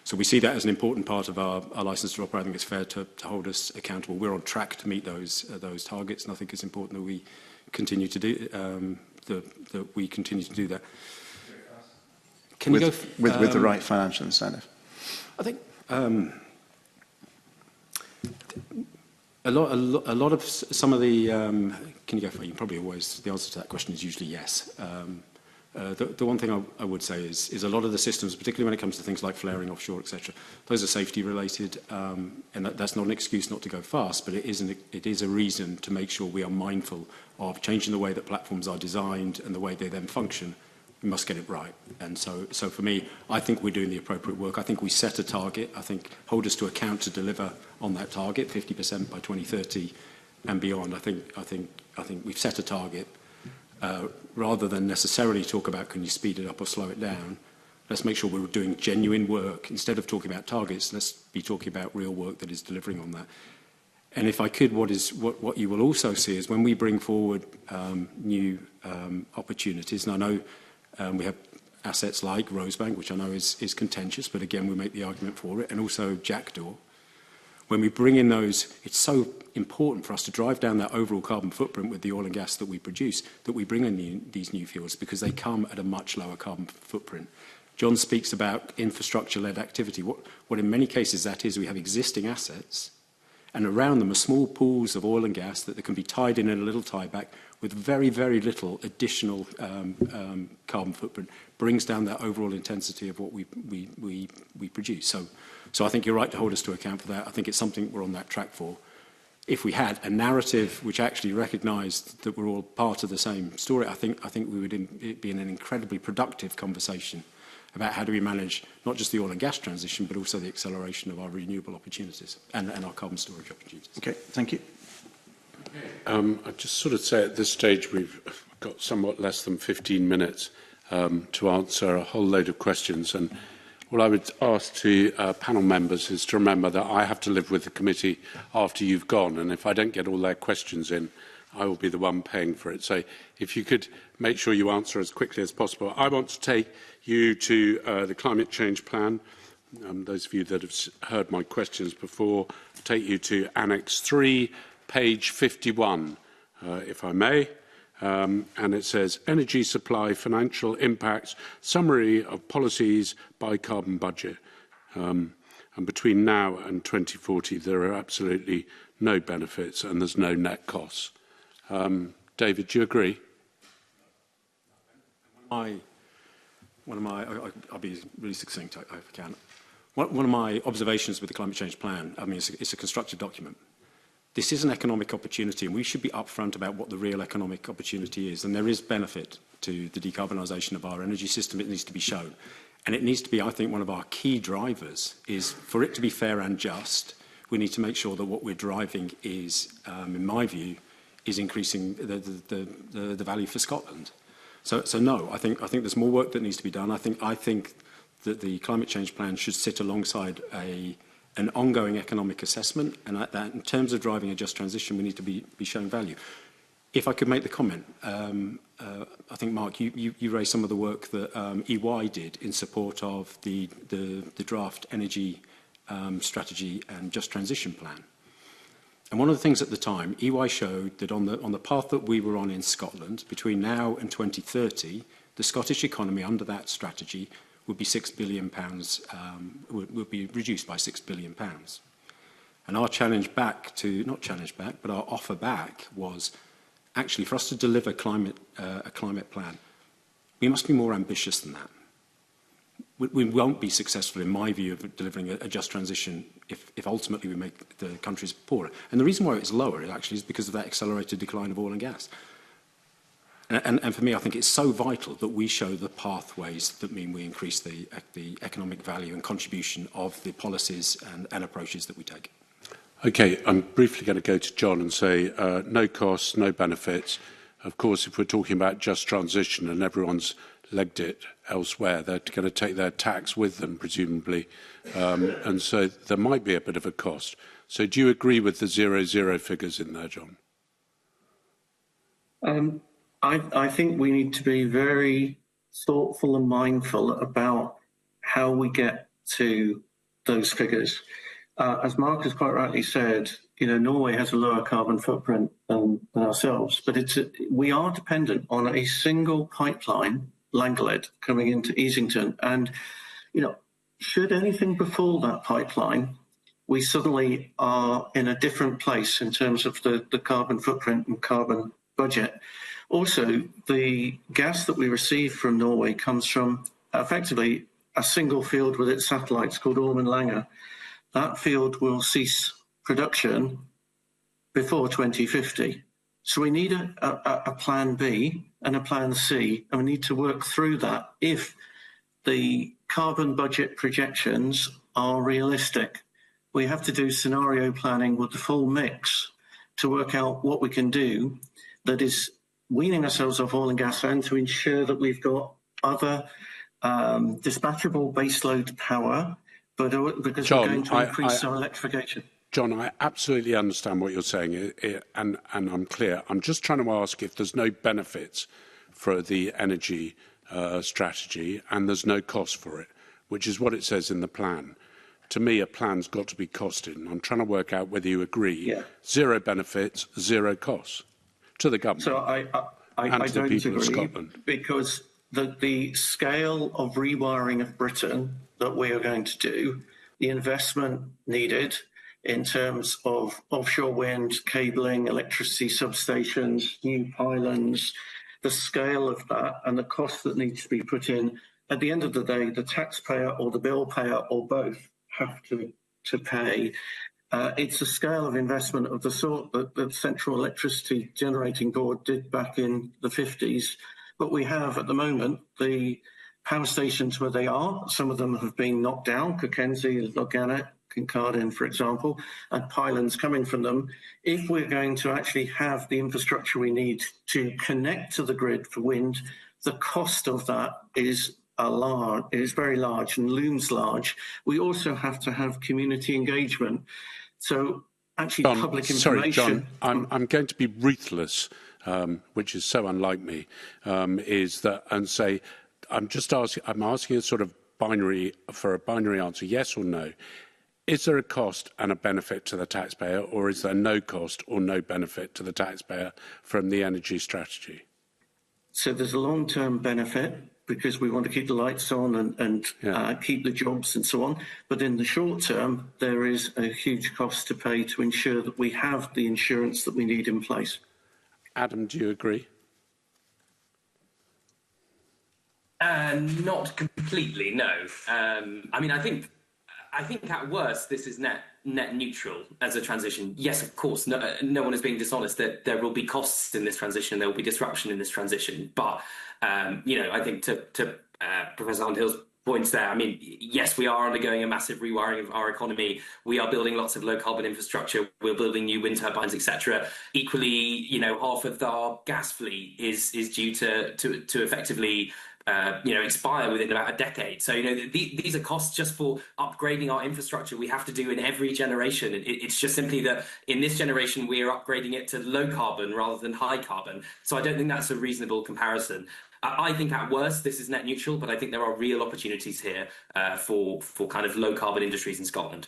So we see that as an important part of our licence to operate. I think it's fair to hold us accountable. We're on track to meet those targets, and I think it's important that we continue to do that we continue to do that. Can you go with the right financial incentive? I think a lot of some of the can you go for? You probably always the answer to that question is usually yes. The one thing I would say is a lot of the systems, particularly when it comes to things like flaring offshore, etc., those are safety related, and that's not an excuse not to go fast, but it is a reason to make sure we are mindful of changing the way that platforms are designed and the way they then function. We must get it right. And so for me, I think we're doing the appropriate work. I think we set a target. I think hold us to account to deliver on that target, 50% by 2030 and beyond. I think we've set a target. Rather than necessarily talk about can you speed it up or slow it down, let's make sure we're doing genuine work. Instead of talking about targets, let's be talking about real work that is delivering on that. And if I could, what you will also see is when we bring forward new opportunities, and I know we have assets like Rosebank, which I know is contentious, but again, we make the argument for it, and also Jackdaw. When we bring in those, it's so important for us to drive down that overall carbon footprint with the oil and gas that we produce, that we bring in these new fuels, because they come at a much lower carbon footprint. John speaks about infrastructure-led activity. What in many cases that is, we have existing assets, and around them are small pools of oil and gas that can be tied in a little tieback with very, very little additional carbon footprint, brings down that overall intensity of what we produce. So I think you're right to hold us to account for that. I think it's something we're on that track for. If we had a narrative which actually recognised that we're all part of the same story, I think we would be in an incredibly productive conversation about how do we manage not just the oil and gas transition, but also the acceleration of our renewable opportunities and our carbon storage opportunities. Okay, thank you. I'd just sort of say at this stage we've got somewhat less than 15 minutes to answer a whole load of questions, and what I would ask to panel members is to remember that I have to live with the committee after you've gone, and if I don't get all their questions in, I will be the one paying for it. So if you could make sure you answer as quickly as possible. I want to take you to the climate change plan. Those of you that have heard my questions before, I'll take you to Annex 3, page 51, if I may. And it says, Energy Supply Financial Impacts, Summary of Policies by Carbon Budget. And between now and 2040, there are absolutely no benefits and there's no net costs. David, do you agree? I'll be really succinct if I can. One of my observations with the Climate Change Plan, I mean, it's a constructive document. This is an economic opportunity, and we should be upfront about what the real economic opportunity is. And there is benefit to the decarbonisation of our energy system. It needs to be shown. And it needs to be, I think, one of our key drivers is for it to be fair and just, we need to make sure that what we're driving is, in my view, is increasing the value for Scotland. So no, I think there's more work that needs to be done. I think that the Climate Change Plan should sit alongside an ongoing economic assessment, and that in terms of driving a just transition, we need to be showing value. If I could make the comment, I think, Mark, you raised some of the work that EY did in support of the draft energy strategy and just transition plan. And one of the things at the time, EY showed that on the path that we were on in Scotland, between now and 2030, the Scottish economy under that strategy would be £6 billion, would be reduced by £6 billion. And our challenge back to, not challenge back, but our offer back was actually for us to deliver a climate plan, we must be more ambitious than that. We won't be successful, in my view, of delivering a just transition if ultimately we make the countries poorer. And the reason why it's lower actually is because of that accelerated decline of oil and gas. And for me, I think it's so vital that we show the pathways that mean we increase the economic value and contribution of the policies and approaches that we take. Okay, I'm briefly going to go to John and say no costs, no benefits. Of course, if we're talking about just transition and everyone's legged it elsewhere, they're going to take their tax with them, presumably. And so there might be a bit of a cost. So do you agree with the 0-0 figures in there, John? I think we need to be very thoughtful and mindful about how we get to those figures. As Mark has quite rightly said, Norway has a lower carbon footprint than ourselves, but we are dependent on a single pipeline, Langlet, coming into Easington. And, should anything befall that pipeline, we suddenly are in a different place in terms of the carbon footprint and carbon budget. Also, the gas that we receive from Norway comes from effectively a single field with its satellites called Ormen Lange. That field will cease production before 2050. So we need a plan B and a plan C, and we need to work through that if the carbon budget projections are realistic. We have to do scenario planning with the full mix to work out what we can do that is weaning ourselves off oil and gas and to ensure that we've got other dispatchable baseload power, but because John, we're going to increase our electrification. John, I absolutely understand what you're saying, and I'm clear. I'm just trying to ask if there's no benefits for the energy strategy and there's no cost for it, which is what it says in the plan. To me, a plan's got to be costed, and I'm trying to work out whether you agree. Yeah. Zero benefits, zero costs to the government. So I and to the don't people agree, of Scotland. because the scale of rewiring of Britain that we are going to do, the investment needed in terms of offshore wind, cabling, electricity substations, new pylons, the scale of that and the cost that needs to be put in, at the end of the day, the taxpayer or the bill payer or both have to pay. It's a scale of investment of the sort that the Central Electricity Generating Board did back in the 50s. But we have, at the moment, the power stations where they are. Some of them have been knocked down, Cockenzie, Loganet, Kincardine, for example, and pylons coming from them. If we're going to actually have the infrastructure we need to connect to the grid for wind, the cost of that is very large and looms large. We also have to have community engagement. So actually John, public sorry, information... John, I'm going to be ruthless, which is so unlike me, I'm asking a sort of binary answer, yes or no. Is there a cost and a benefit to the taxpayer, or is there no cost or no benefit to the taxpayer from the energy strategy? So there's a long-term benefit because we want to keep the lights on and keep the jobs and so on. But in the short term, there is a huge cost to pay to ensure that we have the insurance that we need in place. Adam, do you agree? Not completely, no. I mean, I think at worst this is net neutral as a transition. Yes, of course, no one is being dishonest that there will be costs in this transition, there will be disruption in this transition. But I think to Professor Hunt-Hill's points there, I mean, yes, we are undergoing a massive rewiring of our economy. We are building lots of low carbon infrastructure. We're building new wind turbines, etc. Equally, half of our gas fleet is due to effectively expire within about a decade. So, these are costs just for upgrading our infrastructure we have to do in every generation. It's just simply that in this generation, we are upgrading it to low carbon rather than high carbon. So I don't think that's a reasonable comparison. I think at worst, this is net neutral, but I think there are real opportunities here for kind of low carbon industries in Scotland.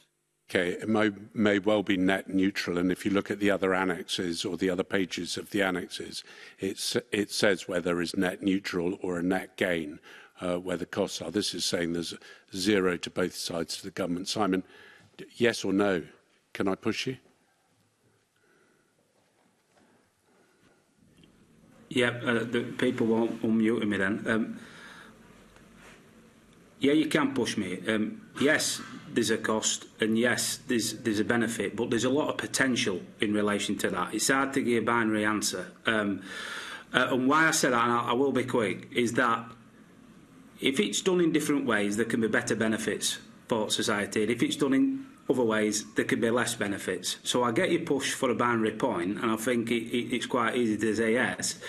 Okay, it may well be net neutral, and if you look at the other annexes or the other pages of the annexes, it says whether is net neutral or a net gain, where the costs are. This is saying there's zero to both sides to the government. Simon, yes or no? Can I push you? Yeah, the people won't unmute me then. Yeah, you can push me. Yes, there's a cost, and yes, there's a benefit, but there's a lot of potential in relation to that. It's hard to give a binary answer. And why I say that, and I will be quick, is that if it's done in different ways, there can be better benefits for society. And if it's done in other ways, there could be less benefits. So I get your push for a binary point, and I think it's quite easy to say yes.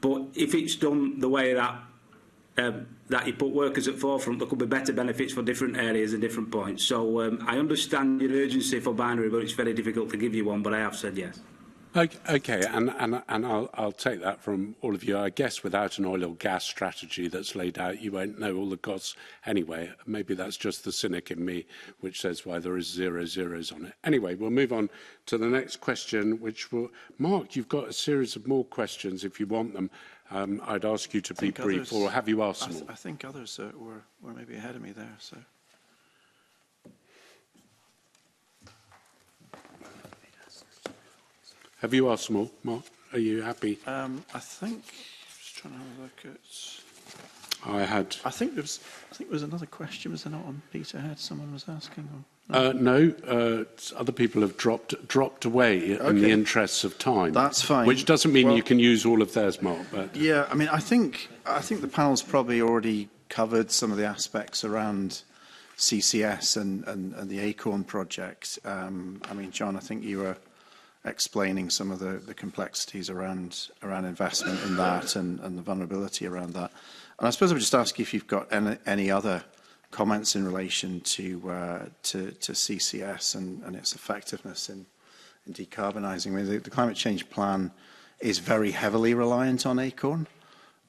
But if it's done the way that you put workers at forefront, there could be better benefits for different areas and different points. So I understand your urgency for binary, but it's very difficult to give you one, but I have said yes. Okay, and I'll take that from all of you. I guess without an oil or gas strategy that's laid out, you won't know all the costs anyway. Maybe that's just the cynic in me, which says why there is 0 zeros on it. Anyway, we'll move on to the next question, which will... Mark, you've got a series of more questions if you want them. I'd ask you to be brief, or have you asked them all? I think others were maybe ahead of me there, so... Have you asked them all, Mark? Are you happy? I think, just trying to have a look at... I think there was another question, was there not, on Peterhead someone was asking? Or, no, other people have dropped away in the interests of time. That's fine. Which doesn't mean you can use all of theirs, Mark. But yeah, I mean, I think the panel's probably already covered some of the aspects around CCS and the Acorn project. I mean, John, I think you were explaining some of the complexities around investment in that and the vulnerability around that. And I suppose I would just ask you if you've got any other comments in relation to CCS and its effectiveness in decarbonising. I mean, the climate change plan is very heavily reliant on Acorn,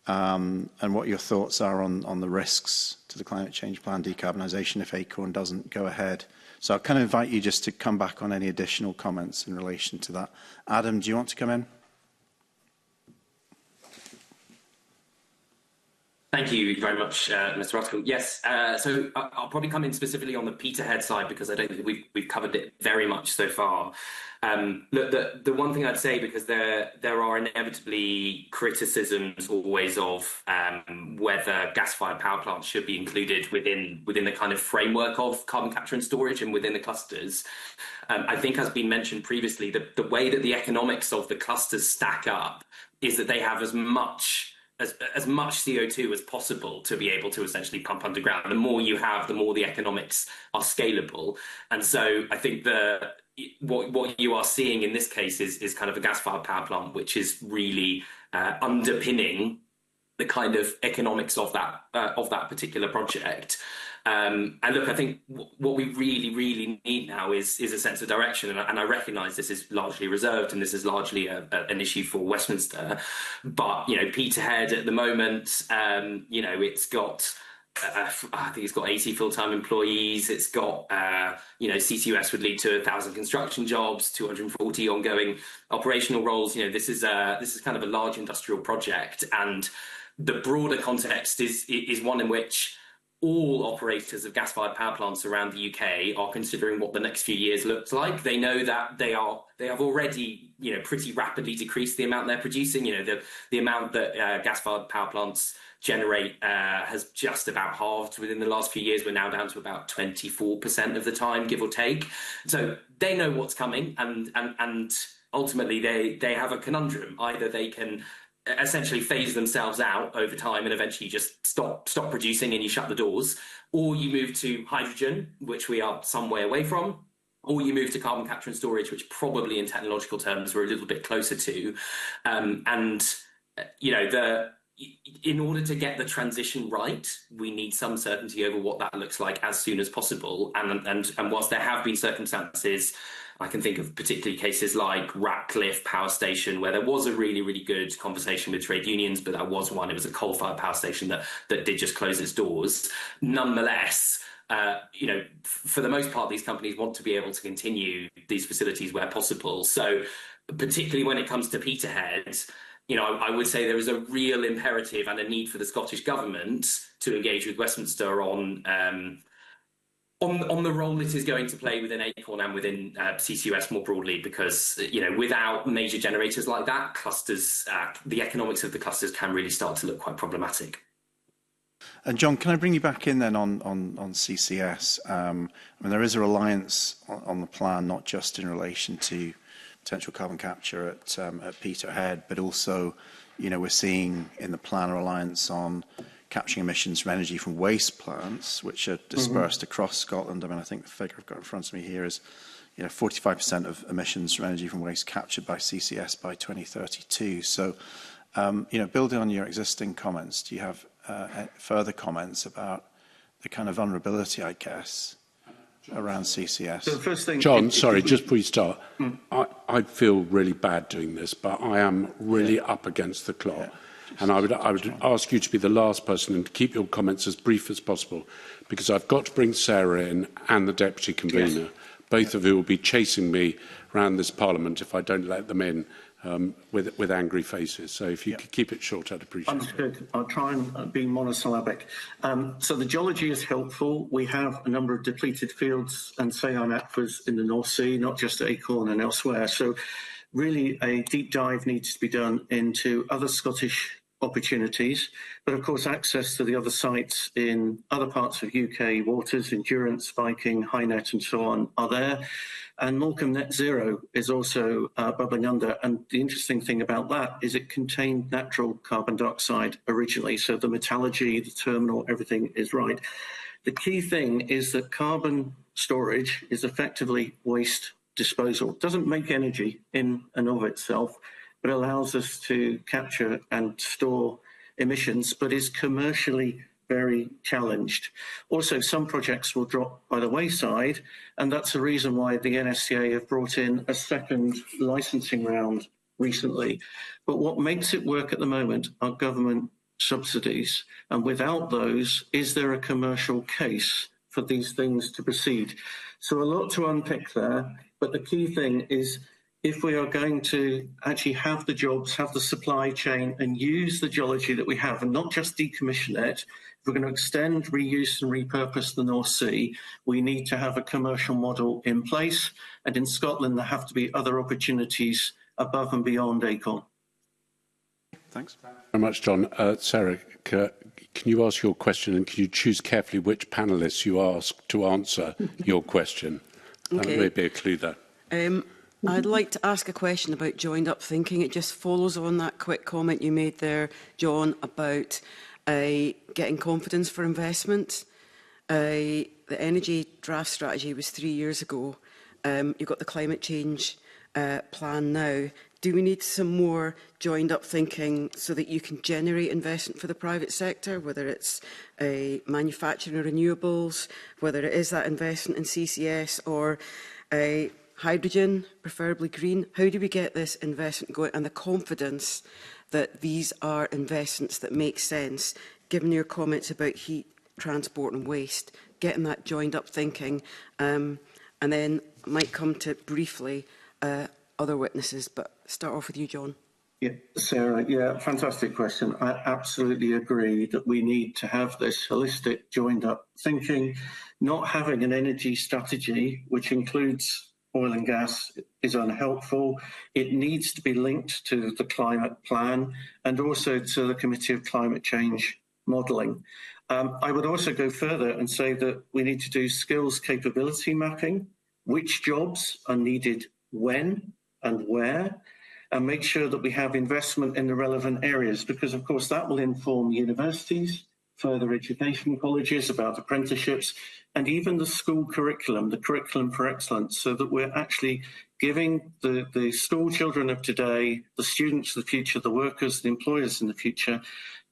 and what your thoughts are on the risks to the climate change plan decarbonisation if Acorn doesn't go ahead. So I'll kind of invite you just to come back on any additional comments in relation to that. Adam, do you want to come in? Thank you very much, Mr. Ruskell. Yes, so I'll probably come in specifically on the Peterhead side because I don't think we've covered it very much so far. Look, the one thing I'd say, because there are inevitably criticisms always of whether gas-fired power plants should be included within the kind of framework of carbon capture and storage and within the clusters. I think, as been mentioned previously, the way that the economics of the clusters stack up is that they have as much CO2 as possible to be able to essentially pump underground. The more you have, the more the economics are scalable. And so I think what you are seeing in this case is kind of a gas-fired power plant, which is really underpinning the kind of economics of that particular project. And look, I think what we really need now is a sense of direction. And I recognise this is largely reserved and this is largely an issue for Westminster. But, you know, Peterhead at the moment, you know, it's got, I think it's got 80 full-time employees. It's got, you know, CCUS would lead to 1,000 construction jobs, 240 ongoing operational roles. You know, this is kind of a large industrial project. And the broader context is one in which all operators of gas-fired power plants around the UK are considering what the next few years looks like. They know that they have already, you know, pretty rapidly decreased the amount they're producing. You know, the amount that gas-fired power plants generate has just about halved within the last few years. We're now down to about 24% of the time, give or take. So they know what's coming, and ultimately they have a conundrum. Either they can essentially phase themselves out over time and eventually just stop producing and you shut the doors, or you move to hydrogen, which we are some way away from, or you move to carbon capture and storage, which probably in technological terms we're a little bit closer to. And you know, in order to get the transition right, we need some certainty over what that looks like as soon as possible. And whilst there have been circumstances, I can think of particularly cases like Ratcliffe Power Station, where there was a really good conversation with trade unions, but that was one. It was a coal-fired power station that did just close its doors. Nonetheless, you know, for the most part, these companies want to be able to continue these facilities where possible. So particularly when it comes to Peterhead, you know, I would say there is a real imperative and a need for the Scottish Government to engage with Westminster on the role it is going to play within Acorn and within CCUS more broadly, because, you know, without major generators like that, clusters, the economics of the clusters can really start to look quite problematic. And John, can I bring you back in then on CCS? I mean, there is a reliance on the plan, not just in relation to potential carbon capture at Peterhead, but also, you know, we're seeing in the plan a reliance on capturing emissions from energy from waste plants, which are dispersed across Scotland. I mean, I think the figure I've got in front of me here is, you know, 45% of emissions from energy from waste captured by CCS by 2032. So, you know, building on your existing comments, do you have further comments about the kind of vulnerability, I guess, around CCS? So the first thing, John, sorry, just before you start, I feel really bad doing this, but I am really up against the clock. And I would ask you to be the last person and to keep your comments as brief as possible, because I've got to bring Sarah in and the Deputy Convener, both of who will be chasing me around this Parliament if I don't let them in with angry faces. So if you could keep it short, I'd appreciate it. Understood. I'll try and be monosyllabic. So the geology is helpful. We have a number of depleted fields and saline aquifers in the North Sea, not just at Acorn and elsewhere. So really a deep dive needs to be done into other Scottish opportunities, but of course access to the other sites in other parts of UK waters, Endurance, Viking, HyNet and so on are there. And Morecambe Net Zero is also bubbling under, and the interesting thing about that is it contained natural carbon dioxide originally, so the metallurgy, the terminal, everything is right. The key thing is that carbon storage is effectively waste disposal. It doesn't make energy in and of itself, but allows us to capture and store emissions, but is commercially very challenged. Also, some projects will drop by the wayside, and that's the reason why the NSCA have brought in a second licensing round recently. But what makes it work at the moment are government subsidies, and without those, is there a commercial case for these things to proceed? So a lot to unpick there, but the key thing is if we are going to actually have the jobs, have the supply chain and use the geology that we have and not just decommission it, if we're going to extend, reuse and repurpose the North Sea, we need to have a commercial model in place. And in Scotland, there have to be other opportunities above and beyond Acorn. Thanks very much, John. Sarah, can you ask your question and can you choose carefully which panellists you ask to answer your question? Okay. That may be a clue there. I'd like to ask a question about joined-up thinking. It just follows on that quick comment you made there, John, about getting confidence for investment. The energy draft strategy was 3 years ago. You've got the climate change plan now. Do we need some more joined-up thinking so that you can generate investment for the private sector, whether it's manufacturing renewables, whether it is that investment in CCS or hydrogen, preferably green? How do we get this investment going and the confidence that these are investments that make sense, given your comments about heat, transport and waste, getting that joined-up thinking? And then I might come to briefly other witnesses, but start off with you, John. Yeah, Sarah, yeah, fantastic question. I absolutely agree that we need to have this holistic joined-up thinking. Not having an energy strategy, which includes oil and gas, is unhelpful. It needs to be linked to the climate plan and also to the Committee of Climate Change modelling. I would also go further and say that we need to do skills capability mapping, which jobs are needed when and where, and make sure that we have investment in the relevant areas, because of course that will inform universities, further education colleges about apprenticeships, and even the school curriculum, the curriculum for excellence, so that we're actually giving the school children of today, the students of the future, the workers, the employers in the future,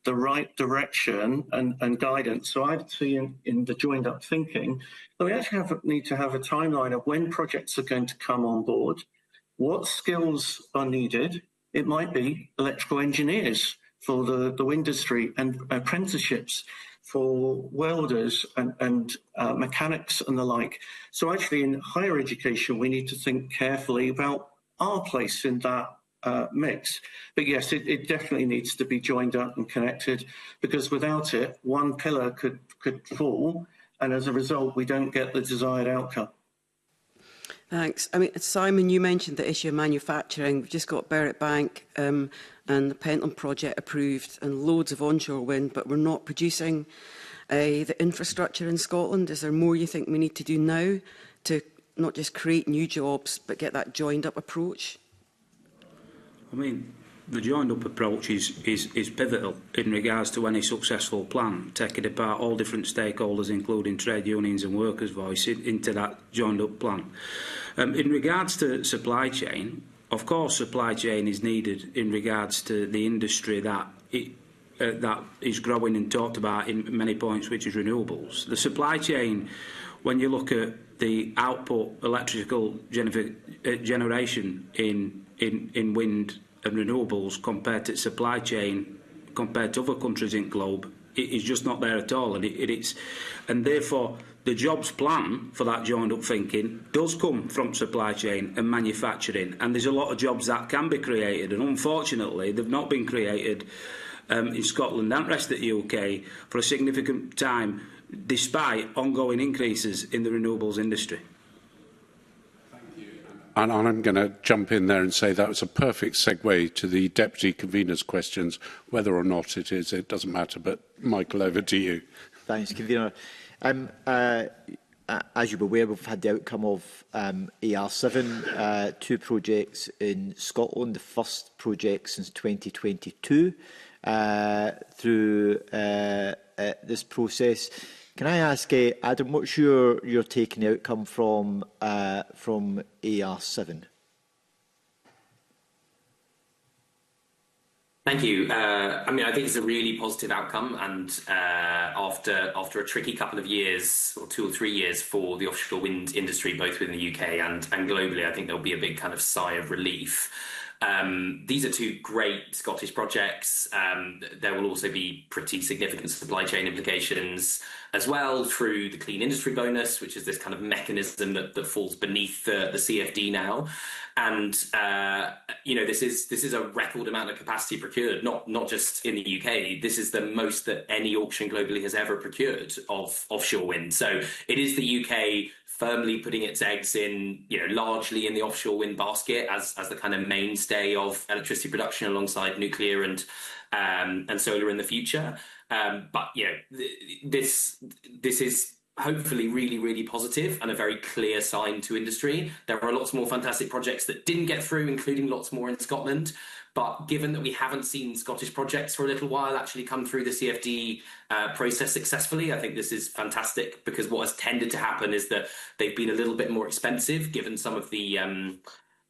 the right direction and guidance. So I'd see in the joined up thinking that we actually need to have a timeline of when projects are going to come on board, what skills are needed. It might be electrical engineers for the industry and apprenticeships for welders and mechanics and the like. So actually in higher education, we need to think carefully about our place in that mix. But yes, it definitely needs to be joined up and connected, because without it, one pillar could fall, and as a result, we don't get the desired outcome. Thanks. I mean, Simon, you mentioned the issue of manufacturing. We've just got Berwick Bank and the Pentland project approved and loads of onshore wind, but we're not producing the infrastructure in Scotland. Is there more you think we need to do now to not just create new jobs, but get that joined-up approach? I mean, the joined-up approach is pivotal in regards to any successful plan, taking apart all different stakeholders, including trade unions and workers' voice, into that joined-up plan. In regards to supply chain, of course, supply chain is needed in regards to the industry that is growing and talked about in many points, which is renewables. The supply chain, when you look at the output electrical generation in wind and renewables compared to supply chain, compared to other countries in the globe, it is just not there at all. And therefore, the jobs plan for that joined-up thinking does come from supply chain and manufacturing. And there's a lot of jobs that can be created. And unfortunately, they've not been created in Scotland and the rest of the UK for a significant time, despite ongoing increases in the renewables industry. Thank you. And I'm going to jump in there and say that was a perfect segue to the Deputy Convener's questions. Whether or not it is, it doesn't matter. But, Michael, over to you. Thanks, Convener. As you're aware, we've had the outcome of AR7, 2 projects in Scotland, the first project since 2022 through this process. Can I ask, Adam, what's your taking the outcome from AR7? Thank you. I mean, I think it's a really positive outcome, and after a tricky couple of years, or 2 or 3 years, for the offshore wind industry, both within the UK and globally, I think there'll be a big kind of sigh of relief. These are 2 great Scottish projects. There will also be pretty significant supply chain implications as well through the Clean Industry Bonus, which is this kind of mechanism that falls beneath the CFD now. And you know, this is a record amount of capacity procured, not just in the UK. This is the most that any auction globally has ever procured of offshore wind. So it is the UK firmly putting its eggs in, you know, largely in the offshore wind basket as the kind of mainstay of electricity production alongside nuclear and solar in the future. But you know, this is hopefully really, really positive and a very clear sign to industry. There are lots more fantastic projects that didn't get through, including lots more in Scotland. But given that we haven't seen Scottish projects for a little while actually come through the CFD process successfully, I think this is fantastic, because what has tended to happen is that they've been a little bit more expensive given some of the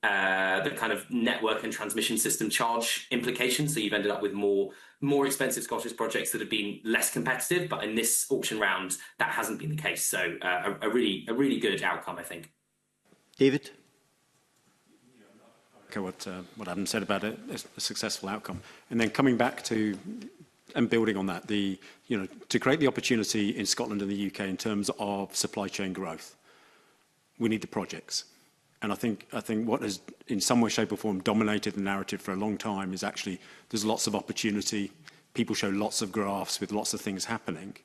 kind of network and transmission system charge implications. So you've ended up with more expensive Scottish projects that have been less competitive. But in this auction round, that hasn't been the case. So a really good outcome, I think. David? What Adam said about a successful outcome, and then coming back to and building on that, to create the opportunity in Scotland and the UK in terms of supply chain growth, we need the projects. And I think what has in some way, shape or form dominated the narrative for a long time is actually there's lots of opportunity. People show lots of graphs with lots of things happening.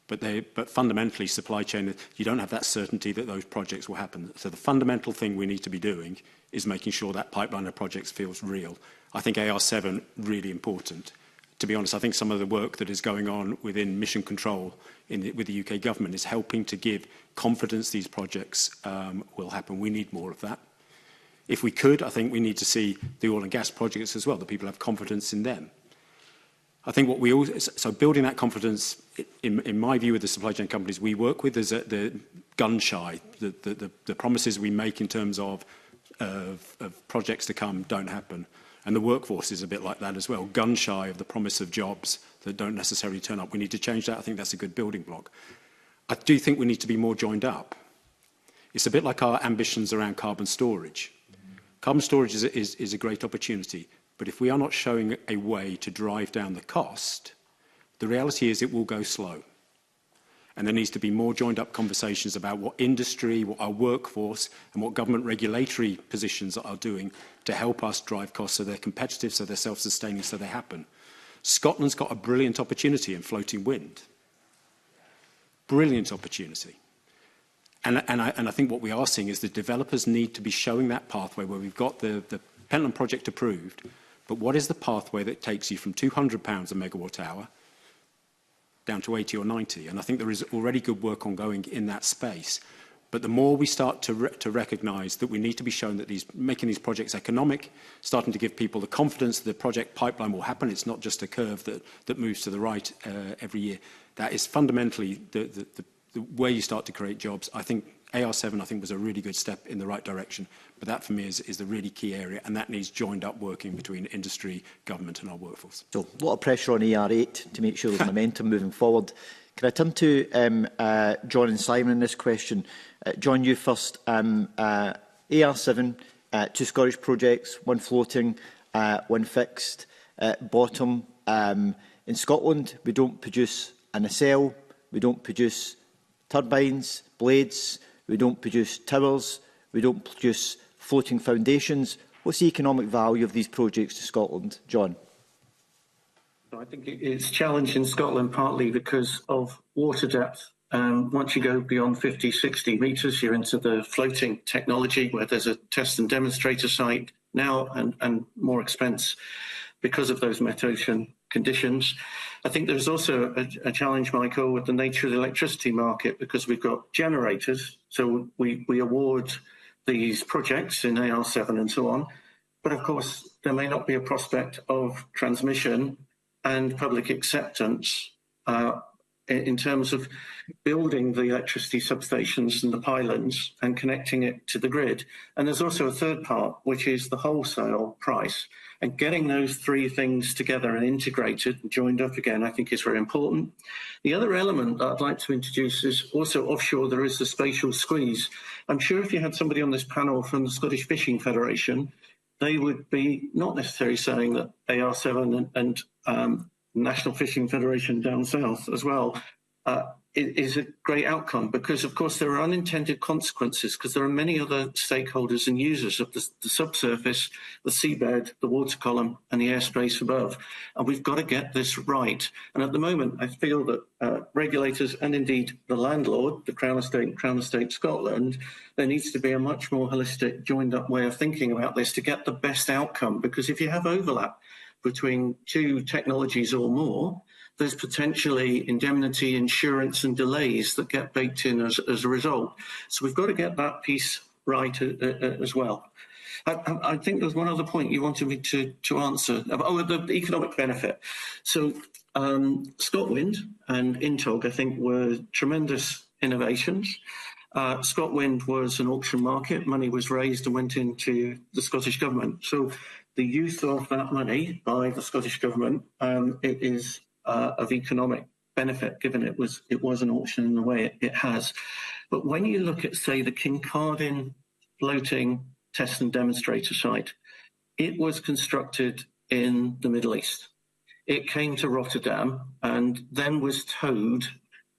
But fundamentally, supply chain, you don't have that certainty that those projects will happen. So the fundamental thing we need to be doing is making sure that pipeline of projects feels real. I think AR7, really important. To be honest, I think some of the work that is going on within mission control with the UK government is helping to give confidence these projects will happen. We need more of that. If we could, I think we need to see the oil and gas projects as well, that people have confidence in them. I think what so building that confidence, in my view, with the supply chain companies we work with, is the gun shy. The promises we make in terms of projects to come don't happen. And the workforce is a bit like that as well, gun shy of the promise of jobs that don't necessarily turn up. We need to change that. I think that's a good building block. I do think we need to be more joined up. It's a bit like our ambitions around carbon storage. Carbon storage is a great opportunity. But if we are not showing a way to drive down the cost, the reality is it will go slow. And there needs to be more joined up conversations about what industry, what our workforce, and what government regulatory positions are doing to help us drive costs so they're competitive, so they're self-sustaining, so they happen. Scotland's got a brilliant opportunity in floating wind. Brilliant opportunity. And I think what we are seeing is the developers need to be showing that pathway where we've got the Pentland project approved. But what is the pathway that takes you from £200 a megawatt hour down to 80 or 90? And I think there is already good work ongoing in that space. But the more we start to recognise that we need to be shown that making these projects economic, starting to give people the confidence that the project pipeline will happen, it's not just a curve that moves to the right every year. That is fundamentally the way you start to create jobs. I think AR7, was a really good step in the right direction. But that, for me, is the really key area, and that needs joined up working between industry, government and our workforce. So a lot of pressure on AR8 to make sure there's momentum moving forward. Can I turn to John and Simon in this question? John, you first. AR7, 2 Scottish projects, 1 floating, 1 fixed. Bottom, in Scotland, we don't produce a nacelle, we don't produce turbines, blades, we don't produce towers, we don't produce floating foundations. What's the economic value of these projects to Scotland? John? I think it's challenged in Scotland partly because of water depth Once you go beyond 50, 60 metres, you're into the floating technology where there's a test and demonstrator site now and more expense because of those metocean conditions. I think there's also a challenge, Michael, with the nature of the electricity market because we've got generators. So we award these projects in AR7 and so on. But of course, there may not be a prospect of transmission and public acceptance in terms of building the electricity substations and the pylons and connecting it to the grid. And there's also a third part, which is the wholesale price. And getting those three things together and integrated and joined up again, I think is very important. The other element that I'd like to introduce is also offshore, there is the spatial squeeze. I'm sure if you had somebody on this panel from the Scottish Fishing Federation, they would be not necessarily saying that AR7 and National Fishing Federation down south as well is a great outcome because, of course, there are unintended consequences because there are many other stakeholders and users of the subsurface, the seabed, the water column and the airspace above. And we've got to get this right. And at the moment, I feel that regulators and indeed the landlord, the Crown Estate and Crown Estate Scotland, there needs to be a much more holistic, joined up way of thinking about this to get the best outcome. Because if you have overlap between two technologies or more, there's potentially indemnity, insurance and delays that get baked in as a result. So we've got to get that piece right as well. I think there's one other point you wanted me to answer. Oh, the economic benefit. So ScotWind and Intog, I think, were tremendous innovations. ScotWind was an auction market. Money was raised and went into the Scottish Government. So the use of that money by the Scottish Government it is of economic benefit, given it was an auction in the way it has. But when you look at, say, the Kincardine floating test and demonstrator site, it was constructed in the Middle East. It came to Rotterdam and then was towed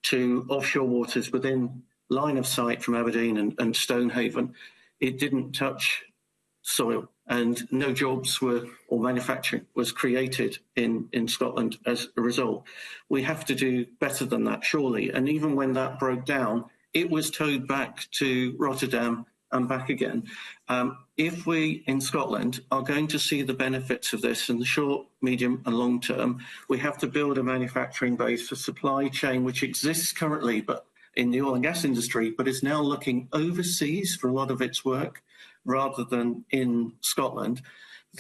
to offshore waters within line of sight from Aberdeen and Stonehaven. It didn't touch soil and no jobs were or manufacturing was created in Scotland as a result. We have to do better than that, surely. And even when that broke down, it was towed back to Rotterdam and back again. If we in Scotland are going to see the benefits of this in the short, medium and long term, we have to build a manufacturing base, a supply chain which exists currently but in the oil and gas industry, but is now looking overseas for a lot of its work rather than in Scotland.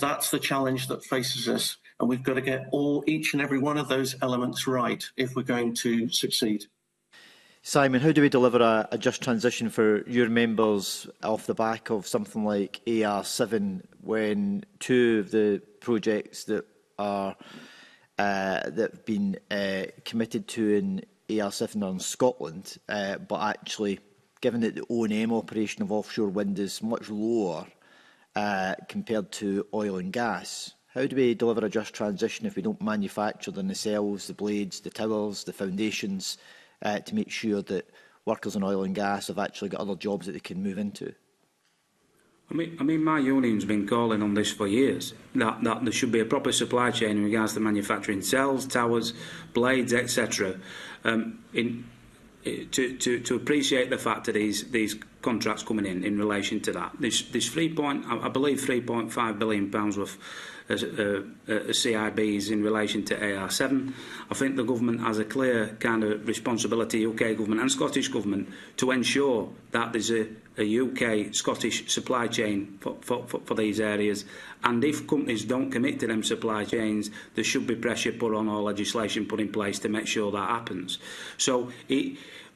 That's the challenge that faces us, and we've got to get each and every one of those elements right if we're going to succeed. Simon, how do we deliver a just transition for your members off the back of something like AR7 when two of the projects that are that have been committed to in AR7 are in Scotland, but actually, given that the O&M operation of offshore wind is much lower compared to oil and gas, how do we deliver a just transition if we don't manufacture the nacelles, the blades, the towers, the foundations, to make sure that workers in oil and gas have actually got other jobs that they can move into? I mean, my union's been calling on this for years, that there should be a proper supply chain in regards to manufacturing cells, towers, blades, etc. To appreciate the fact that these contracts coming in relation to that. There's I believe £3.5 billion worth of CIBs in relation to AR7. I think the government has a clear kind of responsibility, UK government and Scottish government, to ensure that there's a UK-Scottish supply chain for these areas. And if companies don't commit to them supply chains, there should be pressure put on or legislation put in place to make sure that happens. So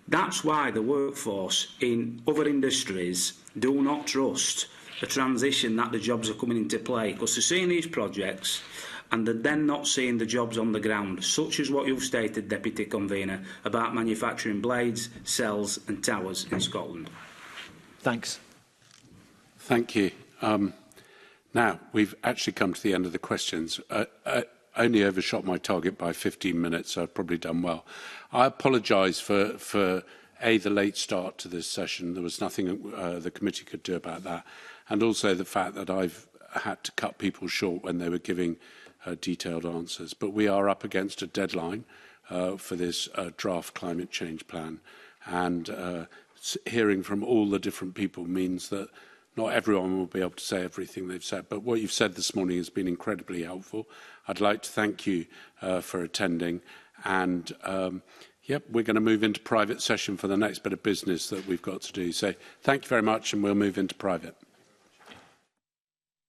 that's why the workforce in other industries do not trust the transition that the jobs are coming into play, because they're seeing these projects and they're then not seeing the jobs on the ground, such as what you've stated, Deputy Convener, about manufacturing blades, cells and towers in Scotland. Thanks. Thank you. Now, we've actually come to the end of the questions. I only overshot my target by 15 minutes, so I've probably done well. I apologise for the late start to this session. There was nothing the committee could do about that. And also the fact that I've had to cut people short when they were giving detailed answers. But we are up against a deadline for this draft climate change plan. and hearing from all the different people means that not everyone will be able to say everything they've said, but what you've said this morning has been incredibly helpful. I'd like to thank you for attending, and yep, we're going to move into private session for the next bit of business that we've got to do. So thank you very much, and we'll move into private.